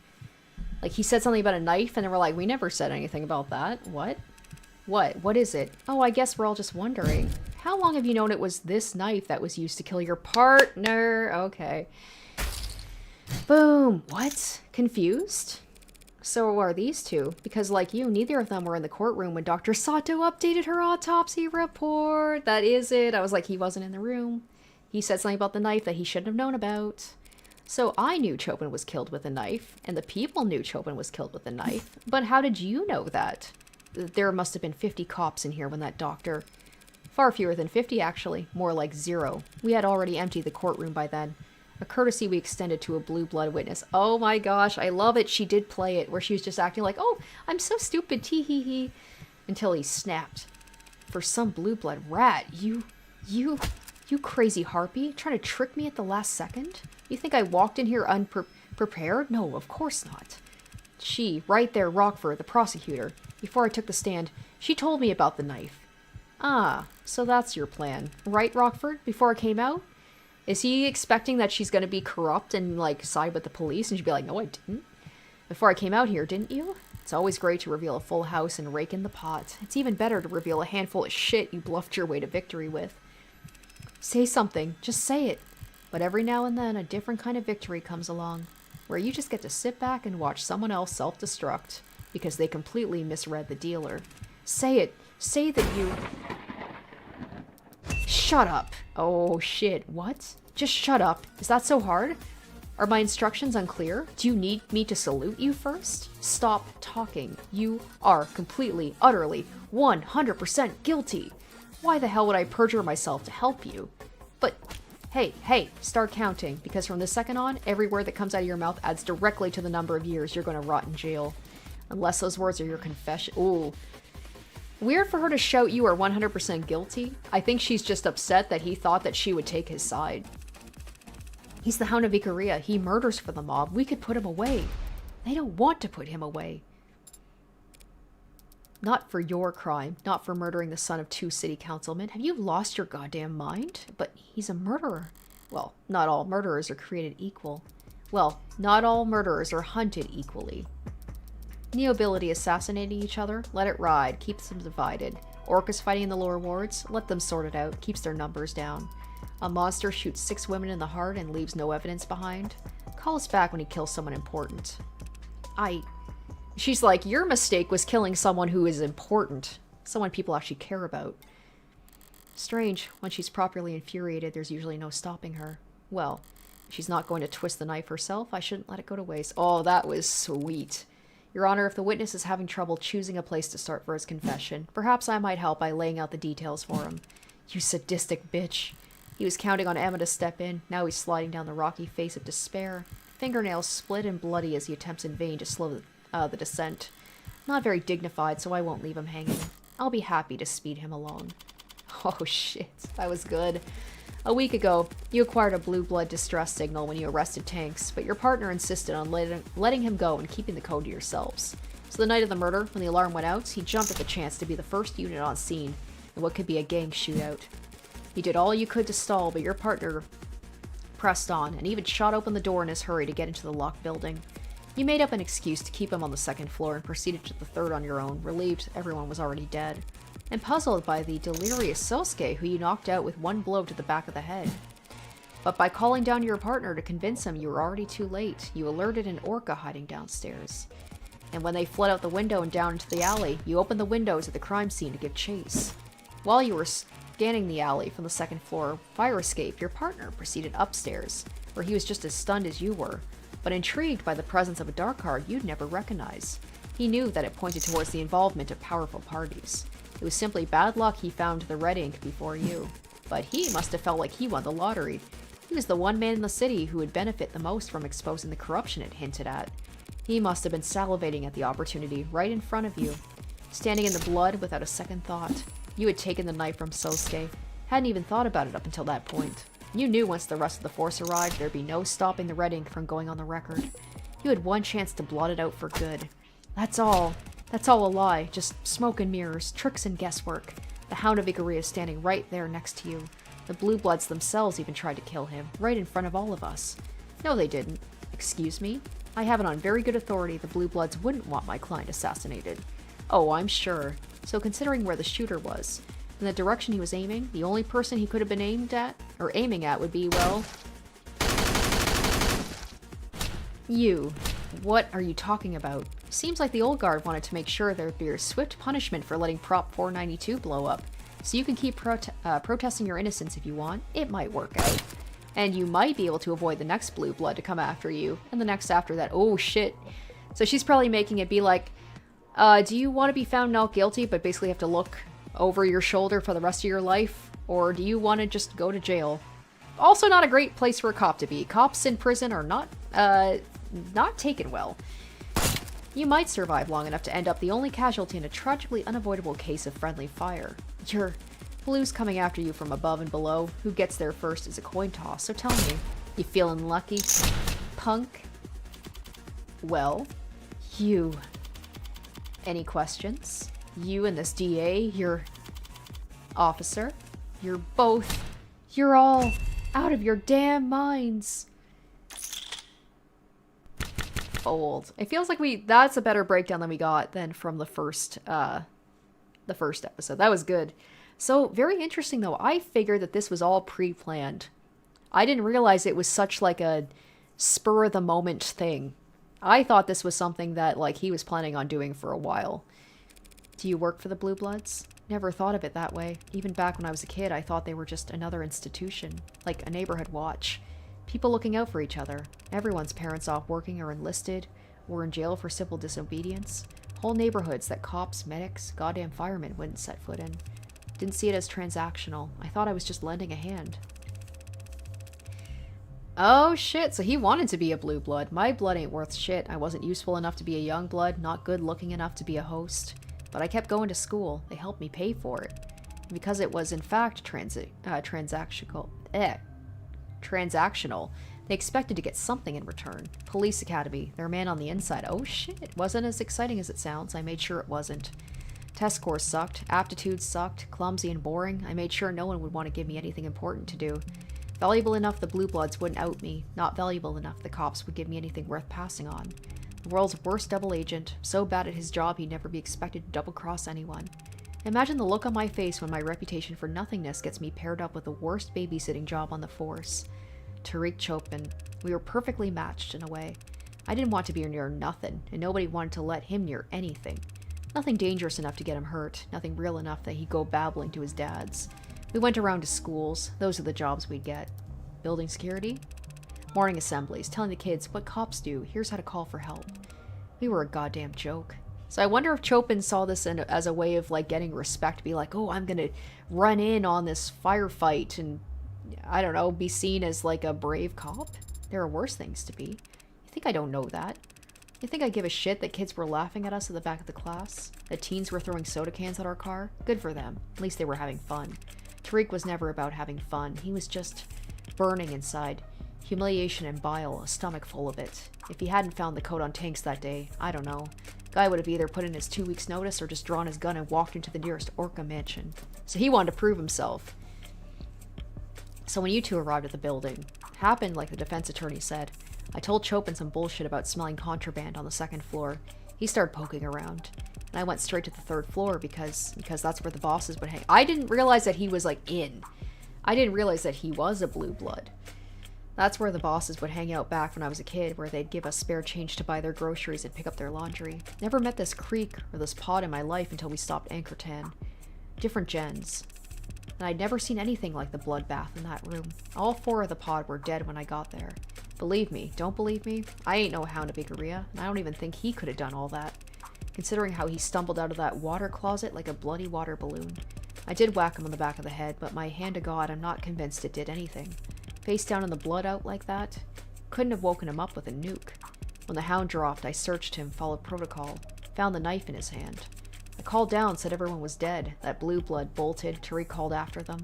Like, he said something about a knife, and they were like, we never said anything about that. What? What is it? Oh, I guess we're all just wondering. How long have you known it was this knife that was used to kill your partner? Okay. Boom. What? Confused? So are these two, because like you, neither of them were in the courtroom when Dr. Sato updated her autopsy report. That is it. I was like, he wasn't in the room. He said something about the knife that he shouldn't have known about. So I knew Chopin was killed with a knife, and the people knew Chopin was killed with a knife. But how did you know that? There must have been 50 cops in here when that doctor... Far fewer than 50, actually. More like 0. We had already emptied the courtroom by then. A courtesy we extended to a blue blood witness. Oh my gosh, I love it. She did play it, where she was just acting like, oh, I'm so stupid, tee-hee-hee. Until he snapped. For some blue blood rat, you crazy harpy, trying to trick me at the last second? You think I walked in here unprepared? No, of course not. She, right there, Rockford, the prosecutor, before I took the stand, she told me about the knife. Ah, so that's your plan. Right, Rockford, before I came out? Is he expecting that she's going to be corrupt and, like, side with the police? And she'd be like, no, I didn't. Before I came out here, didn't you? It's always great to reveal a full house and rake in the pot. It's even better to reveal a handful of shit you bluffed your way to victory with. Say something. Just say it. But every now and then, a different kind of victory comes along, where you just get to sit back and watch someone else self-destruct, because they completely misread the dealer. Say it. Say that you... Shut up. Oh, shit. What? Just shut up. Is that so hard? Are my instructions unclear? Do you need me to salute you first? Stop talking. You are completely, utterly, 100% guilty. Why the hell would I perjure myself to help you? But, hey, start counting, because from this second on, every word that comes out of your mouth adds directly to the number of years you're going to rot in jail. Unless those words are your confession. Ooh. Weird for her to shout you are 100% guilty. I think she's just upset that he thought that she would take his side. He's the Hound of Ikaria. He murders for the mob. We could put him away. They don't want to put him away. Not for your crime. Not for murdering the son of 2 city councilmen. Have you lost your goddamn mind? But he's a murderer. Well, not all murderers are created equal. Well, not all murderers are hunted equally. Neobility assassinating each other? Let it ride. Keeps them divided. Orcas fighting in the lower wards? Let them sort it out. Keeps their numbers down. A monster shoots 6 women in the heart and leaves no evidence behind? Call us back when he kills someone important. She's like, your mistake was killing someone who is important. Someone people actually care about. Strange. When she's properly infuriated, there's usually no stopping her. Well, if she's not going to twist the knife herself, I shouldn't let it go to waste. Oh, that was sweet. Your Honor, if the witness is having trouble choosing a place to start for his confession, perhaps I might help by laying out the details for him. You sadistic bitch. He was counting on Emma to step in. Now he's sliding down the rocky face of despair. Fingernails split and bloody as he attempts in vain to slow the descent. Not very dignified, so I won't leave him hanging. I'll be happy to speed him along. Oh shit, that was good. A week ago, you acquired a blue blood distress signal when you arrested Tanks, but your partner insisted on letting him go and keeping the code to yourselves. So the night of the murder, when the alarm went out, he jumped at the chance to be the first unit on scene in what could be a gang shootout. You did all you could to stall, but your partner pressed on, and even shot open the door in his hurry to get into the locked building. You made up an excuse to keep him on the 2nd floor and proceeded to the 3rd on your own, relieved everyone was already dead, and puzzled by the delirious Sosuke, who you knocked out with 1 blow to the back of the head. But by calling down your partner to convince him you were already too late, you alerted an orca hiding downstairs. And when they fled out the window and down into the alley, you opened the windows at the crime scene to give chase. While you were scanning the alley from the 2nd floor fire escape, your partner proceeded upstairs, where he was just as stunned as you were, but intrigued by the presence of a dark card you'd never recognize. He knew that it pointed towards the involvement of powerful parties. It was simply bad luck he found the red ink before you. But he must have felt like he won the lottery. He was the one man in the city who would benefit the most from exposing the corruption it hinted at. He must have been salivating at the opportunity right in front of you. Standing in the blood without a second thought. You had taken the knife from Sosuke. Hadn't even thought about it up until that point. You knew once the rest of the force arrived, there'd be no stopping the red ink from going on the record. You had one chance to blot it out for good. That's all. That's all a lie. Just smoke and mirrors, tricks and guesswork. The Hound of Ikaria is standing right there next to you. The Blue Bloods themselves even tried to kill him, right in front of all of us. No, they didn't. Excuse me? I have it on very good authority the Blue Bloods wouldn't want my client assassinated. Oh, I'm sure. So considering where the shooter was, In the direction he was aiming, the only person he could have been aiming at would be, well... you. What are you talking about? Seems like the old guard wanted to make sure there'd be a swift punishment for letting Prop 492 blow up. So you can keep protesting your innocence if you want. It might work out. And you might be able to avoid the next blue blood to come after you. And the next after that. Oh, shit. So she's probably making it be like, do you want to be found not guilty, but basically have to look over your shoulder for the rest of your life? Or do you want to just go to jail? Also not a great place for a cop to be. Cops in prison are not taken well. You might survive long enough to end up the only casualty in a tragically unavoidable case of friendly fire. Your blue's coming after you from above and below. Who gets there first is a coin toss, so tell me, you feeling lucky, punk? Well, you. Any questions? You and this DA, your officer, you're all out of your damn minds. Old. It feels like that's a better breakdown than from the first episode. That was good. So, very interesting though. I figured that this was all pre-planned. I didn't realize it was such like a spur of the moment thing. I thought this was something that like he was planning on doing for a while. Do you work for the Blue Bloods? Never thought of it that way. Even back when I was a kid, I thought they were just another institution, like a neighborhood watch. People looking out for each other. Everyone's parents off working or enlisted, or in jail for civil disobedience. Whole neighborhoods that cops, medics, goddamn firemen wouldn't set foot in. Didn't see it as transactional. I thought I was just lending a hand. Oh shit, so he wanted to be a blue blood. My blood ain't worth shit. I wasn't useful enough to be a young blood, not good looking enough to be a host. But I kept going to school. They helped me pay for it. And because it was in fact transactional, they expected to get something in return. Police Academy, their man on the inside. Oh shit, wasn't as exciting as it sounds. I made sure it wasn't. Test scores sucked, aptitude sucked, clumsy and boring. I made sure no one would want to give me anything important to do. Valuable enough the Blue Bloods wouldn't out me, not valuable enough the cops would give me anything worth passing on. The world's worst double agent, so bad at his job he'd never be expected to double-cross anyone. Imagine the look on my face when my reputation for nothingness gets me paired up with the worst babysitting job on the force. Tariq Chopin. We were perfectly matched in a way. I didn't want to be near nothing, and nobody wanted to let him near anything. Nothing dangerous enough to get him hurt, nothing real enough that he'd go babbling to his dads. We went around to schools. Those are the jobs we'd get. Building security? Morning assemblies, telling the kids what cops do, here's how to call for help. We were a goddamn joke. So I wonder if Chopin saw this as a way of like getting respect, be like, oh, I'm gonna run in on this firefight and, I don't know, be seen as like a brave cop? There are worse things to be. You think I don't know that? You think I give a shit that kids were laughing at us at the back of the class? That teens were throwing soda cans at our car? Good for them. At least they were having fun. Tariq was never about having fun. He was just burning inside. Humiliation and bile, a stomach full of it. If he hadn't found the coat on tanks that day, I don't know. Guy would have either put in his 2 weeks notice or just drawn his gun and walked into the nearest Orca mansion. So he wanted to prove himself. So when you two arrived at the building, happened like the defense attorney said. I told Chopin some bullshit about smelling contraband on the second floor. He started poking around. And I went straight to the third floor because that's where the bosses would hang. I didn't realize that he was like in. I didn't realize that he was a blue blood. That's where the bosses would hang out back when I was a kid, where they'd give us spare change to buy their groceries and pick up their laundry. Never met this creek or this pod in my life until we stopped Anchortan. Different gens. And I'd never seen anything like the bloodbath in that room. All 4 of the pod were dead when I got there. Believe me, don't believe me? I ain't no hound of Ikaria, and I don't even think he could have done all that. Considering how he stumbled out of that water closet like a bloody water balloon. I did whack him on the back of the head, but my hand to God, I'm not convinced it did anything. Face down in the blood out like that? Couldn't have woken him up with a nuke. When the hound dropped, I searched him, followed protocol. Found the knife in his hand. I called down, said everyone was dead. That blue blood bolted. Tariq called after them.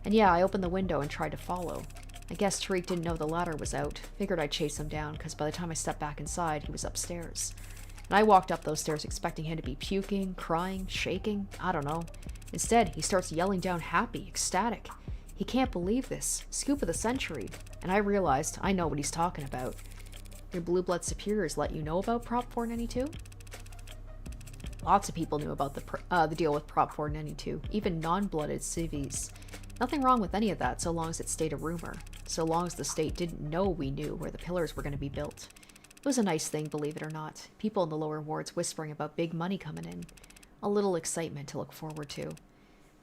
And yeah, I opened the window and tried to follow. I guess Tariq didn't know the ladder was out. Figured I'd chase him down, because by the time I stepped back inside, he was upstairs. And I walked up those stairs expecting him to be puking, crying, shaking, I don't know. Instead, he starts yelling down happy, ecstatic. He can't believe this. Scoop of the century. And I realized I know what he's talking about. Your blue blood superiors let you know about Prop 492? Lots of people knew about the deal with Prop 492, even non-blooded civvies. Nothing wrong with any of that, so long as it stayed a rumor. So long as the state didn't know we knew where the pillars were going to be built. It was a nice thing, believe it or not. People in the lower wards whispering about big money coming in. A little excitement to look forward to.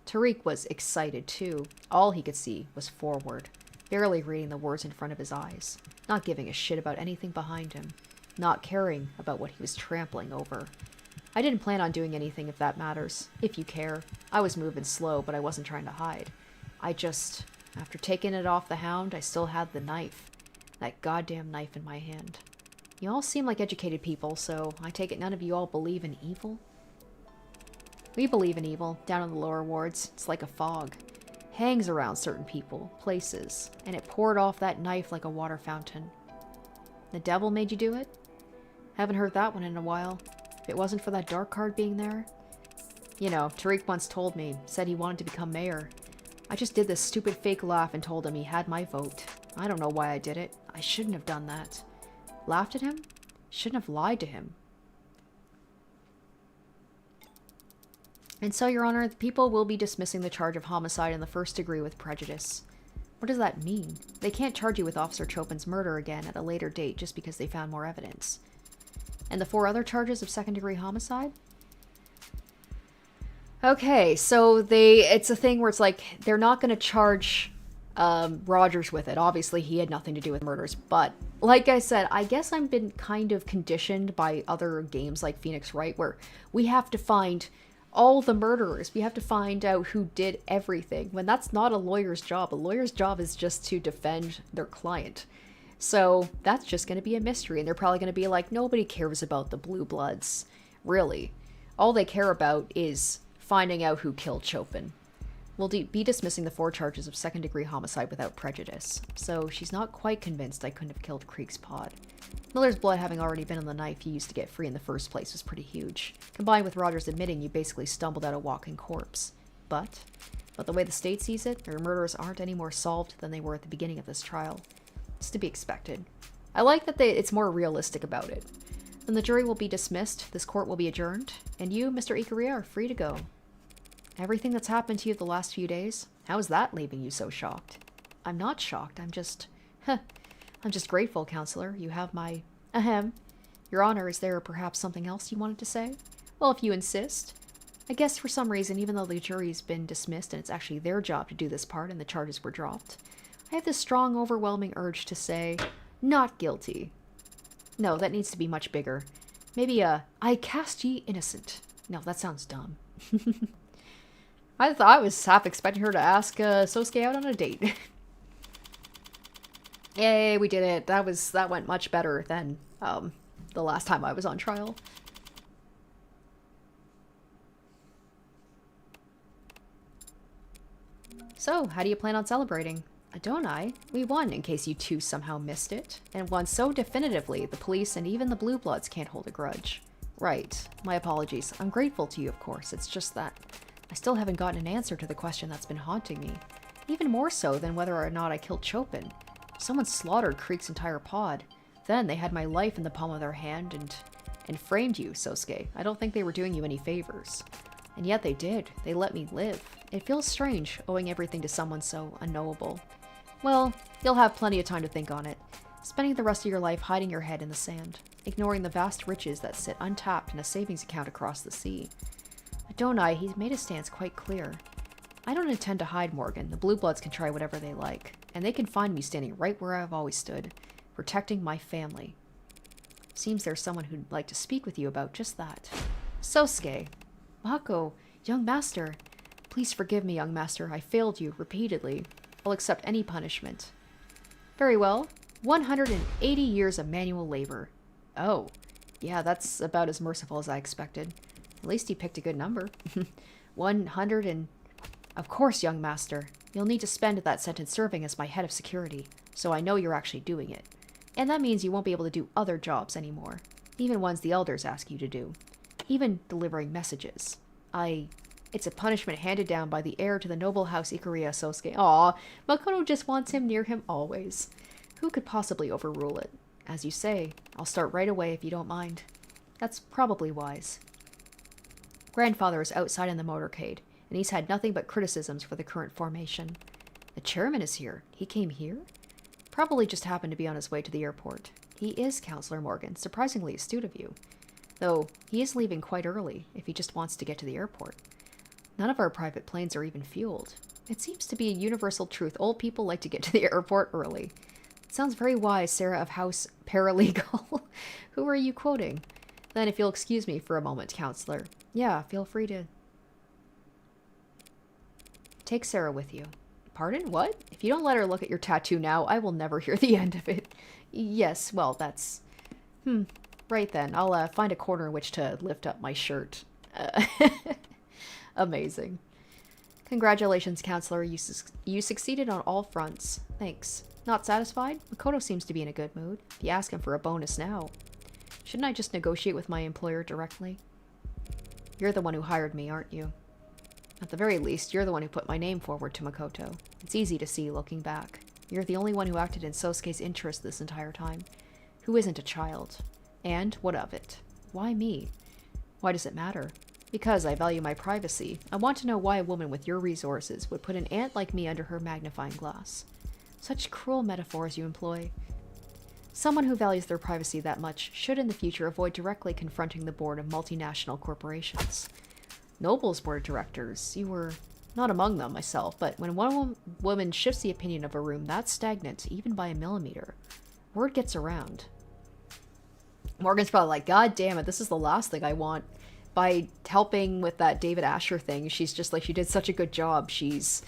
Tariq was excited too. All he could see was forward, barely reading the words in front of his eyes, not giving a shit about anything behind him, not caring about what he was trampling over. I didn't plan on doing anything if that matters, if you care. I was moving slow, but I wasn't trying to hide. After taking it off the hound, I still had the knife. That goddamn knife in my hand. You all seem like educated people, so I take it none of you all believe in evil? We believe in evil, down in the lower wards. It's like a fog. Hangs around certain people, places, and it poured off that knife like a water fountain. The devil made you do it? Haven't heard that one in a while. If it wasn't for that dark card being there. You know, Tariq once told me, said he wanted to become mayor. I just did this stupid fake laugh and told him he had my vote. I don't know why I did it. I shouldn't have done that. Laughed at him? Shouldn't have lied to him. And so, Your Honor, the people will be dismissing the charge of homicide in the first degree with prejudice. What does that mean? They can't charge you with Officer Chopin's murder again at a later date just because they found more evidence. And the 4 other charges of second-degree homicide? Okay, so it's a thing where it's like, they're not going to charge Rogers with it. Obviously, he had nothing to do with murders, but like I said, I guess I've been kind of conditioned by other games like Phoenix Wright, where we have to find all the murderers. We have to find out who did everything, when that's not a lawyer's job. A lawyer's job is just to defend their client. So that's just going to be a mystery, and they're probably going to be like, nobody cares about the Blue Bloods. Really. All they care about is finding out who killed Chopin. We'll be dismissing the 4 charges of second-degree homicide without prejudice, so she's not quite convinced I couldn't have killed Creek's pod. Miller's blood having already been on the knife he used to get free in the first place was pretty huge, combined with Rogers admitting you basically stumbled out a walking corpse. But the way the state sees it, their murders aren't any more solved than they were at the beginning of this trial. It's to be expected. I like that it's more realistic about it. Then the jury will be dismissed, this court will be adjourned, and you, Mr. Ikaria, are free to go. Everything that's happened to you the last few days, how is that leaving you so shocked? I'm not shocked, I'm just grateful, Counselor. You have my... Ahem. Your Honor, is there perhaps something else you wanted to say? Well, if you insist. I guess for some reason, even though the jury's been dismissed and it's actually their job to do this part and the charges were dropped, I have this strong, overwhelming urge to say, not guilty. No, that needs to be much bigger. Maybe I cast ye innocent. No, that sounds dumb. I was half expecting her to ask Sosuke out on a date. Yay, we did it. That went much better than the last time I was on trial. So, how do you plan on celebrating? Don't I? We won, in case you two somehow missed it. And won so definitively, the police and even the Blue Bloods can't hold a grudge. Right. My apologies. I'm grateful to you, of course. It's just that I still haven't gotten an answer to the question that's been haunting me. Even more so than whether or not I killed Chopin. Someone slaughtered Creek's entire pod. Then they had my life in the palm of their hand and framed you, Sosuke. I don't think they were doing you any favors. And yet they did. They let me live. It feels strange, owing everything to someone so unknowable. Well, you'll have plenty of time to think on it. Spending the rest of your life hiding your head in the sand, ignoring the vast riches that sit untapped in a savings account across the sea. Adonai, he's made his stance quite clear. I don't intend to hide, Morgan. The Blue Bloods can try whatever they like, and they can find me standing right where I've always stood, protecting my family. Seems there's someone who'd like to speak with you about just that. Sosuke. Mako, young master. Please forgive me, young master. I failed you repeatedly. I'll accept any punishment. Very well. 180 years of manual labor. Oh. Yeah, that's about as merciful as I expected. At least he picked a good number. 100 and... Of course, young master. You'll need to spend that sentence serving as my head of security, so I know you're actually doing it. And that means you won't be able to do other jobs anymore. Even ones the elders ask you to do. Even delivering messages. It's a punishment handed down by the heir to the noble house Ikaria, Sosuke. Aw, Makoto just wants him near him always. Who could possibly overrule it? As you say, I'll start right away if you don't mind. That's probably wise. Grandfather is outside in the motorcade, and he's had nothing but criticisms for the current formation. The chairman is here. He came here? Probably just happened to be on his way to the airport. He is, Counselor Morgan. Surprisingly astute of you. Though, he is leaving quite early, if he just wants to get to the airport. None of our private planes are even fueled. It seems to be a universal truth. Old people like to get to the airport early. It sounds very wise, Sarah of House Paralegal. Who are you quoting? Then, if you'll excuse me for a moment, Counselor. Yeah, feel free to... Take Sarah with you. Pardon? What? If you don't let her look at your tattoo now, I will never hear the end of it. Yes, well, that's... Right then. I'll find a corner in which to lift up my shirt. Amazing. Congratulations, Counselor. You succeeded on all fronts. Thanks. Not satisfied? Makoto seems to be in a good mood. If you ask him for a bonus now. Shouldn't I just negotiate with my employer directly? You're the one who hired me, aren't you? At the very least, you're the one who put my name forward to Makoto. It's easy to see looking back. You're the only one who acted in Sosuke's interest this entire time. Who isn't a child? And what of it? Why me? Why does it matter? Because I value my privacy. I want to know why a woman with your resources would put an ant like me under her magnifying glass. Such cruel metaphors you employ. Someone who values their privacy that much should in the future avoid directly confronting the board of multinational corporations. Noble's board of directors, you were not among them myself, but when one woman shifts the opinion of a room that stagnant, even by a millimeter, word gets around. Morgan's probably like, God damn it, this is the last thing I want. By helping with that David Asher thing, she's just like, she did such a good job. She's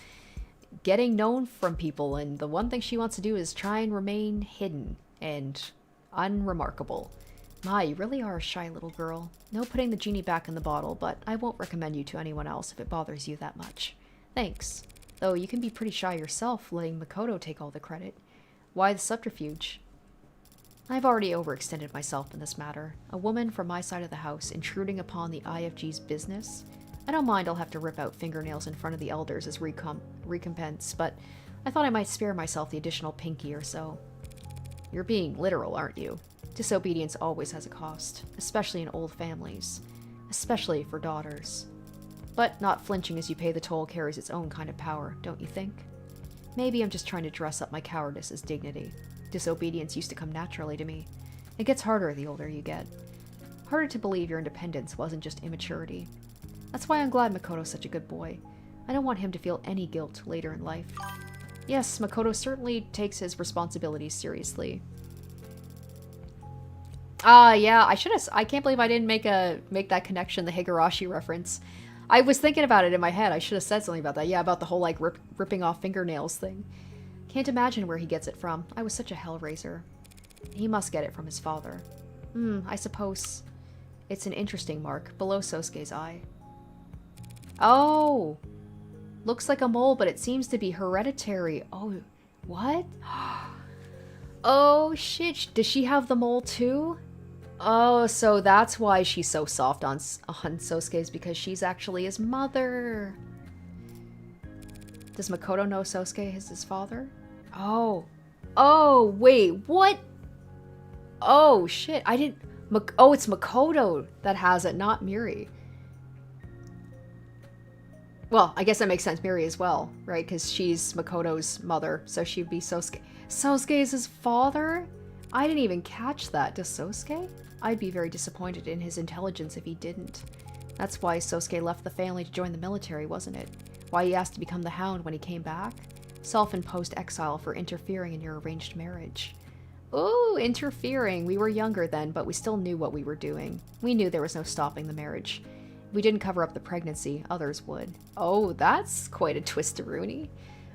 getting known from people, and the one thing she wants to do is try and remain hidden and unremarkable. My, you really are a shy little girl. No putting the genie back in the bottle, but I won't recommend you to anyone else if it bothers you that much. Thanks. Though you can be pretty shy yourself, letting Makoto take all the credit. Why the subterfuge? I've already overextended myself in this matter. A woman from my side of the house intruding upon the IFG's business? I don't mind I'll have to rip out fingernails in front of the elders as recompense, but I thought I might spare myself the additional pinky or so. You're being literal, aren't you? Disobedience always has a cost, especially in old families. Especially for daughters. But not flinching as you pay the toll carries its own kind of power, don't you think? Maybe I'm just trying to dress up my cowardice as dignity. Disobedience used to come naturally to me. It gets harder the older you get. Harder to believe your independence wasn't just immaturity. That's why I'm glad Makoto's such a good boy. I don't want him to feel any guilt later in life. Yes, Makoto certainly takes his responsibilities seriously. Yeah, I can't believe I didn't make that connection, the Higurashi reference. I was thinking about it in my head. I should have said something about that. Yeah, about the whole, like, ripping off fingernails thing. Can't imagine where he gets it from. I was such a hellraiser. He must get it from his father. I suppose it's an interesting mark below Sosuke's eye. Oh! Looks like a mole, but it seems to be hereditary. Oh, what? Oh, shit. Does she have the mole too? Oh, so that's why she's so soft on Sosuke's, because she's actually his mother. Does Makoto know Sosuke is his father? Oh. Oh, wait, what? Oh, shit. I didn't... Oh, it's Makoto that has it, not Miri. Well, I guess that makes sense. Miri as well, right? Because she's Makoto's mother, so she'd be Sosuke. Sosuke is his father? I didn't even catch that. Does Sosuke? I'd be very disappointed in his intelligence if he didn't. That's why Sosuke left the family to join the military, wasn't it? Why he asked to become the Hound when he came back? Self-imposed exile for interfering in your arranged marriage. Ooh, interfering. We were younger then, but we still knew what we were doing. We knew there was no stopping the marriage. If we didn't cover up the pregnancy, others would. Oh, that's quite a twist-a-rooney.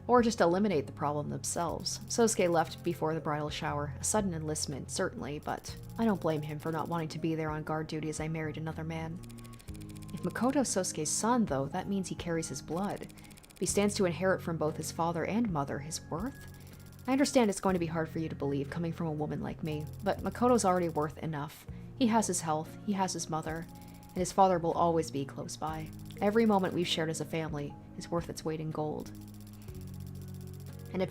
Or just eliminate the problem themselves. Sosuke left before the bridal shower. A sudden enlistment, certainly, but I don't blame him for not wanting to be there on guard duty as I married another man. If Makoto's Sosuke's son, though, that means he carries his blood. If he stands to inherit from both his father and mother his worth? I understand it's going to be hard for you to believe, coming from a woman like me, but Makoto's already worth enough. He has his health, he has his mother, and his father will always be close by. Every moment we've shared as a family is worth its weight in gold. And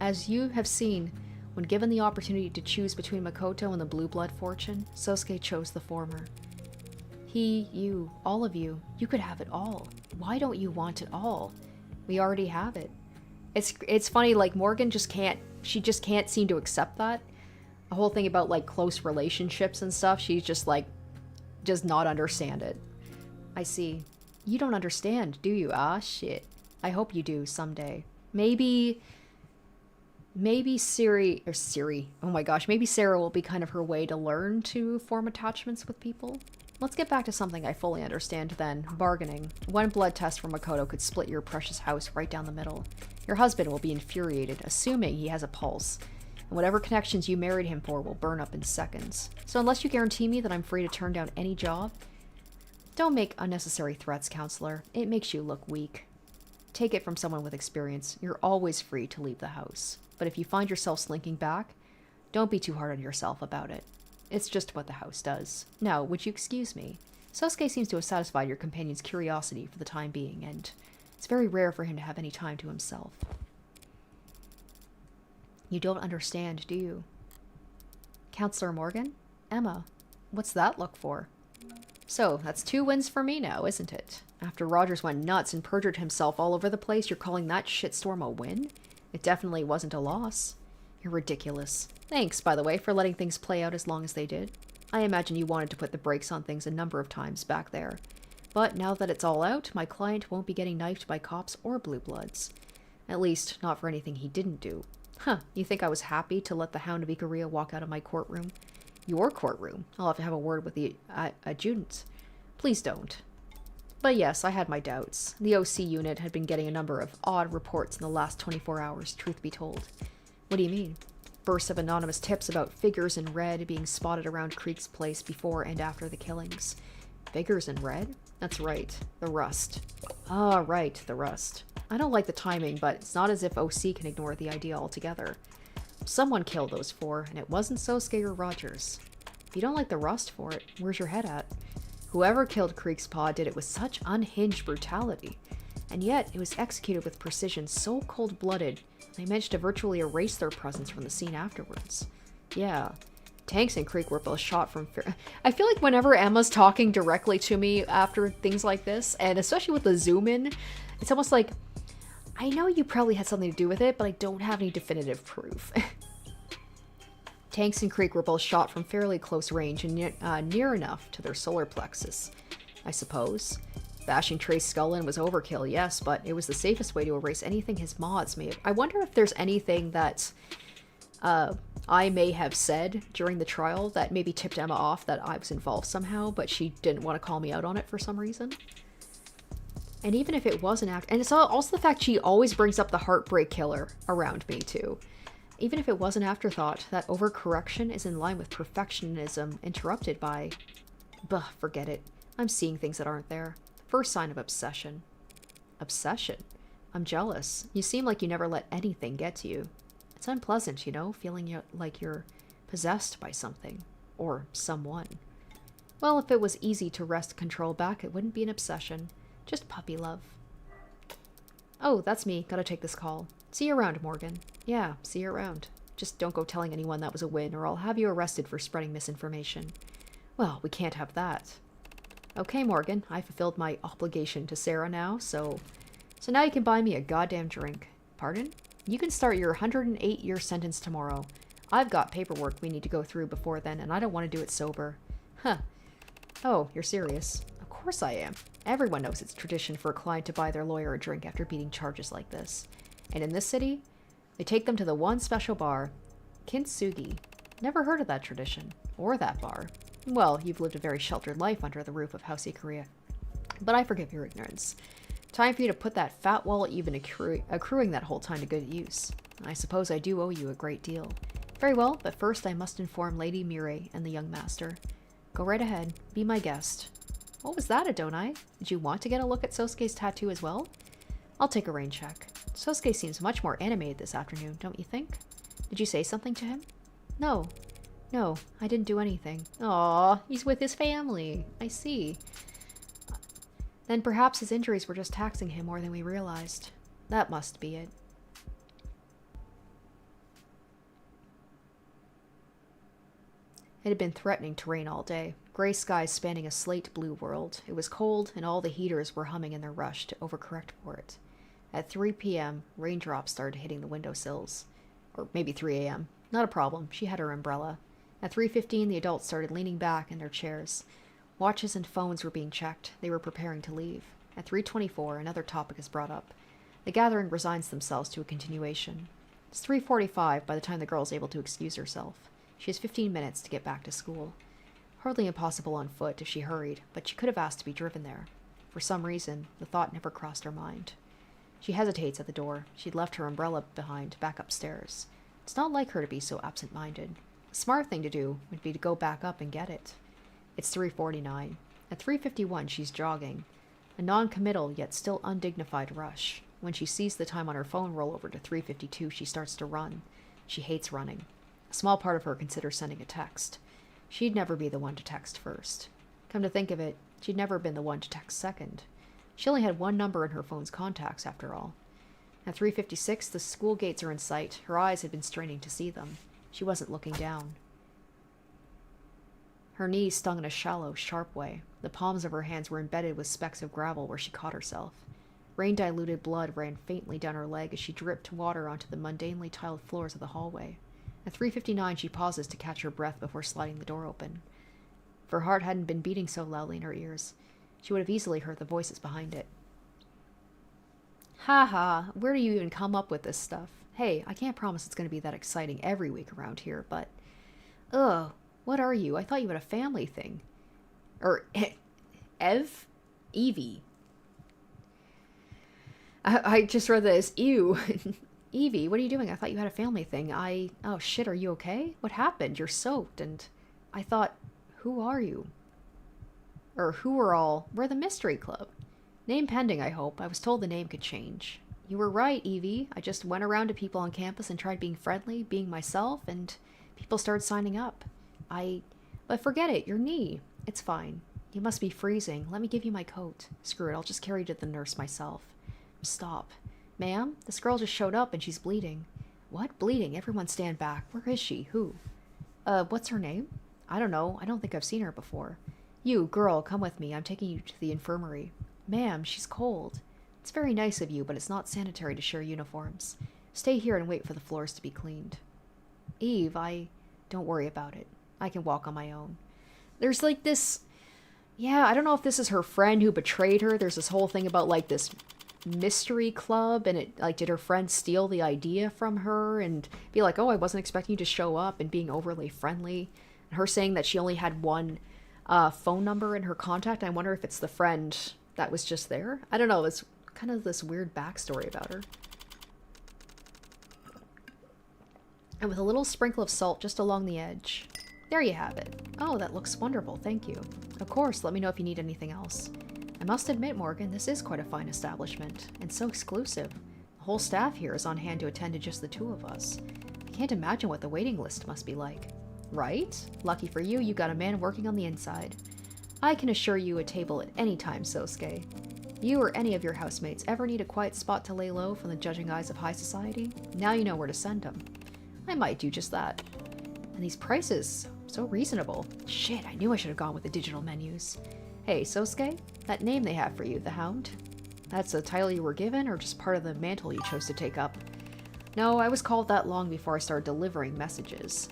as you have seen, when given the opportunity to choose between Makoto and the blue blood fortune, Sosuke chose the former. He, you, all of you. You could have it all. Why don't you want it all? We already have it. It's funny, like, Morgan just can't, she just can't seem to accept that. The whole thing about, like, close relationships and stuff, she's just, like, does not understand it. I see. You don't understand, do you? Ah, shit. I hope you do someday. Maybe Siri, oh my gosh, maybe Sarah will be kind of her way to learn to form attachments with people. Let's get back to something I fully understand then, bargaining. One blood test from Makoto could split your precious house right down the middle. Your husband will be infuriated, assuming he has a pulse. And whatever connections you married him for will burn up in seconds. So unless you guarantee me that I'm free to turn down any job, don't make unnecessary threats, counselor. It makes you look weak. Take it from someone with experience. You're always free to leave the house. But if you find yourself slinking back, don't be too hard on yourself about it. It's just what the house does. Now, would you excuse me? Sosuke seems to have satisfied your companion's curiosity for the time being, and it's very rare for him to have any time to himself. You don't understand, do you? Counselor Morgan? Emma, what's that look for? So, that's 2 wins for me now, isn't it? After Rogers went nuts and perjured himself all over the place, you're calling that shitstorm a win? It definitely wasn't a loss. You're ridiculous. Thanks, by the way, for letting things play out as long as they did. I imagine you wanted to put the brakes on things a number of times back there. But now that it's all out, my client won't be getting knifed by cops or blue bloods. At least, not for anything he didn't do. Huh, you think I was happy to let the Hound of Ikaria walk out of my courtroom? Your courtroom? I'll have to have a word with the adjutant. Please don't. But yes, I had my doubts. The OC unit had been getting a number of odd reports in the last 24 hours, truth be told. What do you mean? Bursts of anonymous tips about figures in red being spotted around Creek's place before and after the killings. Figures in red? That's right. The Rust. Ah, right, the Rust. I don't like the timing, but it's not as if OC can ignore the idea altogether. Someone killed those 4, and it wasn't Sosuke or Rogers. If you don't like the Rust for it, where's your head at? Whoever killed Creek's paw did it with such unhinged brutality, and yet it was executed with precision so cold-blooded, they managed to virtually erase their presence from the scene afterwards. Yeah, Tanks and Creek were both shot from fear. I feel like whenever Emma's talking directly to me after things like this, and especially with the zoom in, it's almost like, I know you probably had something to do with it, but I don't have any definitive proof. Tanks and Creek were both shot from fairly close range and near enough to their solar plexus, I suppose. Bashing Trey's skull in was overkill, yes, but it was the safest way to erase anything his mods may have. I wonder if there's anything that I may have said during the trial that maybe tipped Emma off that I was involved somehow, but she didn't want to call me out on it for some reason. And even if it was an act, and it's also the fact she always brings up the heartbreak killer around me too. Even if it was an afterthought, that overcorrection is in line with perfectionism interrupted by... forget it. I'm seeing things that aren't there. First sign of obsession. Obsession? I'm jealous. You seem like you never let anything get to you. It's unpleasant, you know, feeling like you're possessed by something. Or someone. Well, if it was easy to wrest control back, it wouldn't be an obsession. Just puppy love. Oh, that's me. Gotta take this call. See you around, Morgan. Yeah, see you around. Just don't go telling anyone that was a win, or I'll have you arrested for spreading misinformation. Well, we can't have that. Okay, Morgan, I fulfilled my obligation to Sarah now, so now you can buy me a goddamn drink. Pardon? You can start your 108-year sentence tomorrow. I've got paperwork we need to go through before then, and I don't want to do it sober. Huh. Oh, you're serious? Of course I am. Everyone knows it's tradition for a client to buy their lawyer a drink after beating charges like this. And in this city, they take them to the one special bar, Kintsugi. Never heard of that tradition, or that bar. Well, you've lived a very sheltered life under the roof of House Ikaria. But I forgive your ignorance. Time for you to put that fat wallet you've been accruing that whole time to good use. I suppose I do owe you a great deal. Very well, but first I must inform Lady Mirai and the young master. Go right ahead. Be my guest. What was that, Adonai? Did you want to get a look at Sosuke's tattoo as well? I'll take a rain check. Sosuke seems much more animated this afternoon, don't you think? Did you say something to him? No. No, I didn't do anything. Aw, he's with his family. I see. Then perhaps his injuries were just taxing him more than we realized. That must be it. It had been threatening to rain all day. gray skies spanning a slate-blue world. It was cold, and all the heaters were humming in their rush to overcorrect for it. At 3 p.m., raindrops started hitting the windowsills. Or maybe 3 a.m. Not a problem. She had her umbrella. At 3:15, the adults started leaning back in their chairs. Watches and phones were being checked. They were preparing to leave. At 3:24, another topic is brought up. The gathering resigns themselves to a continuation. It's 3:45 by the time the girl is able to excuse herself. She has 15 minutes to get back to school. Hardly impossible on foot if she hurried, but she could have asked to be driven there. For some reason, the thought never crossed her mind. She hesitates at the door. She'd left her umbrella behind, back upstairs. It's not like her to be so absent-minded. The smart thing to do would be to go back up and get it. It's 3:49. At 3:51, she's jogging. A non-committal yet still undignified rush. When she sees the time on her phone roll over to 3:52, she starts to run. She hates running. A small part of her considers sending a text. She'd never be the one to text first. Come to think of it, she'd never been the one to text second. She only had one number in her phone's contacts, after all. At 3:56, the school gates are in sight. Her eyes had been straining to see them. She wasn't looking down. Her knees stung in a shallow, sharp way. The palms of her hands were embedded with specks of gravel where she caught herself. Rain-diluted blood ran faintly down her leg as she dripped water onto the mundanely tiled floors of the hallway. At 3:59, she pauses to catch her breath before sliding the door open. If her heart hadn't been beating so loudly in her ears, she would have easily heard the voices behind it. Ha ha, where do you even come up with this stuff? Hey, I can't promise it's going to be that exciting every week around here, but... Ugh, what are you? I thought you had a family thing. Or, Ev? Evie. I just read this. Ew. Evie, what are you doing? I thought you had a family thing. Oh shit, are you okay? What happened? You're soaked, and I thought, who are you? Or who are all? We're the Mystery Club. Name pending, I hope. I was told the name could change. You were right, Evie. I just went around to people on campus and tried being friendly, being myself, and people started signing up. But forget it, your knee. It's fine. You must be freezing. Let me give you my coat. Screw it, I'll just carry you to the nurse myself. Stop. Ma'am, this girl just showed up and she's bleeding. What? Bleeding? Everyone stand back. Where is she? Who? What's her name? I don't know. I don't think I've seen her before. You, girl, come with me. I'm taking you to the infirmary. Ma'am, she's cold. It's very nice of you, but it's not sanitary to share uniforms. Stay here and wait for the floors to be cleaned. Eve, don't worry about it. I can walk on my own. There's like this... Yeah, I don't know if this is her friend who betrayed her. There's this whole thing about like this mystery club, and it like, did her friend steal the idea from her and be like, oh, I wasn't expecting you to show up, and being overly friendly. And her saying that she only had one phone number in her contact. I wonder if it's the friend that was just there. I don't know. It's kind of this weird backstory about her. And with a little sprinkle of salt just along the edge. There you have it. Oh, that looks wonderful. Thank you. Of course, let me know if you need anything else. I must admit, Morgan, this is quite a fine establishment, and so exclusive. The whole staff here is on hand to attend to just the two of us. I can't imagine what the waiting list must be like. Right? Lucky for you, you got a man working on the inside. I can assure you a table at any time, Sosuke. You or any of your housemates ever need a quiet spot to lay low from the judging eyes of high society? Now you know where to send them. I might do just that. And these prices, so reasonable. Shit, I knew I should have gone with the digital menus. Hey, Sosuke, that name they have for you, the Hound? That's a title you were given, or just part of the mantle you chose to take up? No, I was called that long before I started delivering messages.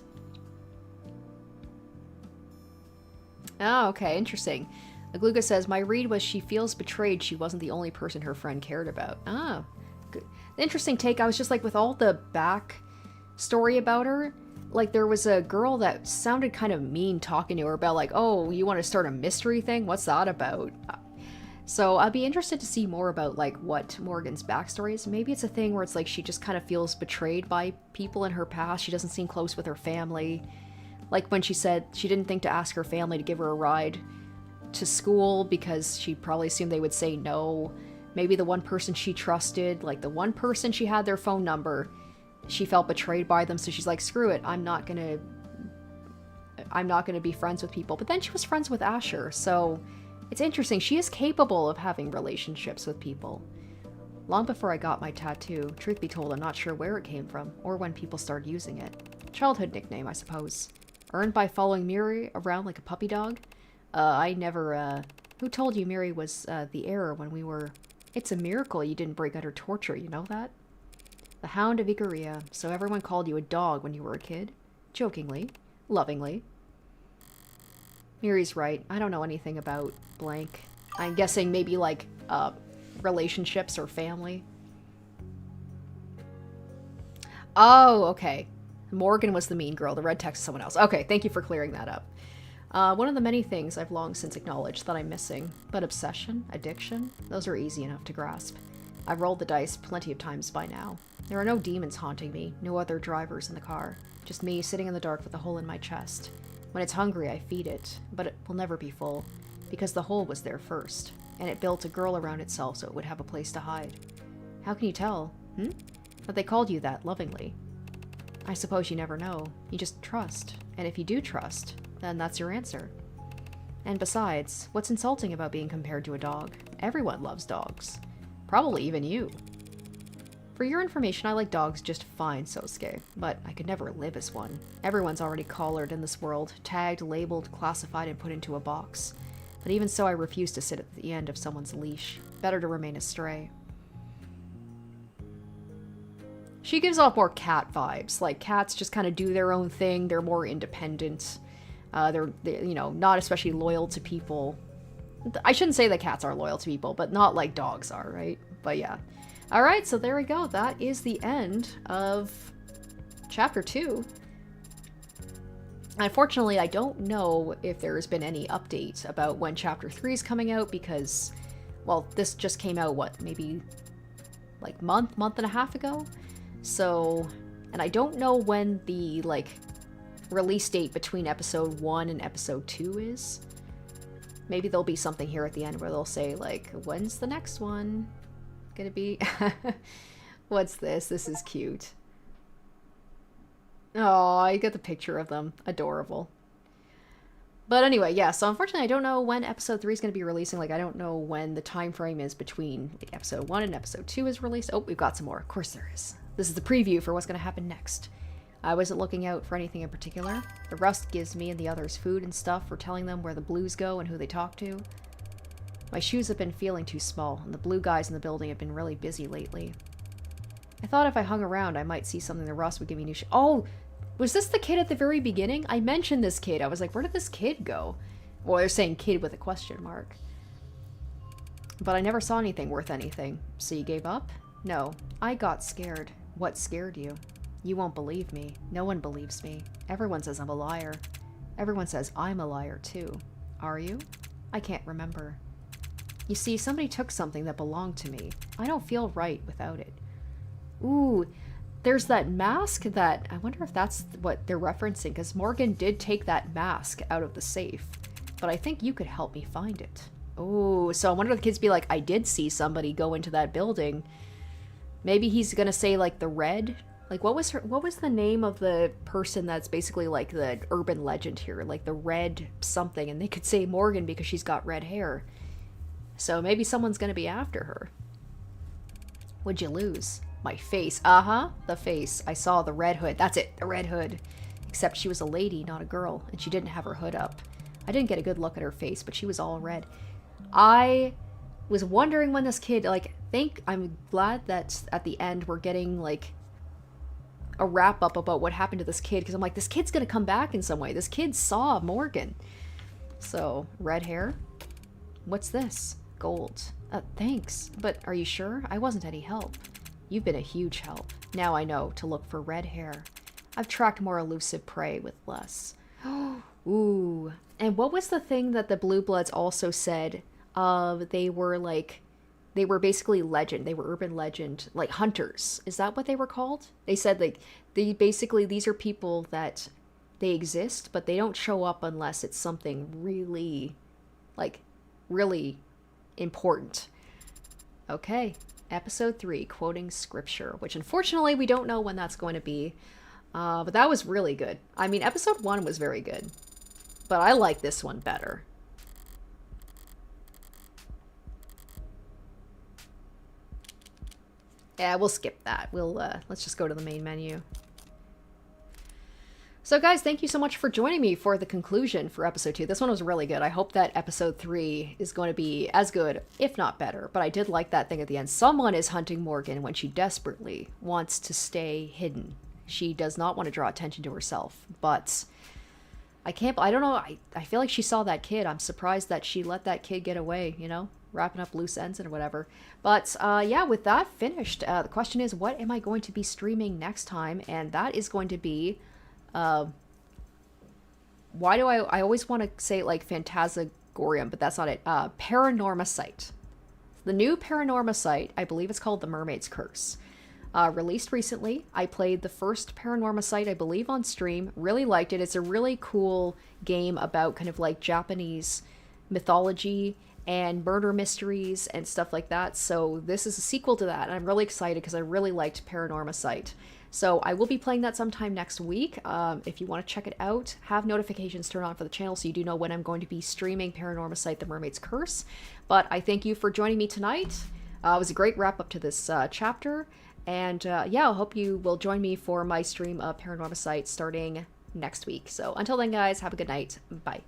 Oh, okay, interesting. Agluga says, my read was she feels betrayed she wasn't the only person her friend cared about. Ah, good. Interesting take. I was just like, with all the back story about her, like there was a girl that sounded kind of mean talking to her about like, oh, you want to start a mystery thing? What's that about? So I'd be interested to see more about like what Morgan's backstory is. Maybe it's a thing where it's like she just kind of feels betrayed by people in her past. She doesn't seem close with her family. Like when she said she didn't think to ask her family to give her a ride to school because she probably assumed they would say no. Maybe the one person she trusted, like the one person she had their phone number, she felt betrayed by them, so she's like, screw it, I'm not gonna be friends with people. But then she was friends with Asher, so it's interesting. She is capable of having relationships with people. Long before I got my tattoo, truth be told, I'm not sure where it came from, or when people started using it. Childhood nickname, I suppose. Earned by following Miri around like a puppy dog. I never, who told you Mary was, the heir when we were... It's a miracle you didn't break under torture, you know that? The Hound of Ikaria, so everyone called you a dog when you were a kid? Jokingly. Lovingly. Mary's right. I don't know anything about blank. I'm guessing maybe, like, relationships or family. Oh, okay. Morgan was the mean girl. The red text is someone else. Okay, thank you for clearing that up. One of the many things I've long since acknowledged that I'm missing. But obsession, addiction, those are easy enough to grasp. I've rolled the dice plenty of times by now. There are no demons haunting me, no other drivers in the car. Just me sitting in the dark with a hole in my chest. When it's hungry, I feed it, but it will never be full. Because the hole was there first, and it built a girl around itself so it would have a place to hide. How can you tell? But they called you that, lovingly. I suppose you never know. You just trust. And if you do trust, then that's your answer. And besides, what's insulting about being compared to a dog? Everyone loves dogs. Probably even you. For your information, I like dogs just fine, Sosuke, but I could never live as one. Everyone's already collared in this world, tagged, labeled, classified, and put into a box. But even so, I refuse to sit at the end of someone's leash. Better to remain a stray. She gives off more cat vibes. Like, cats just kind of do their own thing. They're more independent. They're, you know, not especially loyal to people. I shouldn't say that cats are loyal to people, but not like dogs are, right? But yeah. Alright, so there we go. That is the end of Chapter 2. Unfortunately, I don't know if there's been any update about when Chapter 3 is coming out because, well, this just came out, what, maybe like month and a half ago? So, and I don't know when the, like, release date between Episode 1 and Episode 2 is. Maybe there'll be something here at the end where they'll say, like, when's the next one gonna be? What's this? This is cute. Oh, I get the picture of them. Adorable. But anyway, yeah, so unfortunately I don't know when Episode 3 is going to be releasing. Like, I don't know when the time frame is between like, Episode 1 and Episode 2 is released. Oh, we've got some more. Of course there is. This is the preview for what's going to happen next. I wasn't looking out for anything in particular. The rust gives me and the others food and stuff for telling them where the blues go and who they talk to. My shoes have been feeling too small, and the blue guys in the building have been really busy lately. I thought if I hung around, I might see something the rust would give me new Oh! Was this the kid at the very beginning? I mentioned this kid. I was like, where did this kid go? Well, they're saying kid with a question mark. But I never saw anything worth anything. So you gave up? No. I got scared. What scared you? You won't believe me. No one believes me. Everyone says I'm a liar. Everyone says I'm a liar, too. Are you? I can't remember. You see, somebody took something that belonged to me. I don't feel right without it. Ooh, there's that mask that... I wonder if that's what they're referencing, because Morgan did take that mask out of the safe. But I think you could help me find it. Oh, so I wonder if the kids be like, I did see somebody go into that building. Maybe he's gonna say, like, the red... Like, what was the name of the person that's basically, like, the urban legend here? Like, the red something, and they could say Morgan because she's got red hair. So maybe someone's gonna be after her. What'd you lose? My face. Uh-huh, the face. I saw the red hood. That's it, the red hood. Except she was a lady, not a girl, and she didn't have her hood up. I didn't get a good look at her face, but she was all red. I was wondering when this kid, like, I'm glad that at the end we're getting, like, a wrap-up about what happened to this kid, because I'm like, this kid's gonna come back in some way. This kid saw Morgan. So, red hair? What's this? Gold. Thanks. But are you sure? I wasn't any help. You've been a huge help. Now I know to look for red hair. I've tracked more elusive prey with less. Ooh. And what was the thing that the Blue Bloods also said? They were basically legend. They were urban legend, like hunters. Is that what they were called? They said, like, these are people that they exist, but they don't show up unless it's something really, like, really important. Okay. Episode 3, quoting scripture, which unfortunately we don't know when that's going to be. But that was really good. I mean, episode 1 was very good, but I like this one better. Yeah, we'll skip that. Let's just go to the main menu. So guys, thank you so much for joining me for the conclusion for episode 2. This one was really good. I hope that episode 3 is going to be as good, if not better. But I did like that thing at the end. Someone is hunting Morgan when she desperately wants to stay hidden. She does not want to draw attention to herself. But I don't know. I feel like she saw that kid. I'm surprised that she let that kid get away, you know? Wrapping up loose ends and whatever. But yeah, with that finished, the question is, what am I going to be streaming next time? And that is going to be... why do I always want to say like Phantasagorium, but that's not it. Paranormacite. The new Paranormacite, I believe it's called The Mermaid's Curse. Released recently. I played the first Paranormacite, I believe, on stream. Really liked it. It's a really cool game about kind of like Japanese mythology and murder mysteries and stuff like that. So this is a sequel to that, and I'm really excited because I really liked Paranormacite. So I will be playing that sometime next week. If you want to check it out, have notifications turned on for the channel so you do know when I'm going to be streaming Paranormacite: The Mermaid's Curse. But I thank you for joining me tonight. It was a great wrap up to this chapter. And yeah, I hope you will join me for my stream of Paranormacite starting next week. So until then, guys, have a good night. Bye.